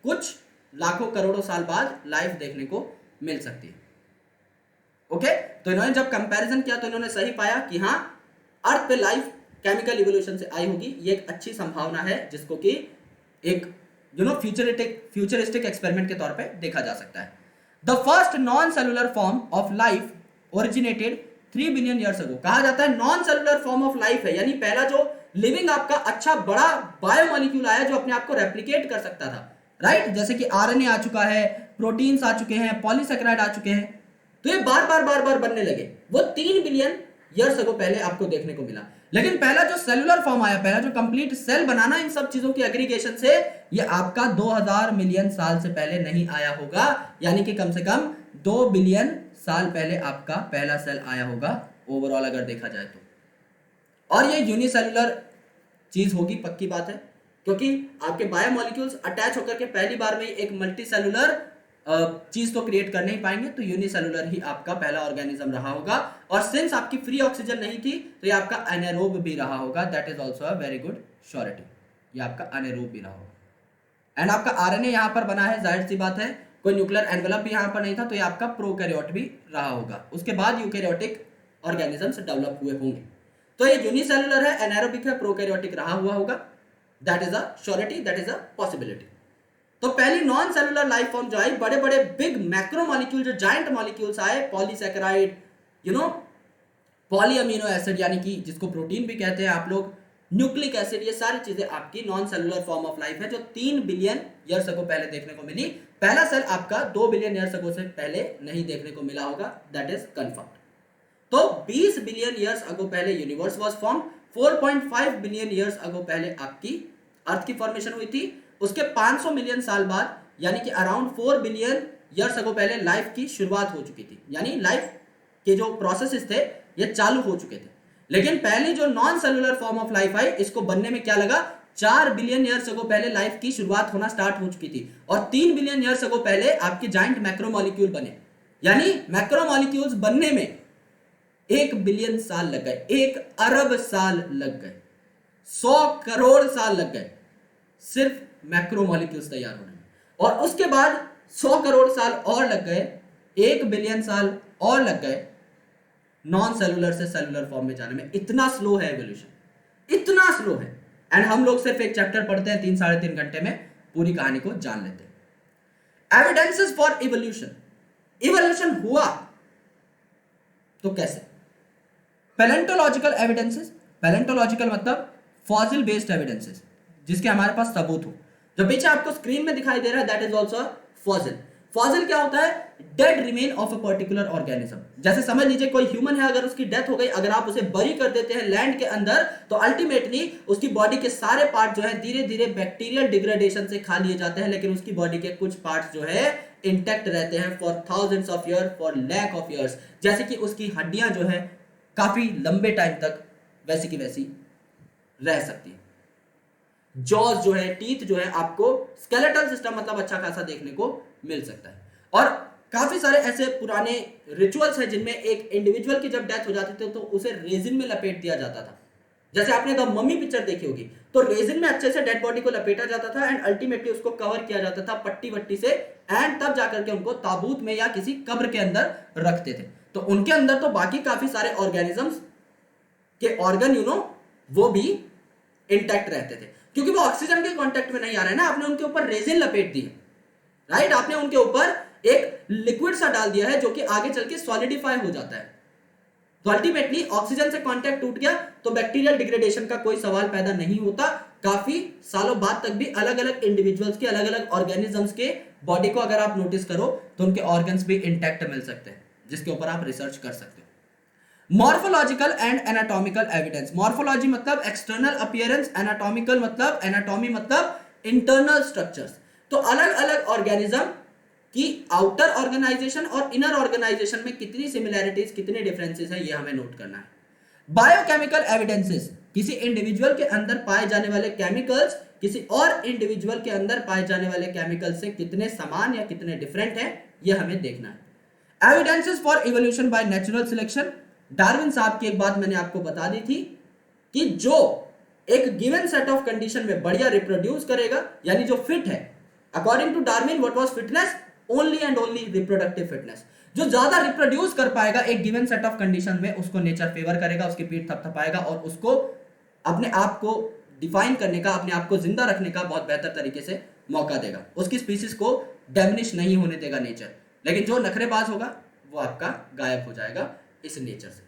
कुछ लाखों करोड़ों साल बाद लाइफ देखने को मिल सकती है। ओके, तो इन्होंने जब कंपैरिजन किया तो इन्होंने सही पाया कि हाँ, अर्थ पे लाइफ केमिकल इवोल्यूशन से आई होगी। ये एक अच्छी संभावना है जिसको कि एक फ्यूचरिस्टिक एक्सपेरिमेंट के तौर पे देखा जा सकता है। The first non cellular form of life originated 3 billion years ago. कहा जाता है non cellular form of life है, यानी पहला जो लिविंग आपका अच्छा बड़ा बायोमोलिक्यूल आया जो अपने आप को रेप्लिकेट कर सकता था, राइट? जैसे कि आरएनए आ चुका है, प्रोटीन्स आ चुके हैं, पॉलीसेकेराइड आ चुके हैं, तो ये बार बार बनने लगे। वो 3 बिलियन ईयर्स अगो पहले आपको देखने को मिला। लेकिन पहला जो सेलुलर फॉर्म आया, पहला जो कंप्लीट सेल बनाना इन सब चीजों की एग्रीगेशन से, ये आपका 2000 मिलियन साल से पहले नहीं आया होगा, यानी कि कम से कम 2 बिलियन साल पहले आपका पहला सेल आया होगा ओवरऑल अगर देखा जाए तो। और ये यूनिसेलुलर चीज होगी, पक्की बात है, क्योंकि आपके बायोमोलिक्यूल्स अटैच होकर के पहली बार में एक मल्टी सेलुलर चीज तो क्रिएट कर नहीं पाएंगे, तो यूनिसेलुलर ही आपका पहला ऑर्गेनिज्म रहा होगा। और सिंस आपकी फ्री ऑक्सीजन नहीं थी तो ये आपका एनारोब भी रहा होगा, that is also a very good surety, ये आपका एनारोब भी रहा होगा। एंड आपका आरएनए यहाँ पर बना है, जाहिर सी बात है, कोई न्यूक्लियर एनवेलप भी यहाँ पर नहीं था, तो ये आपका प्रोकैरियोट भी रहा होगा। उसके बाद यूकैरियोटिक ऑर्गेनिजम्स डेवलप हुए होंगे। तो ये यूनिसेलुलर है, एनारोबिक है, प्रोकैरियोटिक रहा हुआ होगा। That is a surety, that is a possibility. तो पहली नॉन सेलुलर लाइफ फॉर्म जो आई, बड़े बड़े बिग मैक्रो मॉलिक्यूल, जो जाइंट मॉलिक्यूल्स आए, पॉलीसैकेराइड, पॉली अमीनो एसिड यानी कि जिसको प्रोटीन भी कहते हैं आप लोग, न्यूक्लिक एसिड, ये सारी चीजें आपकी non cellular form of life है जो 3 बिलियन ईयर्स अगो पहले देखने को मिली। पहला सेल आपका 2 बिलियन ईयर्स अगो से पहले नहीं देखने को मिला होगा, दैट इज कंफर्म्ड। तो 20 बिलियन ईयर्स अगो पहले universe was form, 4.5 billion years ago पहले आपकी अर्थ की फॉर्मेशन हुई थी। उसके 500 मिलियन साल बाद यानी कि अराउंड 4 बिलियन ईयर्स अगो पहले लाइफ की शुरुआत हो चुकी थी, यानी लाइफ के जो प्रोसेसेस थे ये चालू हो चुके थे। लेकिन पहली जो non cellular form of life I, इसको बनने में क्या लगा, 4 बिलियन ईयर्स अगो पहले लाइफ की शुरुआत होना स्टार्ट हो चुकी थी, और 3 बिलियन ईयर्स अगो पहले आपके जाइंट मैक्रोमोलिक्यूल बने। यानी मैक्रोमोलिक्यूल्स बनने में 1 बिलियन साल लग गए, 1 अरब साल लग गए, 100 करोड़ साल लग गए सिर्फ मैक्रोमोलिक्यूल्स तैयार होने में। और उसके बाद 100 करोड़ साल और लग गए, 1 बिलियन साल और लग गए नॉन सेलुलर से सेलुलर फॉर्म में जाने में। इतना स्लो है एवोल्यूशन, इतना स्लो है। एंड हम लोग सिर्फ एक चैप्टर पढ़ते हैं, 3-3.5 घंटे में पूरी कहानी को जान लेते हैं। एविडेंसेस फॉर इवोल्यूशन, इवोल्यूशन हुआ तो कैसे? पैलेंटोलॉजिकल एविडेंसेस, पैलेंटोलॉजिकल मतलब फॉसिल बेस्ड एविडेंसेस, जिसके हमारे पास सबूत हो। जो पीछे आपको स्क्रीन में दिखाई दे रहा है, that is also fossil. Fossil क्या होता है? Dead remain of a particular organism. जैसे समझ लीजिए कोई ह्यूमन है, अगर उसकी डेथ हो गई, अगर आप उसे बरी कर देते हैं लैंड के अंदर, तो अल्टीमेटली उसकी बॉडी के सारे पार्ट जो है धीरे धीरे बैक्टीरियल डिग्रेडेशन से खा लिए जाते हैं, लेकिन उसकी बॉडी के कुछ पार्ट जो है इंटैक्ट रहते हैं for thousands of year, for lakh of years. जैसे कि उसकी हड्डियां जो है काफी लंबे टाइम तक वैसी की वैसी रह सकती है। जॉज जो है, टीथ जो है, आपको स्केलेटल सिस्टम मतलब अच्छा खासा देखने को मिल सकता है। और काफी सारे ऐसे पुराने रिचुअल्स हैं जिनमें एक इंडिविजुअल की जब डेथ हो जाती थी तो उसे रेजिन में लपेट दिया जाता था। जैसे आपने द मम्मी पिक्चर देखी होगी, तो रेजिन में अच्छे से डेड बॉडी को लपेटा जाता था एंड अल्टीमेटली उसको कवर किया जाता था पट्टी वट्टी से, एंड तब जाकर के उनको ताबूत में या किसी कब्र के अंदर रखते थे। तो उनके अंदर तो बाकी काफी सारे ऑर्गेनिजम्स के ऑर्गन वो भी इंटैक्ट रहते थे, क्योंकि वो ऑक्सीजन के कांटेक्ट में नहीं आ रहे हैं ना। आपने उनके ऊपर रेजिन लपेट दी है, राइट? आपने उनके ऊपर एक लिक्विड सा डाल दिया है जो कि आगे चल के सॉलिडिफाई हो जाता है। तो अल्टीमेटली ऑक्सीजन से कांटेक्ट टूट गया तो बैक्टीरियल डिग्रेडेशन का कोई सवाल पैदा नहीं होता। काफी सालों बाद तक भी अलग अलग इंडिविजुअल्स के, अलग अलग ऑर्गेनिजम्स के बॉडी को अगर आप नोटिस करो तो उनके ऑर्गन्स भी इंटैक्ट मिल सकते हैं, जिसके ऊपर आप रिसर्च कर सकते हो। Morphological and anatomical evidence. Morphology मतलब एक्सटर्नल अपीयरेंस, एनाटॉमिकल मतलब, एनाटॉमी मतलब इंटरनल स्ट्रक्चर्स। तो अलग अलग ऑर्गेनिज्म की आउटर ऑर्गेनाइजेशन और इनर ऑर्गेनाइजेशन में कितनी सिमिलैरिटीज, कितने डिफरेंसेस है, ये हमें नोट करना है। बायोकेमिकल एविडेंसेस, किसी इंडिविजुअल के अंदर पाए जाने वाले केमिकल्स किसी और इंडिविजुअल के अंदर पाए जाने वाले केमिकल से कितने समान या कितने डिफरेंट है, ये हमें देखना है। Evidences for evolution by natural selection. Darwin साहब की एक बात मैंने आपको बता दी थी कि जो एक गिवन सेट ऑफ कंडीशन में बढ़िया रिप्रोड्यूस करेगा, यानी जो फिट है, according to Darwin what was fitness? Only and only reproductive fitness. जो ज्यादा रिप्रोड्यूस कर पाएगा एक गिवन सेट ऑफ कंडीशन में, उसको नेचर फेवर करेगा, उसकी पीठ थपथपाएगा और उसको अपने आप को डिफाइन करने का, अपने आप को जिंदा रखने का बहुत बेहतर तरीके से मौका देगा। उसकी स्पीसीज को डैमेज नहीं होने देगा नेचर। लेकिन जो नखरेबाज होगा वो आपका गायब हो जाएगा इस नेचर से।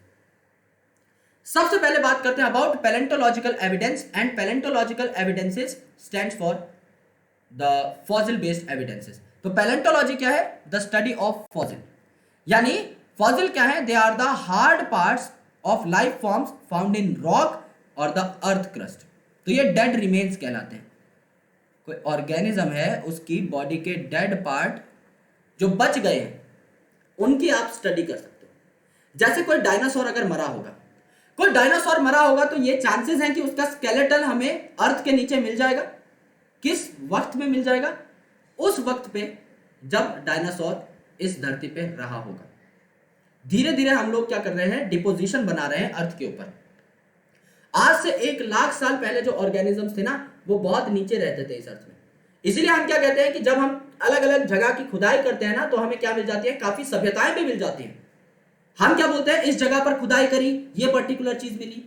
सबसे पहले बात करते हैं about palaeontological evidence, and palaeontological evidences stands for the fossil based evidences. तो पैलेंटोलॉजी क्या है? The study of fossil. यानी फॉसिल क्या है? They are the hard parts of life forms found in rock और द अर्थ क्रस्ट। तो ये dead remains कहलाते हैं। कोई ऑर्गेनिज्म है, उसकी बॉडी के डेड पार्ट जो बच गए हैं उनकी आप स्टडी कर सकते हो। जैसे कोई डायनासोर अगर मरा होगा, कोई डायनासोर मरा होगा तो ये चांसेस हैं कि उसका स्केलेटन हमें अर्थ के नीचे मिल जाएगा। किस वक्त में मिल जाएगा? उस वक्त पे जब डायनासोर इस धरती पे रहा होगा। धीरे धीरे हम लोग क्या कर रहे हैं? डिपोजिशन बना रहे हैं अर्थ के ऊपर। आज से 1 लाख साल पहले जो ऑर्गेनिजम्स थे ना, वो बहुत नीचे रहते थे इस अर्थ में। इसीलिए हम क्या कहते हैं कि जब हम अलग अलग जगह की खुदाई करते हैं ना, तो हमें क्या मिल जाती है? काफी सभ्यताएं भी मिल जाती हैं। हम क्या बोलते हैं? इस जगह पर खुदाई करी, ये पर्टिकुलर चीज मिली।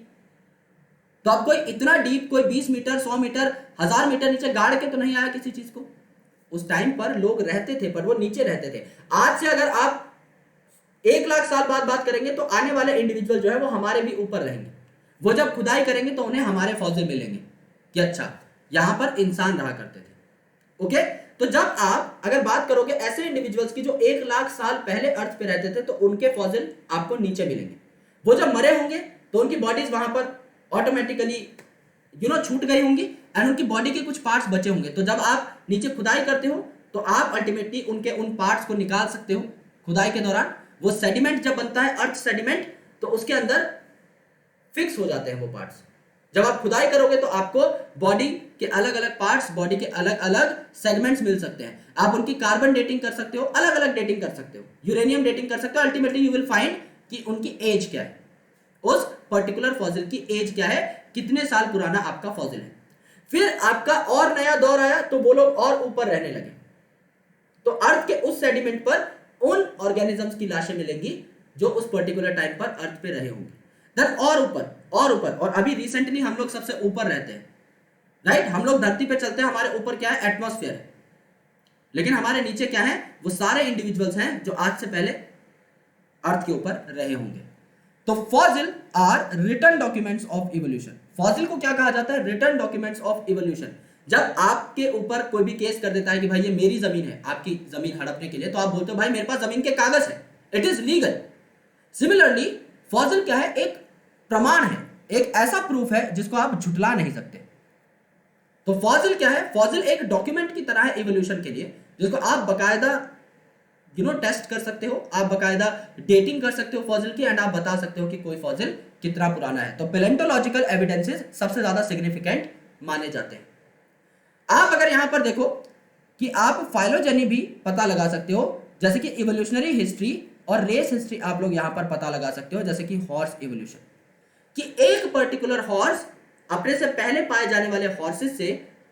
तो अब कोई इतना डीप, कोई 20 मीटर, 100 मीटर, 1000 मीटर नीचे गाड़ के तो नहीं आया किसी चीज को। उस टाइम पर लोग रहते थे पर वो नीचे रहते थे। आज से अगर आप 1 लाख साल बाद बात करेंगे तो आने वाले इंडिविजुअल जो है वो हमारे भी ऊपर रहेंगे। वो जब खुदाई करेंगे तो उन्हें हमारे फॉसिल मिलेंगे कि अच्छा यहां पर इंसान रहा करते थे। ओके, तो जब आप अगर बात करोगे ऐसे इंडिविजुअल्स की जो 1 लाख साल पहले अर्थ पे रहते थे तो उनके फॉसिल आपको नीचे मिलेंगे। वो जब मरे होंगे तो उनकी बॉडीज वहां पर ऑटोमेटिकली छूट गई होंगी एंड उनकी बॉडी के कुछ पार्ट्स बचे होंगे। तो जब आप नीचे खुदाई करते हो तो आप अल्टीमेटली उनके उन पार्ट्स को निकाल सकते हो खुदाई के दौरान। वो सेडिमेंट जब बनता है, अर्थ सेडिमेंट, तो उसके अंदर फिक्स हो जाते हैं वो पार्ट्स। जब आप खुदाई करोगे तो आपको बॉडी के अलग अलग पार्ट्स, बॉडी के अलग अलग सेगमेंट्स मिल सकते हैं। आप उनकी कार्बन डेटिंग कर सकते हो, अलग अलग डेटिंग कर सकते हो, यूरेनियम डेटिंग कर सकते हो। अल्टीमेटली यू विल फाइंड कि उनकी एज क्या है, उस पर्टिकुलर फॉसिल की एज क्या है, कितने साल पुराना आपका फॉसिल है। फिर आपका और नया दौर आया तो वो लोग और ऊपर रहने लगे, तो अर्थ के उस सेडिमेंट पर उन ऑर्गेनिजम्स की लाशें मिलेंगी जो उस पर्टिकुलर टाइम पर अर्थ पे रहे होंगे। देन और ऊपर और ऊपर, और अभी रिसेंटली हम लोग सबसे ऊपर रहते हैं, राइट। हम लोग धरती पे चलते हैं, हमारे ऊपर क्या है, एटमॉस्फेयर है, लेकिन हमारे नीचे क्या है, वो सारे इंडिविजुअल्स हैं जो आज से पहले अर्थ के ऊपर रहे होंगे। तो fossil are written documents of evolution. Fossil को क्या कहा जाता है, रिटन डॉक्यूमेंट्स ऑफ इवोल्यूशन। जब आपके ऊपर कोई भी केस कर देता है कि भाई ये मेरी जमीन है, आपकी जमीन हड़पने के लिए, तो आप बोलते हो भाई मेरे पास जमीन के कागज है, it is legal. Similarly fossil क्या है, एक प्रमाण है, एक ऐसा प्रूफ है जिसको आप झुटला नहीं सकते। तो फॉसिल क्या है, फॉसिल एक डॉक्यूमेंट की तरह है इवोल्यूशन के लिए, जिसको आप बकायदा टेस्ट कर सकते हो, आप बकायदा डेटिंग कर सकते हो फॉसिल की, एंड आप बता सकते हो कि कोई फॉसिल कितना पुराना है। तो पैलेंटोलॉजिकल एविडेंसेस सबसे ज्यादा सिग्निफिकेंट माने जाते हैं। आप अगर यहां पर देखो कि आप फाइलोजेनी भी पता लगा सकते हो, जैसे कि इवोल्यूशनरी हिस्ट्री और रेस हिस्ट्री आप लोग यहां पर पता लगा सकते हो, जैसे कि हॉर्स इवोल्यूशन, कि एक पर्टिकुलर हॉर्स अपने से पहले पाए जाने वाले हॉर्सेस से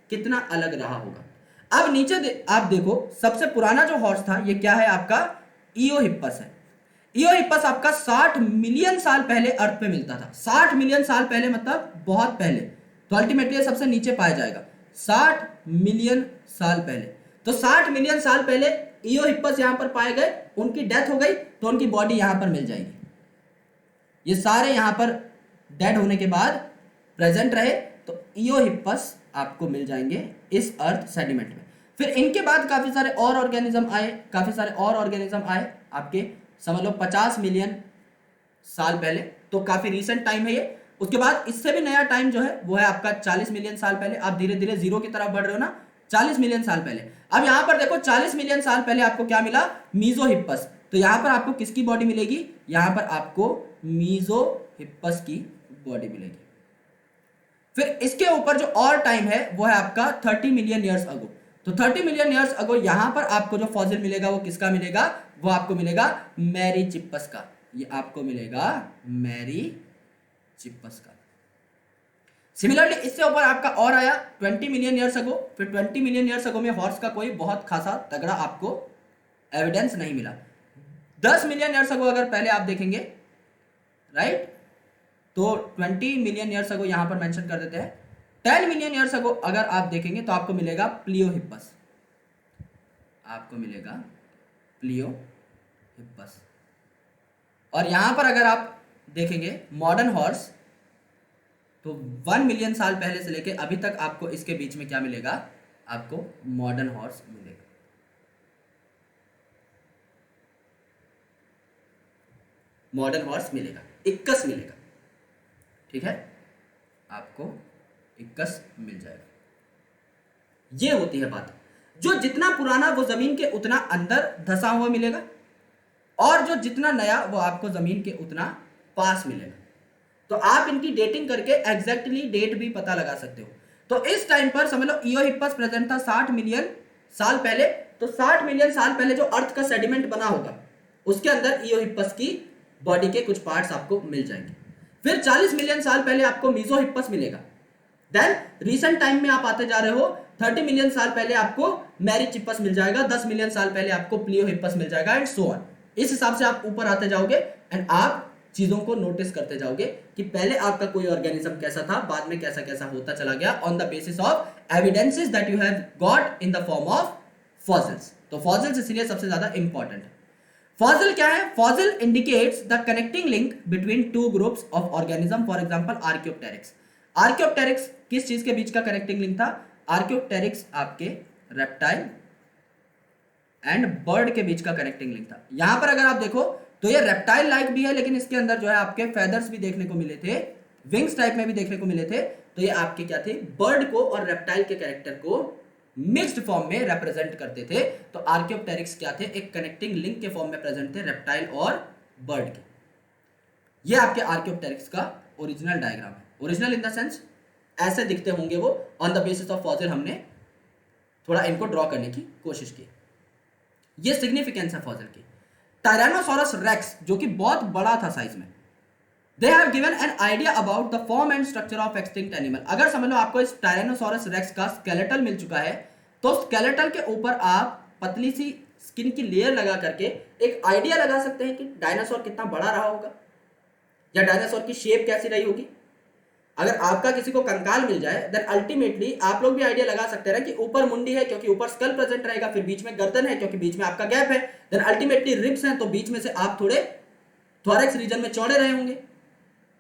कितना अलग रहा होगा। अब नीचे आप देखो, सबसे पुराना जो हॉर्स था ये क्या है, आपका इयोहिप्पस है। इयोहिप्पस आपका 60 मिलियन साल पहले अर्थ पे मिलता था। 60 मिलियन साल पहले मतलब बहुत पहले, तो अल्टीमेटली सबसे नीचे पाया जाएगा 60 मिलियन साल पहले। तो 60 मिलियन साल पहले इयोहिप्पस यहां पर पाए गए, उनकी डेथ हो गई तो उनकी बॉडी यहां पर मिल जाएगी। ये सारे यहां पर डेड होने के बाद प्रेजेंट रहे तो इयोहिप्पस आपको मिल जाएंगे इस अर्थ सेडिमेंट में। फिर इनके बाद काफी सारे और ऑर्गेनिज्म आए, काफी सारे और ऑर्गेनिज्म आए, आपके समझ लो 50 मिलियन साल पहले, तो काफी रीसेंट टाइम है ये। उसके बाद इससे भी नया टाइम जो है वो है आपका 40 मिलियन साल पहले। आप धीरे धीरे जीरो की तरफ बढ़ रहे हो ना, 40 मिलियन साल पहले। अब यहां पर देखो 40 मिलियन साल पहले आपको क्या मिला, मीजोहिप्पस। तो यहां पर आपको किसकी बॉडी मिलेगी, यहां पर आपको मीजोहिप्पस की बॉडी मिलेगी। फिर इसके ऊपर जो और टाइम है वो है आपका 30 मिलियन ईयर्स अगो। तो 30 मिलियन ईयर्स अगो यहां पर आपको जो फॉसिल मिलेगा वो किसका मिलेगा, वो आपको मिलेगा मैरीचिप्पस का। ये आपको मिलेगा मैरीचिप्पस का। सिमिलरली इससे ऊपर आपका और आया 20 मिलियन ईयर्स अगो। फिर 20 मिलियन ईयर्स अगो में हॉर्स का कोई बहुत खासा तगड़ा आपको एविडेंस नहीं मिला। 10 मिलियन ईयर्स अगो अगर पहले आप देखेंगे, राइट, तो 20 मिलियन ईयर्स अगो यहां पर मेंशन कर देते हैं। 10 मिलियन ईयर्स अगो अगर आप देखेंगे तो आपको मिलेगा प्लियोहिप्पस, आपको मिलेगा प्लियोहिप्पस। और यहां पर अगर आप देखेंगे मॉडर्न हॉर्स, तो 1 मिलियन साल पहले से लेके अभी तक आपको इसके बीच में क्या मिलेगा, आपको मॉडर्न हॉर्स मिलेगा। मॉडर्न हॉर्स मिलेगा, इक्कस मिलेगा, ठीक है, आपको 21 मिल जाएगा। ये होती है बात। जो जितना पुराना वो जमीन के उतना अंदर धसा हुआ मिलेगा, और जो जितना नया वो आपको जमीन के उतना पास मिलेगा। तो आप इनकी डेटिंग करके एग्जैक्टली डेट भी पता लगा सकते हो। तो इस टाइम पर समझ लो इयोहिप्पस प्रेजेंट था 60 मिलियन साल पहले। तो 60 मिलियन साल पहले जो अर्थ का सेडिमेंट बना होगा उसके अंदर इयोहिप्पस की बॉडी के कुछ पार्ट्स आपको मिल जाएंगे। फिर 40 मिलियन साल पहले आपको मीजोहिप्पस मिलेगा। देन रीसेंट टाइम में आप आते जा रहे हो, 30 मिलियन साल पहले आपको मैरीचिप्पस मिल जाएगा, 10 मिलियन साल पहले आपको प्लियोहिप्पस मिल जाएगा, एंड सो ऑन। इस हिसाब से आप ऊपर आते जाओगे एंड आप चीजों को नोटिस करते जाओगे कि पहले आपका कोई ऑर्गेनिज्म कैसा था, बाद में कैसा कैसा होता चला गया, on the basis of evidences that you have got in the form of fossils. तो फॉसिल्स इसलिए सबसे ज्यादा इंपॉर्टेंट है। फॉसिल क्या है? Fossil indicates the connecting link between two groups of organism, for example Archaeopteryx. Archaeopteryx किस चीज के बीच का कनेक्टिंग लिंक था? आर्कियोप्टेरिक्स आपके रेप्टाइल एंड बर्ड के बीच का कनेक्टिंग लिंक था। यहां पर अगर आप देखो तो ये रेप्टाइल लाइक भी है, लेकिन इसके अंदर जो है आपके फेदर्स भी देखने को मिले थे, विंग्स टाइप में भी देखने को मिले थे। तो ये आपके क्या थे? बर्ड को और रेप्टाइल के कैरेक्टर को मिक्स्ड फॉर्म में रिप्रेजेंट करते थे। तो आर्कियोप्टेरिक्स क्या थे? एक कनेक्टिंग लिंक के फॉर्म में प्रेजेंट थे रेप्टाइल और बर्ड के। ये आपके आर्कियोप्टेरिक्स का ओरिजिनल डायग्राम है। ओरिजिनल इन द सेंस ऐसे दिखते होंगे वो। On the basis of fossil हमने थोड़ा इनको ड्रॉ करने की कोशिश की। ये सिग्निफिकेंस है फॉसिल की। टायरानोसॉरस रेक्स जो कि बहुत बड़ा था साइज में, they have given an idea about the form and structure of extinct animal. अगर समझ लो आपको इस टायरानोसॉरस रेक्स का स्केलेटल मिल चुका है, तो स्केलेटल के ऊपर आप पतली सी स्किन की लेयर लगा करके एक आइडिया लगा सकते हैं कि डायनासोर कितना बड़ा रहा होगा या डायनासोर की शेप कैसी रही होगी। अगर आपका किसी को कंकाल मिल जाए, देन अल्टीमेटली आप लोग भी आइडिया लगा सकते हैं कि ऊपर मुंडी है क्योंकि ऊपर स्कल प्रेजेंट रहेगा, फिर बीच में गर्दन है क्योंकि बीच में आपका गैप है, देन अल्टीमेटली रिब्स हैं तो बीच में से आप थोड़े थोरैक्स रीजन में चौड़े रहे होंगे।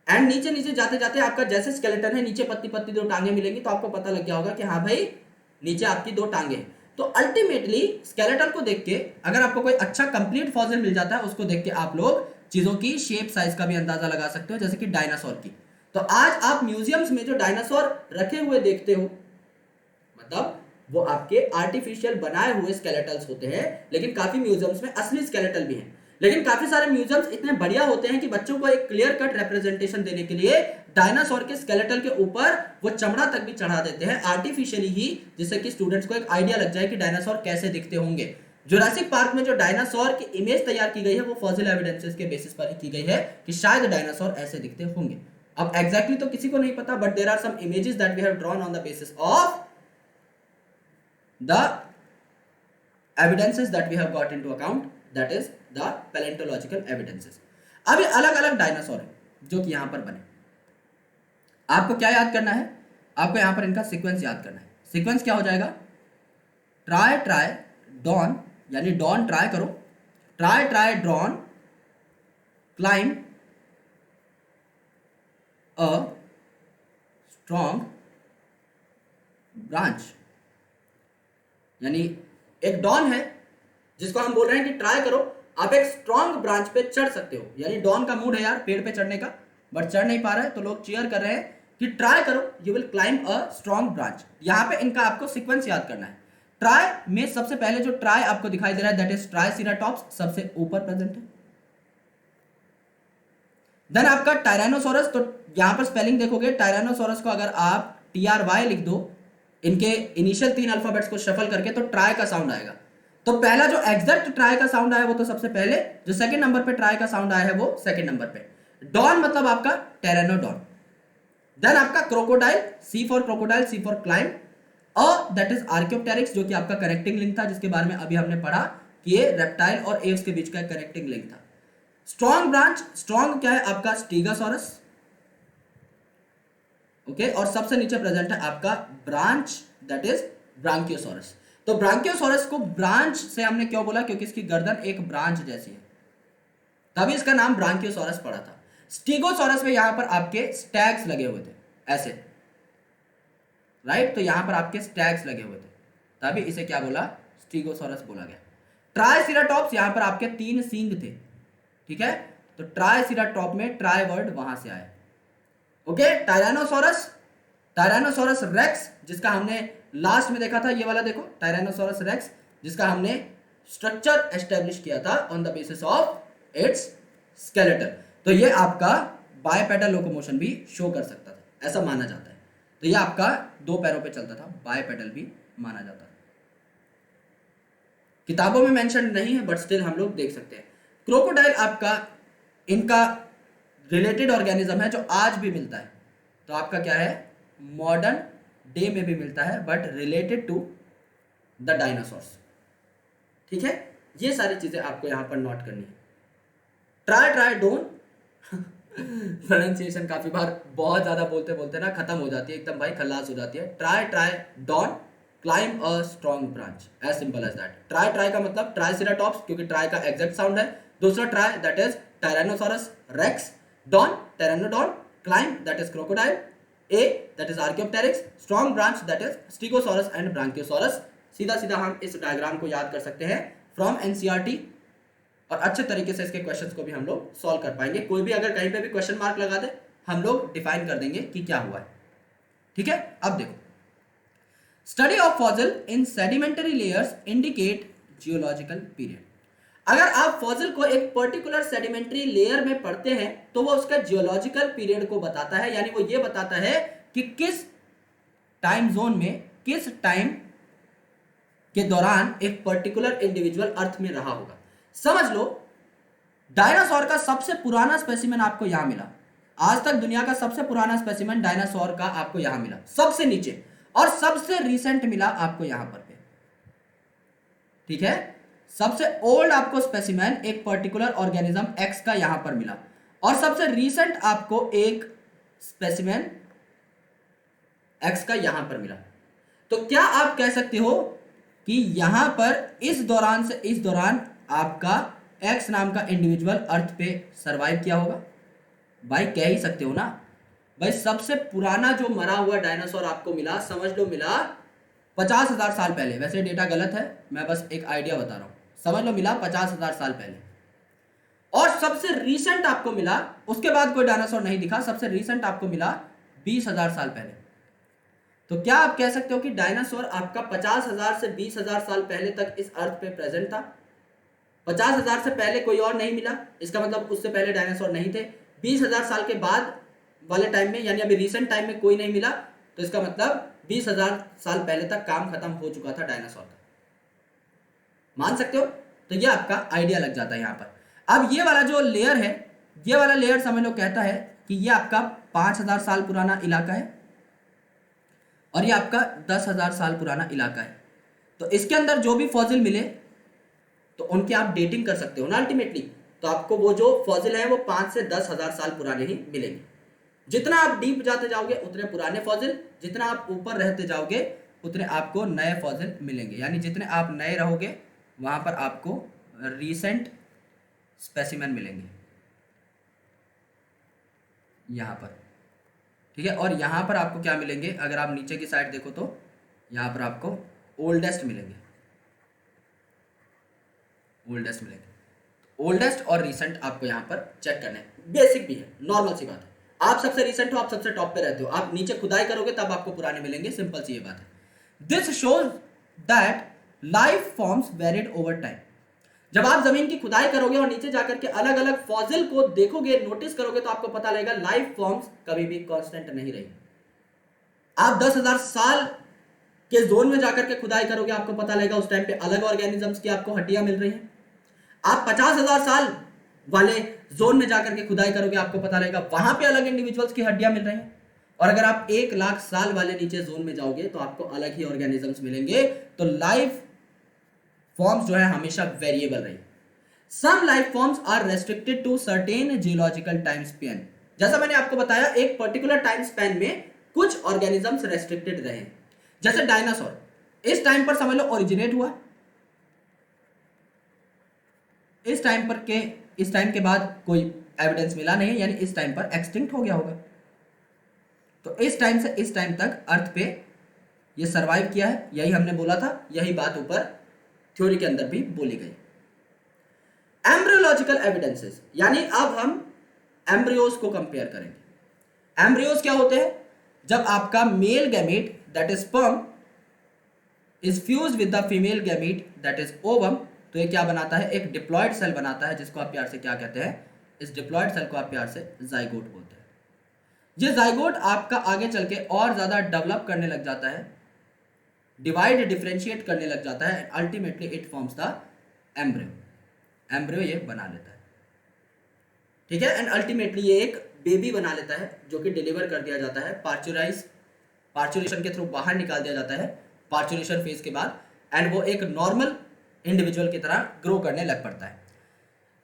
एंड नीचे नीचे जाते जाते आपका जैसे स्केलेटन है, नीचे पत्ती पत्ती दो टांगे मिलेंगी, तो आपको पता लग गया होगा कि हाँ भाई नीचे आपकी दो टांगे हैं। तो अल्टीमेटली स्केलेटल को देख के अगर आपको कोई अच्छा कंप्लीट फॉसिल मिल जाता है, उसको देख के आप लोग चीजों की शेप साइज का भी अंदाजा लगा सकते हो, जैसे कि डायनासोर की। तो आज आप म्यूजियम्स में जो डायनासोर रखे हुए देखते हो, मतलब वो आपके आर्टिफिशियल बनाए हुए स्केलेटल्स होते हैं, लेकिन काफी म्यूजियम्स में असली स्केलेटल भी हैं। लेकिन काफी सारे म्यूजियम्स इतने बढ़िया होते हैं कि बच्चों को एक क्लियर कट रिप्रेजेंटेशन देने के लिए डायनासोर के स्केलेटल के ऊपर वो चमड़ा तक भी चढ़ा देते हैं आर्टिफिशियली ही, जिससे कि स्टूडेंट्स को एक आइडिया लग जाए कि डायनासोर कैसे दिखते होंगे। जुरासिक पार्क में जो डायनासोर की इमेज तैयार की गई है, वो फॉसिल एविडेंसेस के बेसिस पर की गई है कि शायद डायनासोर ऐसे दिखते होंगे। अब एग्जैक्टली तो किसी को नहीं पता, but there are some images that we have drawn on the basis of the evidences that we have got into account, that is the palaeontological evidences. अब ये अलग अलग डायनासोर है जो कि यहां पर बने। आपको क्या याद करना है? आपको यहां पर इनका सीक्वेंस याद करना है। सीक्वेंस क्या हो जाएगा? ट्राई ट्राई डॉन, यानी डॉन ट्राई करो, ट्राई ट्राई ड्रॉन, क्लाइंब अ स्ट्रॉन्ग ब्रांच। यानी एक डॉन है जिसको हम बोल रहे हैं कि ट्राई करो, आप एक स्ट्रॉन्ग ब्रांच पे चढ़ सकते हो। यानी डॉन का मूड है यार पेड़ पे चढ़ने का, बट चढ़ नहीं पा रहा है, तो लोग चीयर कर रहे हैं कि ट्राई करो, you will climb a strong branch. यहां पे इनका आपको सीक्वेंस याद करना है। ट्राई में सबसे पहले जो ट्राई आपको दिखाई दे रहा है, दैट इज ट्राइसेराटॉप्स, सबसे ऊपर प्रेजेंट है। देन आपका टायरानोसोरस, तो यहां पर स्पेलिंग देखोगे, टायरानोसोरस को अगर आप TRY लिख दो, इनके इनिशियल 3 अल्फाबेट्स को शफल करके, तो ट्राई का साउंड आएगा। तो पहला जो एग्जैक्ट ट्राई का साउंड आया वो तो सबसे पहले, जो सेकंड नंबर पे ट्राई का साउंड आया है वो सेकंड नंबर पे। डॉन मतलब आपका टेरानोडॉन। देन आपका crocodile, C for crocodile, C for climb, that is Archaeopteryx, जो कि आपका कनेक्टिंग लिंक था, जिसके बारे में अभी हमने पढ़ा कि ये रेप्टाइल और एप्स के बीच का कनेक्टिंग लिंक था। स्ट्रॉन्ग ब्रांच, स्ट्रॉन्ग क्या है आपका? स्टीगोसॉरस, ओके। और सबसे नीचे प्रेजेंट है आपका ब्रांच, दैट इज ब्रांकियोसॉरस। तो ब्रांकियोसॉरस को ब्रांच से हमने क्यों बोला? क्योंकि इसकी गर्दन एक ब्रांच जैसी है, तभी इसका नाम ब्रांकियोसॉरस पड़ा था। स्टीगोसॉरस में यहां पर आपके स्टैग्स लगे हुए थे ऐसे, राइट? तो यहां पर आपके स्टैग्स लगे हुए थे, तभी इसे क्या बोला? स्टीगोसॉरस बोला गया। ट्राइसेराटॉप्स, यहां पर आपके 3 सींग थे, ठीक है? तो ट्राइसेराटॉप में ट्राई वर्ड वहां से आया, ओके। टायरानोसोरस, टायरानोसोरस रेक्स, जिसका हमने लास्ट में देखा था, ये वाला देखो, टायरानोसोरस रेक्स, जिसका हमने स्ट्रक्चर एस्टेब्लिश किया था on the basis of its skeleton. तो ये आपका बायपेडल लोकोमोशन भी शो कर सकता था, ऐसा माना जाता है। तो ये आपका 2 पैरों पे चलता था, बायपेडल भी माना जाता था। किताबों में मेंशन नहीं है, बट स्टिल हम लोग देख सकते हैं। क्रोकोडाइल आपका इनका रिलेटेड ऑर्गेनिज्म है जो आज भी मिलता है। तो आपका क्या है? मॉडर्न डे में भी मिलता है, but related to the dinosaurs, ठीक है? ये सारी चीजें आपको यहां पर नोट करनी है। ट्राई ट्राई डॉन, प्रोनाउंसिएशन काफी बार बहुत ज्यादा बोलते बोलते ना खत्म हो जाती है, एकदम भाई खल्लास हो जाती है। Try try don climb a strong branch, as simple as that. Try try का मतलब ट्राइसेराटॉप्स, क्योंकि ट्राई का एग्जैक्ट साउंड है। दूसरा try that is tyrannosaurus rex, don pteranodon, climb that is crocodile, A that is archaeopteryx, strong branch that is stegosaurus and brachiosaurus. सीधा सीधा हम इस डायग्राम को याद कर सकते हैं फ्रॉम एनसीईआरटी, और अच्छे तरीके से इसके क्वेश्चंस को भी हम लोग सॉल्व कर पाएंगे। कोई भी अगर कहीं पे भी क्वेश्चन मार्क लगा दे, हम लोग डिफाइन कर देंगे कि क्या हुआ है। ठीक है, अब देखो, study of fossil in sedimentary layers indicate geological period. अगर आप फॉसिल को एक पर्टिकुलर सेडिमेंटरी लेयर में पढ़ते हैं तो वो उसका जियोलॉजिकल पीरियड को बताता है, यानी वो ये बताता है कि किस टाइम जोन में, किस टाइम के दौरान एक पर्टिकुलर इंडिविजुअल अर्थ में रहा होगा। समझ लो, डायनासोर का सबसे पुराना स्पेसिमेन आपको यहां मिला। आज तक दुनिया का सबसे पुराना स्पेसिमेन डायनासोर का आपको यहां मिला सबसे नीचे, और सबसे रीसेंट मिला आपको यहां पर पे। ठीक है, सबसे ओल्ड आपको स्पेसिमेन एक पर्टिकुलर ऑर्गेनिज्म एक्स का यहां पर मिला, और सबसे रीसेंट आपको एक स्पेसिमेन एक्स का यहां पर मिला। तो क्या आप कह सकते हो कि यहां पर इस दौरान से इस दौरान आपका एक्स नाम का इंडिविजुअल अर्थ पे सरवाइव किया होगा? भाई कह ही सकते हो ना। भाई सबसे पुराना जो मरा हुआ डायनासोर आपको मिला, समझ लो मिला 50,000 साल पहले। वैसे डेटा गलत है, मैं बस एक आइडिया बता रहा हूं। समझ लो मिला 50,000 साल पहले। और सबसे रीसेंट आपको मिला, उसके बाद कोई डायनासोर नहीं दिखा, सबसे रीसेंट आपको मिला 20,000 साल पहले। तो क्या आप कह सकते हो कि डायनासोर आपका 50,000 से 20,000 साल पहले तक इस अर्थ पे प्रेजेंट था? 50,000 से पहले कोई और नहीं मिला, इसका मतलब उससे पहले डायनासोर नहीं थे। 20,000 साल के बाद वाले टाइम में, यानी अभी रीसेंट टाइम में कोई नहीं मिला, तो इसका मतलब 20,000 साल पहले तक काम खत्म हो चुका था डायनासोर का। मान सकते हो? तो ये आपका आइडिया लग जाता है यहाँ पर। अब ये वाला जो लेयर है, ये वाला लेयर समझ लो कहता है कि ये आपका 5,000 साल पुराना इलाका है, और ये आपका 10,000 साल पुराना इलाका है। तो इसके अंदर जो भी फॉसिल मिले तो उनकी आप डेटिंग कर सकते हो ना अल्टीमेटली। तो आपको वो जो फॉसिल है वो 5 से 10,000 साल पुराने ही मिलेंगे। जितना आप डीप जाते जाओगे उतने पुराने फॉसिल, जितना आप ऊपर रहते जाओगे उतने आपको नए फॉसिल मिलेंगे। यानी जितने आप नए रहोगे वहां पर आपको रीसेंट स्पेसिमेन मिलेंगे यहां पर। ठीक है, और यहां पर आपको क्या मिलेंगे? अगर आप नीचे की साइड देखो तो यहां पर आपको ओल्डेस्ट मिलेंगे, ओल्डेस्ट मिलेंगे। ओल्डेस्ट और रीसेंट आपको यहां पर चेक करना है। बेसिक भी है, नॉर्मल सी बात है। आप सबसे रीसेंट हो, आप सबसे टॉप पे रहते हो, आप नीचे खुदाई करोगे तब आपको पुराने मिलेंगे, सिंपल सी ये बात है। This shows that life forms varied over time. जब आप जमीन की खुदाई करोगे और नीचे जाकर के अलग अलग फॉसिल को देखोगे, नोटिस करोगे, तो आपको पता लगेगा लाइफ फॉर्म्स कभी भी कांस्टेंट नहीं रही। आप 10,000 साल के जोन में जाकर के खुदाई करोगे, आपको पता लगेगा उस टाइम पे अलग ऑर्गेनिजम्स की आपको हड्डियां मिल रही हैं। आप 50,000 साल वाले जोन में जाकर के खुदाई करोगे, आपको पता लगेगा वहां पे अलग इंडिविजुअल्स की हड्डियां मिल रही हैं। और अगर आप 1,00,000 साल वाले नीचे जोन में जाओगे तो आपको अलग ही ऑर्गेनिजम्स मिलेंगे। तो लाइफ फॉर्म्स जो है हमेशा वेरिएबल रही। Some life forms are restricted to certain geological time span. जैसा मैंने आपको बताया, एक पर्टिकुलर टाइम स्पैन में कुछ ऑर्गेनिजम्स रेस्ट्रिक्टेड रहे। जैसे डायनासोर इस टाइम पर समझ लो ओरिजिनेट हुआ, इस टाइम के बाद कोई एविडेंस मिला नहीं, यानी इस टाइम पर एक्सटिंक्ट हो गया होगा। तो इस टाइम से इस टाइम तक अर्थ पे ये सरवाइव किया है, यही हमने बोला था, यही बात ऊपर थ्योरी के अंदर भी बोली गई। एम्ब्रियोलॉजिकल एविडेंसेस, यानी अब हम एम्ब्रियोज को कंपेयर करेंगे। एम्ब्रियोज क्या होते हैं? जब आपका male gamete that is sperm is fused with the female gamete that is ovum, तो ये क्या बनाता है? एक डिप्लॉयड सेल बनाता है, जिसको आप प्यार से क्या कहते हैं? इस डिप्लॉयड सेल को आप प्यार से जाइगोट बोलते हैं। ये जाइगोट आपका आगे चल के और ज्यादा डेवलप करने लग जाता है, डिवाइड डिफरेंशिएट करने लग जाता है, ultimately it forms the embryo. Embryo ये बना लेता है, ठीक है, एंड अल्टीमेटली ये एक बेबी बना लेता है, जो कि डिलीवर कर दिया जाता है पार्चुलेशन के थ्रू बाहर निकाल दिया जाता है पार्चुलेशन फेज के बाद, एंड वो एक नॉर्मल इंडिविजुअल की तरह ग्रो करने लग पड़ता है।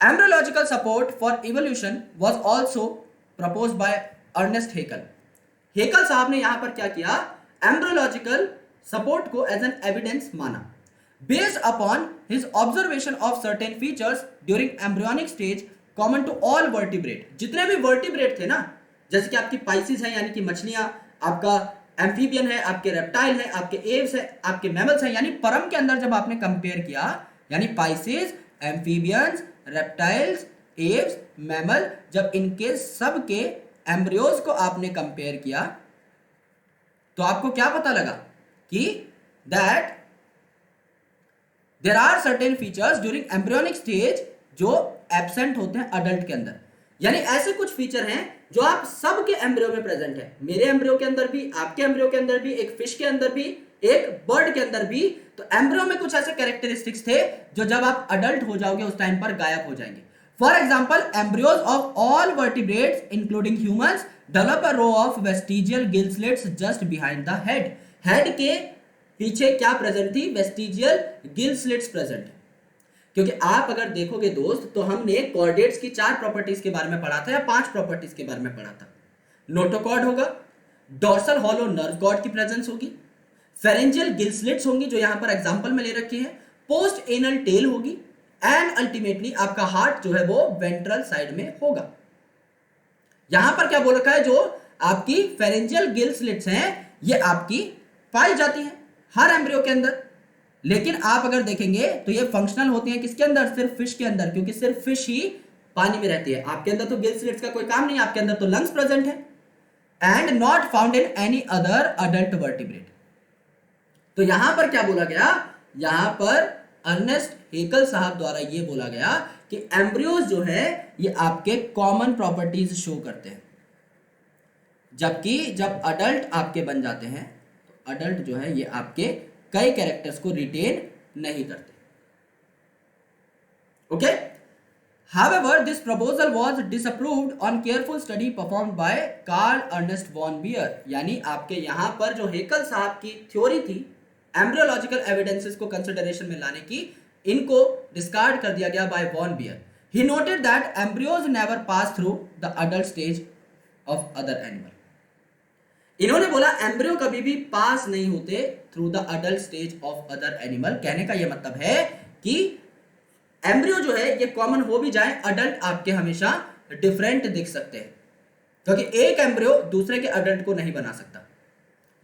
Embryological support for evolution was also proposed by Ernest Haeckel. Haeckel साहब ने यहां पर क्या किया, एम्ब्रियोलॉजिकल सपोर्ट को एज एन एविडेंस माना, based upon his observation of certain features during embryonic stage common to all vertebrate. जितने भी वर्टिब्रेट थे ना, जैसे कि आपकी पाइसिस है यानी कि मछलियां, आपका एम्फीबियन है, आपके रेप्टाइल है, आपके एव्स है, आपके मैमल्स है, यानी परम के अंदर जब आपने कंपेयर किया, यानी Pisces, amphibians, reptiles, Aves, mammal, जब इनके सब के एम्ब्रियोज को आपने कंपेयर किया तो आपको क्या पता लगा कि that there are certain features during embryonic stage जो एब्सेंट होते हैं अडल्ट के अंदर. यानी ऐसे कुछ फीचर हैं जो आप सब के एम्ब्रियो में प्रेजेंट है, मेरे एम्ब्रियो के अंदर भी, आपके एम्ब्रियो के अंदर भी, एक फिश के अंदर भी, एक बर्ड के अंदर भी. तो एम्ब्रियो में कुछ ऐसे कैरेक्टरिस्टिक्स थे जो जब आप अडल्ट हो जाओगे उस टाइम पर गायब हो जाएंगे. For example, embryos of all vertebrates, including humans, develop a row of vestigial gill slits just behind the head. Head के पीछे क्या प्रेजेंट थी? Vestigial gill slits present. क्योंकि आप अगर देखोगे दोस्त, तो हमने कॉर्डेट्स की 4 प्रॉपर्टीज के बारे में पढ़ा था या 5 प्रॉपर्टीज के बारे में पढ़ा था. नोटोकॉर्ड होगा, डोर्सल हॉलो नर्व कॉर्ड की प्रेजेंस होगी, फेरेंजियल गिल स्लिट्स होंगी जो यहां पर एग्जांपल में ले रखी है, पोस्ट एनल टेल होगी, एंड अल्टीमेटली आपका हार्ट जो है वो वेंट्रल साइड में होगा. यहां पर क्या बोल रखा है, जो आपकी फेरेंजियल गिल स्लिट्स हैं ये आपकी पाई जाती हैं हर एम्ब्रियो के अंदर, लेकिन आप अगर देखेंगे तो ये फंक्शनल होती हैं किसके अंदर? सिर्फ फिश के अंदर, क्योंकि सिर्फ फिश ही पानी में रहती है. आपके अंदर तो गिल स्लिट्स का कोई काम नहीं है, आपके अंदर तो लंग्स प्रेजेंट है. And not found in any other adult vertebrate. तो यहां पर क्या बोला गया, यहां पर अर्नेस्ट हेकल साहब द्वारा ये बोला गया कि एम्ब्रियोज जो है ये आपके कॉमन प्रॉपर्टीज शो करते हैं, जबकि जब अडल्ट आपके बन जाते हैं तो अडल्ट जो है ये आपके कई कैरेक्टर्स को रिटेन नहीं करते. Okay. However, this proposal was disapproved on careful study performed by Carl Ernst von Baer. यानी आपके यहां पर जो हेकल साहब की थ्योरी थी एम्ब्रियोलॉजिकल एविडेंसेस को कंसिडरेशन में लाने की, इनको डिस्कार्ड कर दिया गया by von Baer. He noted that embryos never pass through the adult stage of other animal. इन्होंने बोला एम्ब्रियो कभी भी पास नहीं होते through the adult stage of other animal. कहने का यह मतलब है कि एम्ब्रियो जो है ये कॉमन हो भी जाए, अडल्ट आपके हमेशा डिफरेंट दिख सकते हैं, क्योंकि एक एम्ब्रियो दूसरे के अडल्ट को नहीं बना सकता,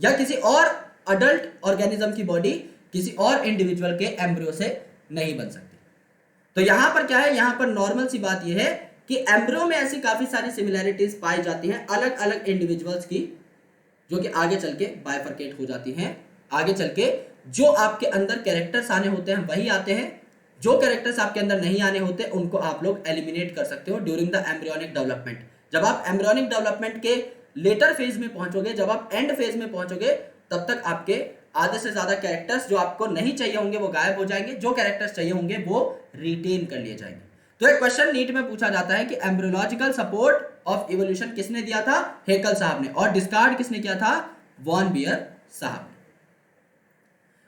या किसी और अडल्ट ऑर्गेनिज्म की बॉडी किसी और इंडिविजुअल के एम्ब्रियो से नहीं बन सकती. तो यहां पर क्या है, यहां पर नॉर्मल सी बात यह है कि एम्ब्रियो में ऐसी काफी सारी सिमिलैरिटीज पाई जाती हैं अलग अलग इंडिविजुअल्स की, जो कि आगे चल के बाइफरकेट हो जाती हैं. आगे चल के जो आपके अंदर कैरेक्टर्स आने होते हैं वही आते हैं, जो कैरेक्टर्स आपके अंदर नहीं आने होते उनको आप लोग एलिमिनेट कर सकते हो ड्यूरिंग द एम्ब्रियोनिक डेवलपमेंट. जब आप एम्ब्रियोनिक डेवलपमेंट के लेटर फेज में पहुंचोगे, जब आप एंड फेज में पहुंचोगे, तब तक आपके आधे से ज्यादा कैरेक्टर्स जो आपको नहीं चाहिए होंगे वो गायब हो जाएंगे, जो कैरेक्टर्स चाहिए होंगे वो रिटेन कर लिए जाएंगे. तो एक क्वेश्चन नीट में पूछा जाता है कि एम्ब्रियोलॉजिकल सपोर्ट ऑफ इवोल्यूशन किसने दिया था? हेकल साहब ने. और डिस्कार्ड किसने किया था? वॉन बियर साहब.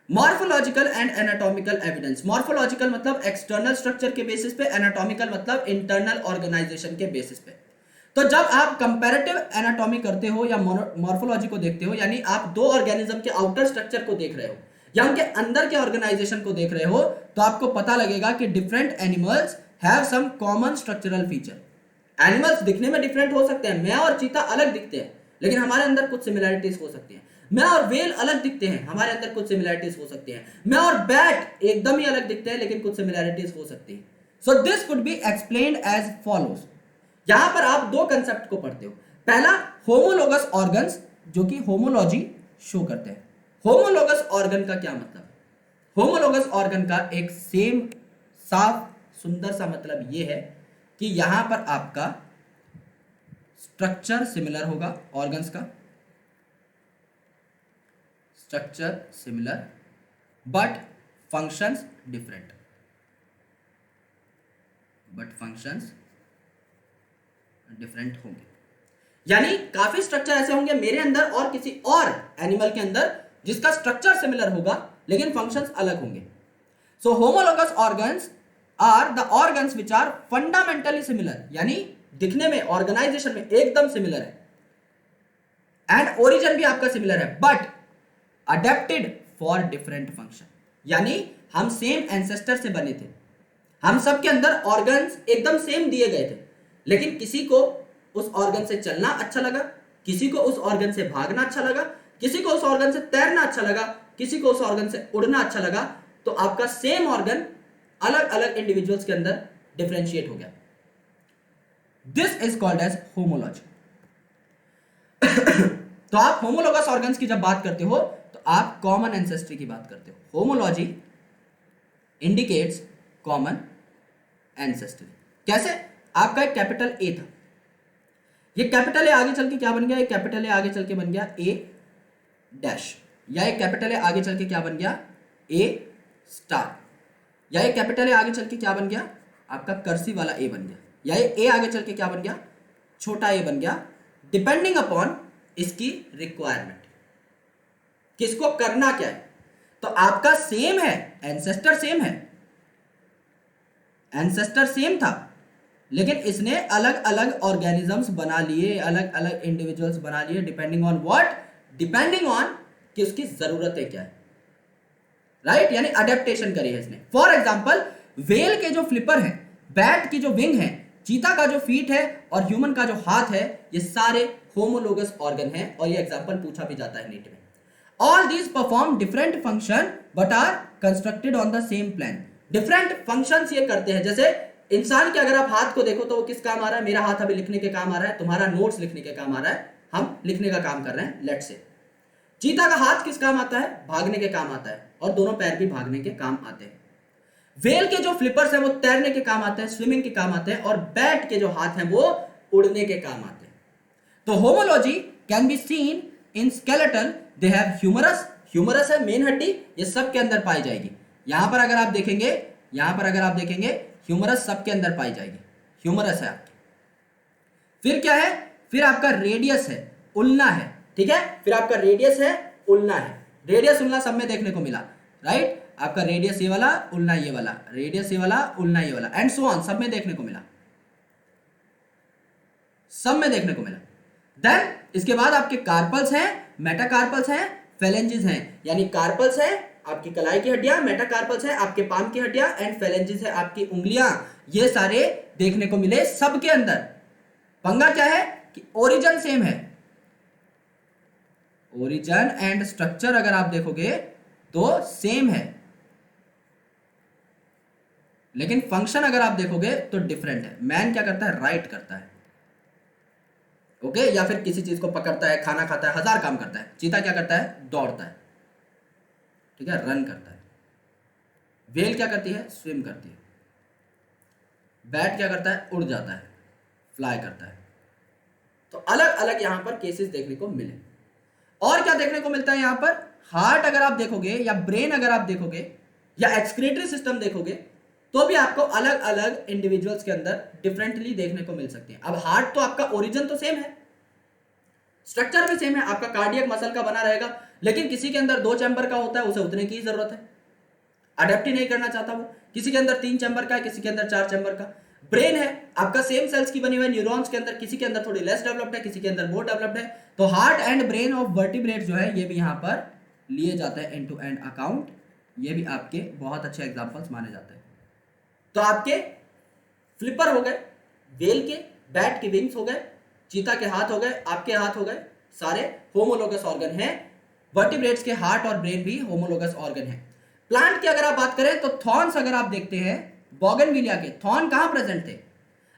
Morphological and anatomical evidence. Morphological मतलब एक्सटर्नल स्ट्रक्चर के बेसिस पे, एनाटॉमिकल मतलब इंटरनल ऑर्गेनाइजेशन के बेसिस पे. तो जब आप कंपैरेटिव एनाटॉमी करते हो या मॉर्फोलॉजी को देखते हो, यानी आप दो ऑर्गेनिज्म के आउटर स्ट्रक्चर को देख रहे हो या उनके अंदर के ऑर्गेनाइजेशन को देख रहे हो, तो आपको पता लगेगा कि different animals have some common structural feature. Animals दिखने में डिफरेंट हो सकते हैं, मैं और चीता अलग दिखते हैं, लेकिन हमारे अंदर कुछ सिमिलैरिटीज हो सकती हैं. मैं और वेल अलग दिखते हैं, हमारे अंदर कुछ सिमिलैरिटीज हो सकती हैं. मैं और बैट एकदम ही अलग दिखते हैं, लेकिन कुछ सिमिलैरिटीज हो सकती हैं. So this could be explained as follows. यहां पर आप दो कंसेप्ट को पढ़ते हो. पहला होमोलोगस ऑर्गन्स, जो कि होमोलॉजी शो करते हैं. होमोलोगस ऑर्गन का क्या मतलब है? होमोलोगस ऑर्गन का एक सेम साफ सुंदर सा मतलब यह है कि यहां पर आपका स्ट्रक्चर सिमिलर होगा ऑर्गन्स का, structure similar but functions different, different होंगे. यानी काफी स्ट्रक्चर ऐसे होंगे मेरे अंदर और किसी और एनिमल के अंदर जिसका स्ट्रक्चर सिमिलर होगा लेकिन फंक्शंस अलग होंगे. So homologous organs are the organs which are fundamentally similar, यानी दिखने में ऑर्गेनाइजेशन में एकदम सिमिलर है, एंड ओरिजिन भी आपका सिमिलर है, but adapted for different function, यानी हम सेम एंसेस्टर से बने थे, हम सबके अंदर ऑर्गन्स एकदम सेम दिए गए थे, लेकिन किसी को उस ऑर्गन से चलना अच्छा लगा, किसी को उस ऑर्गन से भागना अच्छा लगा, किसी को उस ऑर्गन से तैरना अच्छा लगा, किसी को उस ऑर्गन से उड़ना अच्छा लगा, तो आपका सेम ऑर्गन अलग अलग इंडिविजुअल्स के अंदर डिफरेंशिएट हो गया। This is called as homology. तो आप होमोलोगस ऑर्गन्स की जब बात करते हो तो आप कॉमन एंसेस्ट्री की बात करते हो। Homology indicates common ancestry. कैसे? आपका एक कैपिटल ए था, ये कैपिटल ए आगे चल के क्या बन गया? एक कैपिटल ए आगे चल के बन गया ए डैश, या एक कैपिटल ए आगे चल के क्या बन गया? ए स्टार, या एक कैपिटल ए आगे चल के क्या बन गया? आपका कर्सिव वाला ए बन गया, या ए आगे चल के क्या बन गया? छोटा ए बन गया, डिपेंडिंग अपॉन इसकी रिक्वायरमेंट, किसको करना क्या है। तो आपका सेम है, एंसेस्टर सेम है, एंसेस्टर सेम था, लेकिन इसने अलग अलग ऑर्गेनिजम्स बना लिए, अलग अलग इंडिविजुअल्स बना लिए, depending on what? Depending on कि उसकी जरूरतें क्या है, राइट? यानी अडेप्टेशन करी है इसने। फॉर एग्जाम्पल, वेल के जो फ्लिपर है, बैट की जो विंग है, चीता का जो फीट है और ह्यूमन का जो हाथ है, ये सारे होमोलोगस ऑर्गन है, और ये एग्जाम्पल पूछा भी जाता है नीट में। All these perform different function but are constructed on the same plan. Different functions ये करते हैं, जैसे इंसान के अगर आप हाथ को देखो तो वो किस काम आ रहा है? मेरा हाथ अभी लिखने के काम आ रहा है, तुम्हारा नोट्स लिखने के काम आ रहा है, हम लिखने का काम कर रहे हैं, लेट्स से। चीता का हाथ किस काम आता है? भागने के काम आता है, और दोनों पैर भी भागने के काम आते हैं। वेल के जो फ्लिपर्स हैं वो तैरने के काम आते हैं, स्विमिंग के काम आते हैं, और बैट के जो हाथ हैं वो उड़ने के काम आते हैं। तो homology can be seen in skeleton. They have humerus, humerus है मेन हड्डी, ये सब के अंदर पाई जाएगी। यहां पर अगर आप देखेंगे, यहां पर अगर आप देखेंगे, ह्यूमरस सबके अंदर पाई जाएगी, ह्यूमरस है आपकी। फिर क्या है? फिर आपका रेडियस है, उल्ना है, ठीक है? फिर आपका रेडियस है, उल्ना है, रेडियस उल्ना सब में देखने को मिला, राइट? आपका रेडियस ये वाला, उल्ना ये वाला, रेडियस ये वाला, उल्ना ये वाला, एंड सो ऑन, सब में देखने को मिला, सब में देखने को मिला। देन इसके बाद आपके कार्पल्स हैं, मेटाकार्पल्स हैं, फेलेंजिस हैं, यानी कार्पल्स है आपकी कलाई की हड्डियां, मेटाकार्पल्स है आपके पाम की हड्डियां, एंड फेलेंजिस है आपकी उंगलियां। ये सारे देखने को मिले सबके अंदर। पंगा क्या है कि ओरिजिन सेम है, ओरिजिन एंड स्ट्रक्चर अगर आप देखोगे तो सेम है, लेकिन फंक्शन अगर आप देखोगे तो डिफरेंट है। मैन क्या करता है? राइट करता है, ओके, या फिर किसी चीज को पकड़ता है, खाना खाता है, हजार काम करता है। चीता क्या करता है? दौड़ता है, ठीक है, रन करता है। वेल क्या करती है? स्विम करती है। बैट क्या करता है? उड़ जाता है, फ्लाई करता है। तो अलग अलग यहां पर केसेस देखने को मिले। और क्या देखने को मिलता है यहां पर? हार्ट अगर आप देखोगे, या ब्रेन अगर आप देखोगे, या एक्सक्रीटरी सिस्टम देखोगे, तो भी आपको अलग अलग इंडिविजुअल्स के अंदर डिफरेंटली देखने को मिल सकते हैं। अब हार्ट तो आपका ओरिजिन तो सेम है, स्ट्रक्चर भी सेम है, आपका कार्डियक मसल का बना रहेगा, लेकिन किसी के अंदर 2 चैम्बर का होता है, उसे उतने की जरूरत है, अडेप्ट ही नहीं करना चाहता वो। किसी के अंदर 3 चैम्बर का है, किसी के अंदर 4 चैम्बर का। ब्रेन है आपका सेम सेल्स की बनी हुई न्यूरॉन्स के अंदर, किसी के अंदर थोड़ी लेस डेवलप्ड है, किसी के अंदर मोर डेवलप्ड है। तो heart and brain of vertebrate जो है ये भी यहां पर लिए जाते हैं इन टू एंड अकाउंट। ये भी आपके बहुत अच्छे एग्जांपल्स माने जाते हैं। तो आपके फ्लिपर हो गए, वेल के, बैट की विंग्स हो गए, चीता के हाथ हो गए, आपके हाथ हो गए, सारे होमोलोगस ऑर्गन हैं। वर्टिब्रेट्स के हार्ट और ब्रेन भी होमोलोगस ऑर्गन है। प्लांट की अगर आप बात करें तो थॉर्न्स अगर आप देखते हैं, बोगनविलिया के थॉर्न कहां प्रेजेंट थे?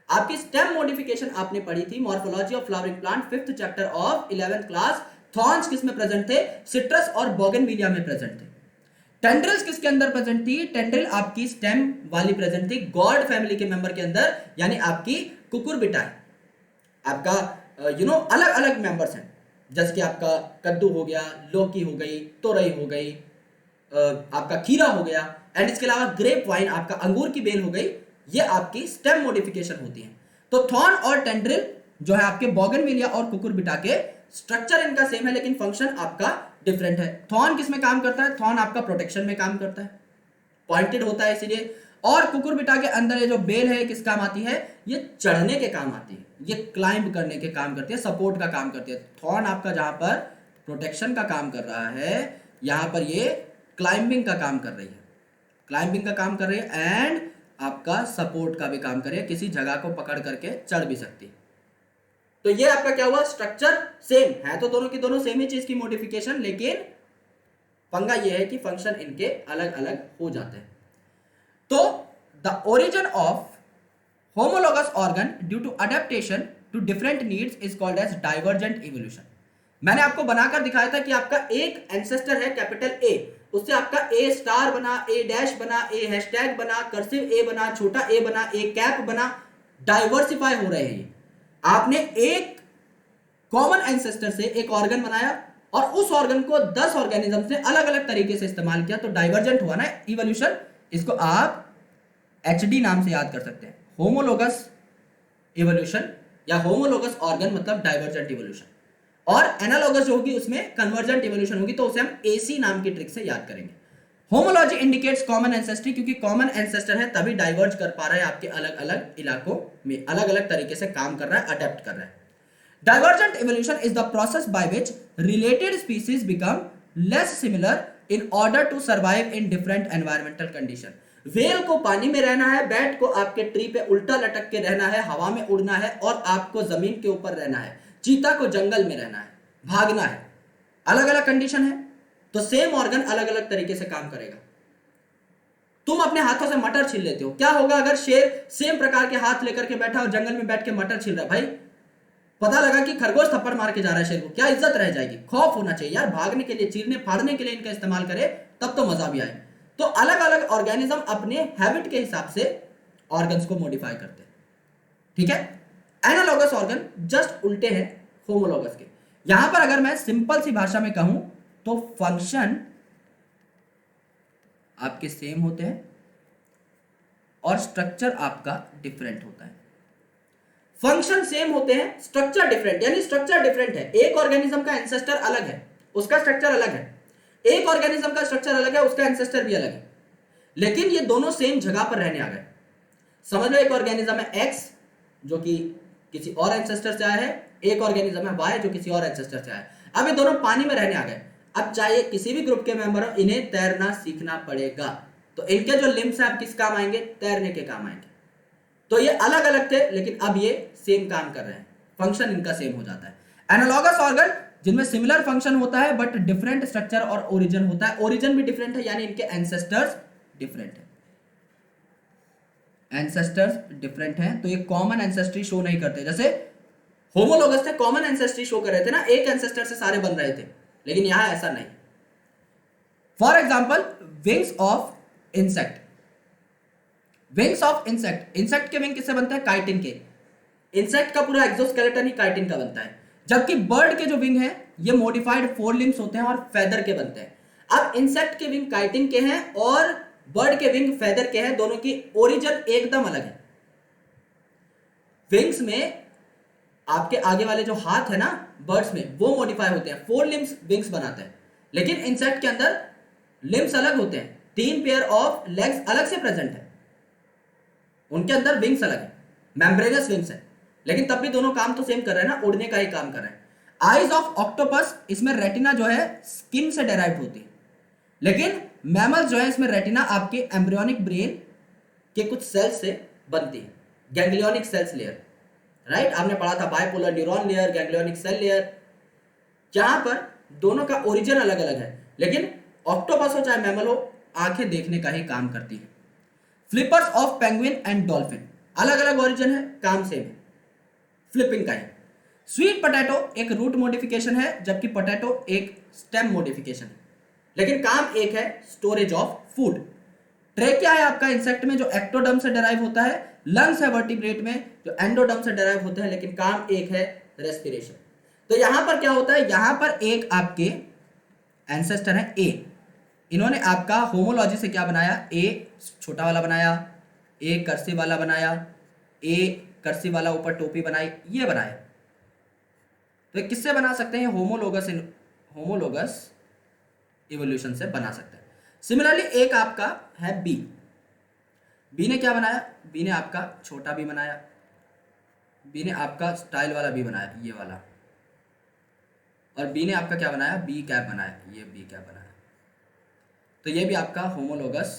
आपकी स्टेम मॉडिफिकेशन आपने पढ़ी थी, morphology of flowering plant 5th chapter of 11th class. Thorns किस में प्रेजेंट थे? सिट्रस और बोगनविलिया में प्रेजेंट थे। टेंड्रिल्स किसके अंदर प्रेजेंट थी? टेंड्रिल आपकी स्टेम वाली प्रेजेंट थी, गॉड फैमिली के मेंबर के अंदर, यानी आपकी कुकुरबिटा है। आपका अलग अलग मेंबर्स हैं, जैसे कि आपका कद्दू हो गया, लौकी हो गई, तोरई हो गई, आपका खीरा हो गया, एंड इसके अलावा ग्रेप वाइन, आपका अंगूर की बेल हो गई। ये आपकी स्टेम मॉडिफिकेशन होती है। तो थॉर्न और टेंड्रिल जो है आपके बोगनविलिया और कुकुरबिटा के, स्ट्रक्चर इनका सेम है लेकिन फंक्शन आपका डिफरेंट है। थॉर्न किस में काम करता है? थॉर्न आपका प्रोटेक्शन में काम करता है, पॉइंटेड होता है इसीलिए। और कुकुरबिटा के अंदर ये जो बेल है किस काम आती है, ये चढ़ने के काम आती है, ये क्लाइंब करने के काम करती है, सपोर्ट का काम करती है। थॉर्न आपका जहां पर प्रोटेक्शन का काम कर रहा है, यहां पर ये क्लाइंबिंग का काम कर रही है, क्लाइंबिंग का काम कर रही है एंड आपका सपोर्ट का भी काम कर रही है, किसी जगह को पकड़ करके चढ़ भी सकती है। तो ये आपका क्या हुआ, स्ट्रक्चर सेम है, तो दोनों की दोनों सेम ही चीज की मॉडिफिकेशन, लेकिन पंगा ये है कि फंक्शन इनके अलग अलग हो जाते हैं। तो the origin of homologous organ due to adaptation to different needs is called as divergent evolution. मैंने आपको बनाकर दिखाया था कि आपका एक एंसेस्टर है कैपिटल ए, उससे आपका ए स्टार बना, ए डैश बना, ए हैशटैग बना, कर्सिव ए बना, छोटा ए बना, ए कैप बना, डाइवर्सिफाई हो रहे हैं। आपने एक कॉमन एंसेस्टर से एक ऑर्गन बनाया और उस ऑर्गन को 10 ऑर्गेनिज्म से अलग अलग तरीके से इस्तेमाल किया, तो डाइवर्जेंट हुआ ना इवोल्यूशन। इसको आप एचडी नाम से याद कर सकते हैं, होमोलोगस इवोल्यूशन या होमोलोगस ऑर्गन मतलब डाइवर्जेंट इवोल्यूशन। और एनालॉगस जो होगी उसमें कन्वर्जेंट इवोल्यूशन होगी, तो उसे हम एसी नाम की ट्रिक से याद करेंगे। होमोलॉजी इंडिकेट्स कॉमन एंसेस्ट्री, क्योंकि कॉमन एंसेस्टर है तभी डाइवर्ज कर पा रहा है, आपके अलग अलग इलाकों में अलग अलग तरीके से काम कर रहा है, अडेप्ट कर रहा है। Divergent evolution is the process by which related species become less similar in order to survive in different environmental condition. Whale को पानी में रहना है, बैट को आपके ट्री पे उल्टा लटक के रहना है, हवा में उड़ना है, और आपको जमीन के ऊपर रहना है। चीता को जंगल में रहना है, भागना है, अलग अलग कंडीशन है, तो सेम ऑर्गन अलग अलग तरीके से काम करेगा। तुम अपने हाथों से मटर छील लेते हो, क्या होगा अगर शेर सेम प्रकार के हाथ लेकर के बैठा और जंगल में बैठ के मटर छील रहा है, भाई पता लगा कि खरगोश थप्पड़ मार के जा रहा है शेर को, क्या इज्जत रह जाएगी। खौफ होना चाहिए यार, भागने के लिए, चीरने फाड़ने के लिए इनका इस्तेमाल करे तब तो मजा भी आए। तो अलग अलग ऑर्गेनिज्म अपने हैबिट के हिसाब से ऑर्गन्स को मॉडिफाई करते हैं, ठीक है। एनालॉगस ऑर्गन जस्ट उल्टे हैं होमोलॉगस के। यहां पर अगर मैं सिंपल सी भाषा में कहूं तो फंक्शन आपके सेम होते हैं और स्ट्रक्चर आपका डिफरेंट होता है। फंक्शन सेम होते हैं, स्ट्रक्चर डिफरेंट, यानी स्ट्रक्चर डिफरेंट है। एक ऑर्गेनिज्म का एंसेस्टर अलग है, उसका स्ट्रक्चर अलग है, एक ऑर्गेनिज्म का स्ट्रक्चर अलग है, उसका एंसेस्टर भी अलग है, लेकिन ये दोनों सेम जगह पर रहने आ गए। समझ लो एक ऑर्गेनिज्म है एक्स जो कि किसी और एंसेस्टर से आया है, एक ऑर्गेनिज्म है वाई जो किसी और एंसेस्टर से आया है। अब ये दोनों पानी में रहने आ गए। अब चाहे किसी भी ग्रुप के मेंबर हो, इन्हें तैरना सीखना पड़ेगा, तो इनके जो लिम्स हैं अब किस काम आएंगे, तैरने के काम आएंगे। तो ये अलग अलग थे लेकिन अब ये सेम काम कर रहे हैं, फंक्शन इनका सेम हो जाता है। एनालॉगस ऑर्गन जिनमें सिमिलर फंक्शन होता है बट डिफरेंट स्ट्रक्चर और ओरिजिन होता है, ओरिजिन भी डिफरेंट है यानी इनके एंसेस्टर्स डिफरेंट है, एंसेस्टर्स डिफरेंट हैं, तो ये कॉमन एंसेस्ट्री शो नहीं करते। जैसे होमोलोगस थे, कॉमन एंसेस्ट्री शो कर रहे थे ना, एक एंसेस्टर से सारे बन रहे थे, लेकिन यहां ऐसा नहीं। For example wings of insect, wings of insect, insect के विंग किससे बनते हैं, काइटिन के। इंसेक्ट का पूरा एक्सोस्केलेटन ही काइटिन का बनता है, जबकि बर्ड के जो विंग है ये मॉडिफाइड फोर लिम्स होते हैं और फेदर के बनते हैं। अब इंसेक्ट के विंग काइटिन के हैं और बर्ड के विंग फेदर के हैं, दोनों की ओरिजिन एकदम अलग है। विंग्स में आपके आगे वाले जो हाथ है ना बर्ड्स में, वो मॉडिफाई होते हैं, फोर लिम्स विंग्स बनाते हैं, लेकिन इंसेक्ट के अंदर लिम्स अलग होते हैं, 3 पेयर ऑफ लेग्स अलग से प्रेजेंट है, उनके अंदर विंग्स अलग है, मेम्ब्रेनस विंग्स है, लेकिन तब भी दोनों काम तो सेम कर रहे हैं ना, उड़ने का ही काम कर रहे हैं। आईज ऑफ ऑक्टोपस, इसमें रेटिना जो है स्किन से डेराइव होती है, लेकिन मैमल्स जो है इसमें रेटिना आपके एम्ब्रियोनिक ब्रेन के कुछ सेल्स से बनती है, गैंग्लियोनिक सेल्स लेयर, राइट। आपने पढ़ा था bipolar neuron layer, ganglionic cell layer, जहां पर दोनों का ओरिजिन अलग अलग है, लेकिन ऑक्टोपस हो चाहे मैमल हो, आंखें देखने का ही काम करती है। Flippers of penguin and dolphin, अलग अलग ओरिजिन है, काम सेम है, फ्लिपिंग का है। स्वीट पोटैटो एक रूट मॉडिफिकेशन है, जबकि पोटैटो एक स्टेम मॉडिफिकेशन है, लेकिन काम एक है, स्टोरेज ऑफ फूड। ट्रेकिया है आपका इंसेक्ट में जो एक्टोडर्म से डेराइव होता है, लंग्स है वर्टिब्रेट में जो एंडोडर्म से डेराइव होते हैं, लेकिन काम एक है, रेस्पिरेशन। तो यहां पर क्या होता है, यहां पर एक आपके एंसेस्टर है ए, इन्होंने आपका होमोलॉजी से क्या बनाया, ए छोटा वाला बनाया, ए कर्सिव वाला बनाया, ए कर्सिव वाला ऊपर टोपी बनाई, ये बनाया। तो किससे बना सकते हैं, होमोलोगस इवोल्यूशन से बना सकते हैं। सिमिलरली एक आपका है बी, बी ने क्या बनाया, बी ने आपका छोटा बी बनाया, बी ने आपका स्टाइल वाला बी बनाया, ये वाला, और बी ने आपका क्या बनाया, बी कैप बनाया, ये बी कैप बनाया। तो ये भी आपका होमोलोगस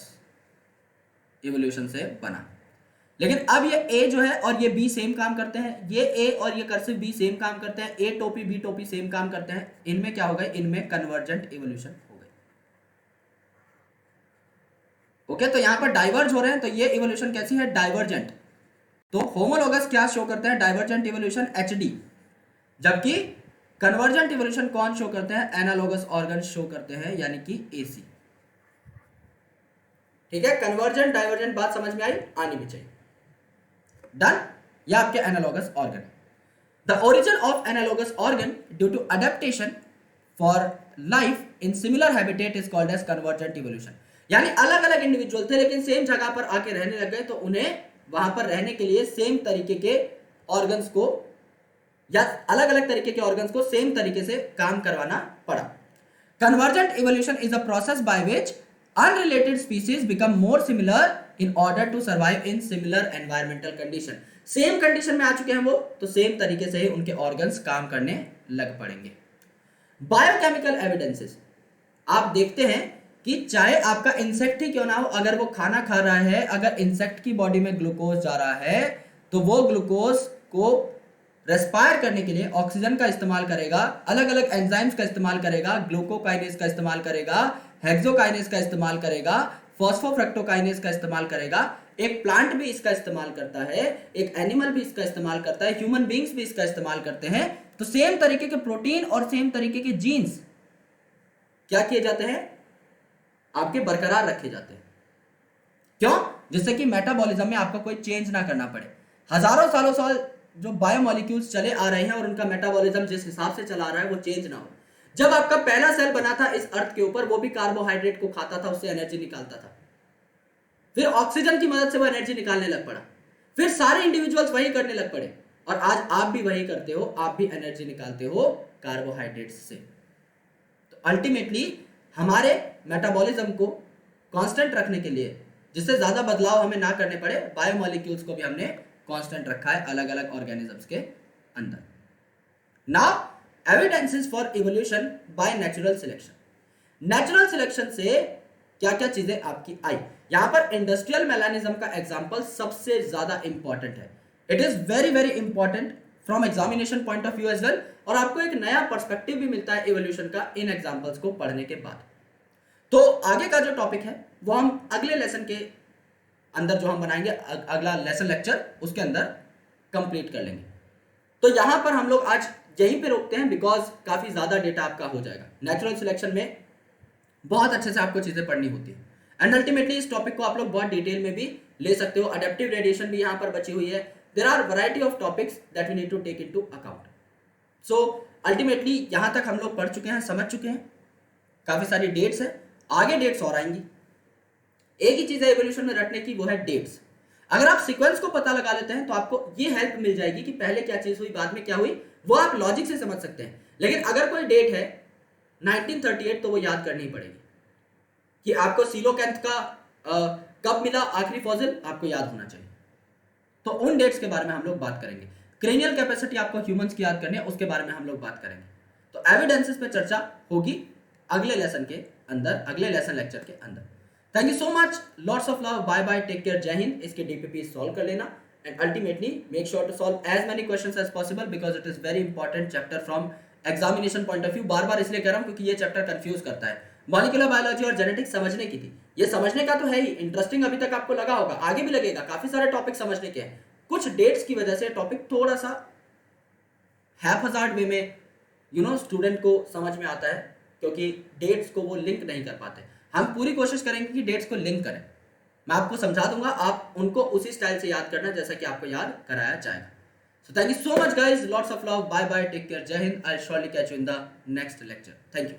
इवोल्यूशन से बना। लेकिन अब ये ए जो है और ये बी सेम काम करते हैं, ये ए और ये कर्सिव बी सेम काम करते हैं, ए टोपी बी टोपी सेम काम करते हैं, इनमें क्या हो गए, इनमें कन्वर्जेंट इवोल्यूशन हो गई। ओके, तो यहां पर डाइवर्ज हो रहे हैं, तो ये इवोल्यूशन कैसी है, डाइवर्जेंट। तो होमोलोगस क्या शो करते हैं, डाइवर्जेंट इवोल्यूशन एचडी, जबकि कन्वर्जेंट इवोल्यूशन कौन शो करते हैं, एनालोगस ऑर्गन शो करते हैं, यानी कि एसी। ठीक है, कन्वर्जेंट डाइवर्जेंट बात समझ में आई, आनी भी चाहिए। डन, ये आपके analogous organ. The origin of analogous organ due to adaptation for life in similar habitat is called as convergent evolution. यानी अलग अलग इंडिविजुअल थे लेकिन सेम जगह पर आके रहने लग गए, तो उन्हें वहां पर रहने के लिए सेम तरीके के ऑर्गन्स को या अलग अलग तरीके के ऑर्गन्स को सेम तरीके से काम करवाना पड़ा। Convergent evolution is a process by which unrelated species become more similar in order to survive in similar environmental condition। Same condition में आ चुके हैं वो, तो सेम तरीके से ही उनके ऑर्गन्स काम करने लग पड़ेंगे। बायोकेमिकल एविडेंसेस, आप देखते हैं कि चाहे आपका इंसेक्ट ही क्यों ना हो, अगर वो खाना खा रहा है, अगर इंसेक्ट की बॉडी में ग्लूकोज जा रहा है, तो वो ग्लूकोज को रेस्पायर करने के लिए ऑक्सीजन का इस्तेमाल करेगा, अलग अलग एंजाइम्स का इस्तेमाल करेगा, ग्लूकोकाइनेज का इस्तेमाल करेगा, हेक्सोकाइनेज का इस्तेमाल करेगा, फॉस्फोफ्रक्टोकाइनेज का इस्तेमाल करेगा। एक प्लांट भी इसका इस्तेमाल करता है, एक एनिमल भी इसका इस्तेमाल करता है, ह्यूमन बीइंग्स भी इसका इस्तेमाल करते हैं। तो सेम तरीके के प्रोटीन और सेम तरीके के जीन्स क्या किए जाते हैं, आपके बरकरार रखे जाते हैं। क्यों, जिससे कि मेटाबॉलिज्म में आपको कोई चेंज ना करना पड़े। हजारों सालों साल जो बायोमोलिक्यूल्स चले आ रहे हैं और उनका मेटाबॉलिज्म जिस हिसाब से चला रहा है वो चेंज ना हो। जब आपका पहला सेल बना था इस अर्थ के ऊपर, वो भी कार्बोहाइड्रेट को खाता था, उससे एनर्जी निकालता था, फिर ऑक्सीजन की मदद से वो एनर्जी निकालने लग पड़ा, फिर सारे इंडिविजुअल्स वही करने लग पड़े, और आज आप भी वही करते हो, आप भी एनर्जी निकालते हो कार्बोहाइड्रेट्स से। तो अल्टीमेटली हमारे मेटाबॉलिज्म को कांस्टेंट रखने के लिए, जिससे ज्यादा बदलाव हमें ना करने पड़े, बायोमोलिक्यूल्स को भी हमने कांस्टेंट रखा है अलग अलग ऑर्गेनिजम्स के अंदर। Now evidences for evolution by natural selection. Natural selection से क्या क्या चीजें आपकी आई, यहां पर इंडस्ट्रियल मेलानिज्म का एग्जांपल सबसे ज्यादा इंपॉर्टेंट है। It is very very important from examination point of view as well, और आपको एक नया पर्सपेक्टिव भी मिलता है इवोल्यूशन का इन एग्जांपल्स को पढ़ने के बाद। तो आगे का जो टॉपिक है वो हम अगले लेसन के अंदर जो हम बनाएंगे, अगला लेसन लेक्चर, उसके अंदर कंप्लीट कर लेंगे। तो यहां पर हम लोग आज यहीं पे रोकते हैं, बिकॉज काफी ज्यादा डेटा आपका हो जाएगा। नेचुरल सिलेक्शन में बहुत अच्छे से आपको चीजें पढ़नी होती है, एंड अल्टीमेटली इस टॉपिक को आप लोग बहुत डिटेल में भी ले सकते हो। अडेप्टिव रेडिएशन भी यहां पर बची हुई है। There are variety of topics that we need to take into account. So ultimately यहां तक हम लोग पढ़ चुके हैं, समझ चुके हैं, काफी सारी डेट्स है, आगे डेट्स और आएंगी। एक ही चीज है इवोल्यूशन में रटने की, वो है डेट्स। अगर आप सीक्वेंस को पता लगा लेते हैं तो आपको ये हेल्प मिल जाएगी कि पहले क्या चीज हुई, बाद में क्या हुई, वो आप लॉजिक से समझ सकते हैं। लेकिन अगर कोई डेट है 1938, तो वो याद करनी पड़ेगी कि आपको सीलोकैंथ का कब मिला आखिरी फॉसिल, आपको याद होना चाहिए। तो उन डेट्स के बारे में हम लोग बात करेंगे। क्रेनियल कैपेसिटी आपको ह्यूमंस की याद करनी है, उसके बारे में हम लोग बात करेंगे। तो एविडेंसेस पे चर्चा होगी अगले लेसन के अंदर, अगले लेसन लेक्चर के अंदर। Thank you so much, lots of love, bye bye, take care, जय हिंद। इसके डीपीपी सॉल्व कर लेना, and ultimately make sure to solve as many questions as possible because it is very important chapter from examination point of view। बार बार इसलिए कह रहा हूं क्योंकि ये चैप्टर कंफ्यूज करता है। मॉलिक्यूलर बायोलॉजी और जेनेटिक्स समझने की थी, ये समझने का तो है ही, इंटरेस्टिंग अभी तक आपको लगा होगा, आगे भी लगेगा, काफी सारे टॉपिक समझने के हैं। कुछ डेट्स की वजह से टॉपिक थोड़ा सा हैफजार्ड वे में स्टूडेंट को समझ में आता है, क्योंकि डेट्स को वो लिंक नहीं कर पाते। हम पूरी कोशिश करेंगे कि डेट्स को लिंक करें, मैं आपको समझा दूंगा, आप उनको उसी स्टाइल से याद करना जैसा कि आपको याद कराया जाएगा। So thank you so much guys, lots of love, bye bye, take care, जय Hind. I will surely catch you in the next lecture. Thank you.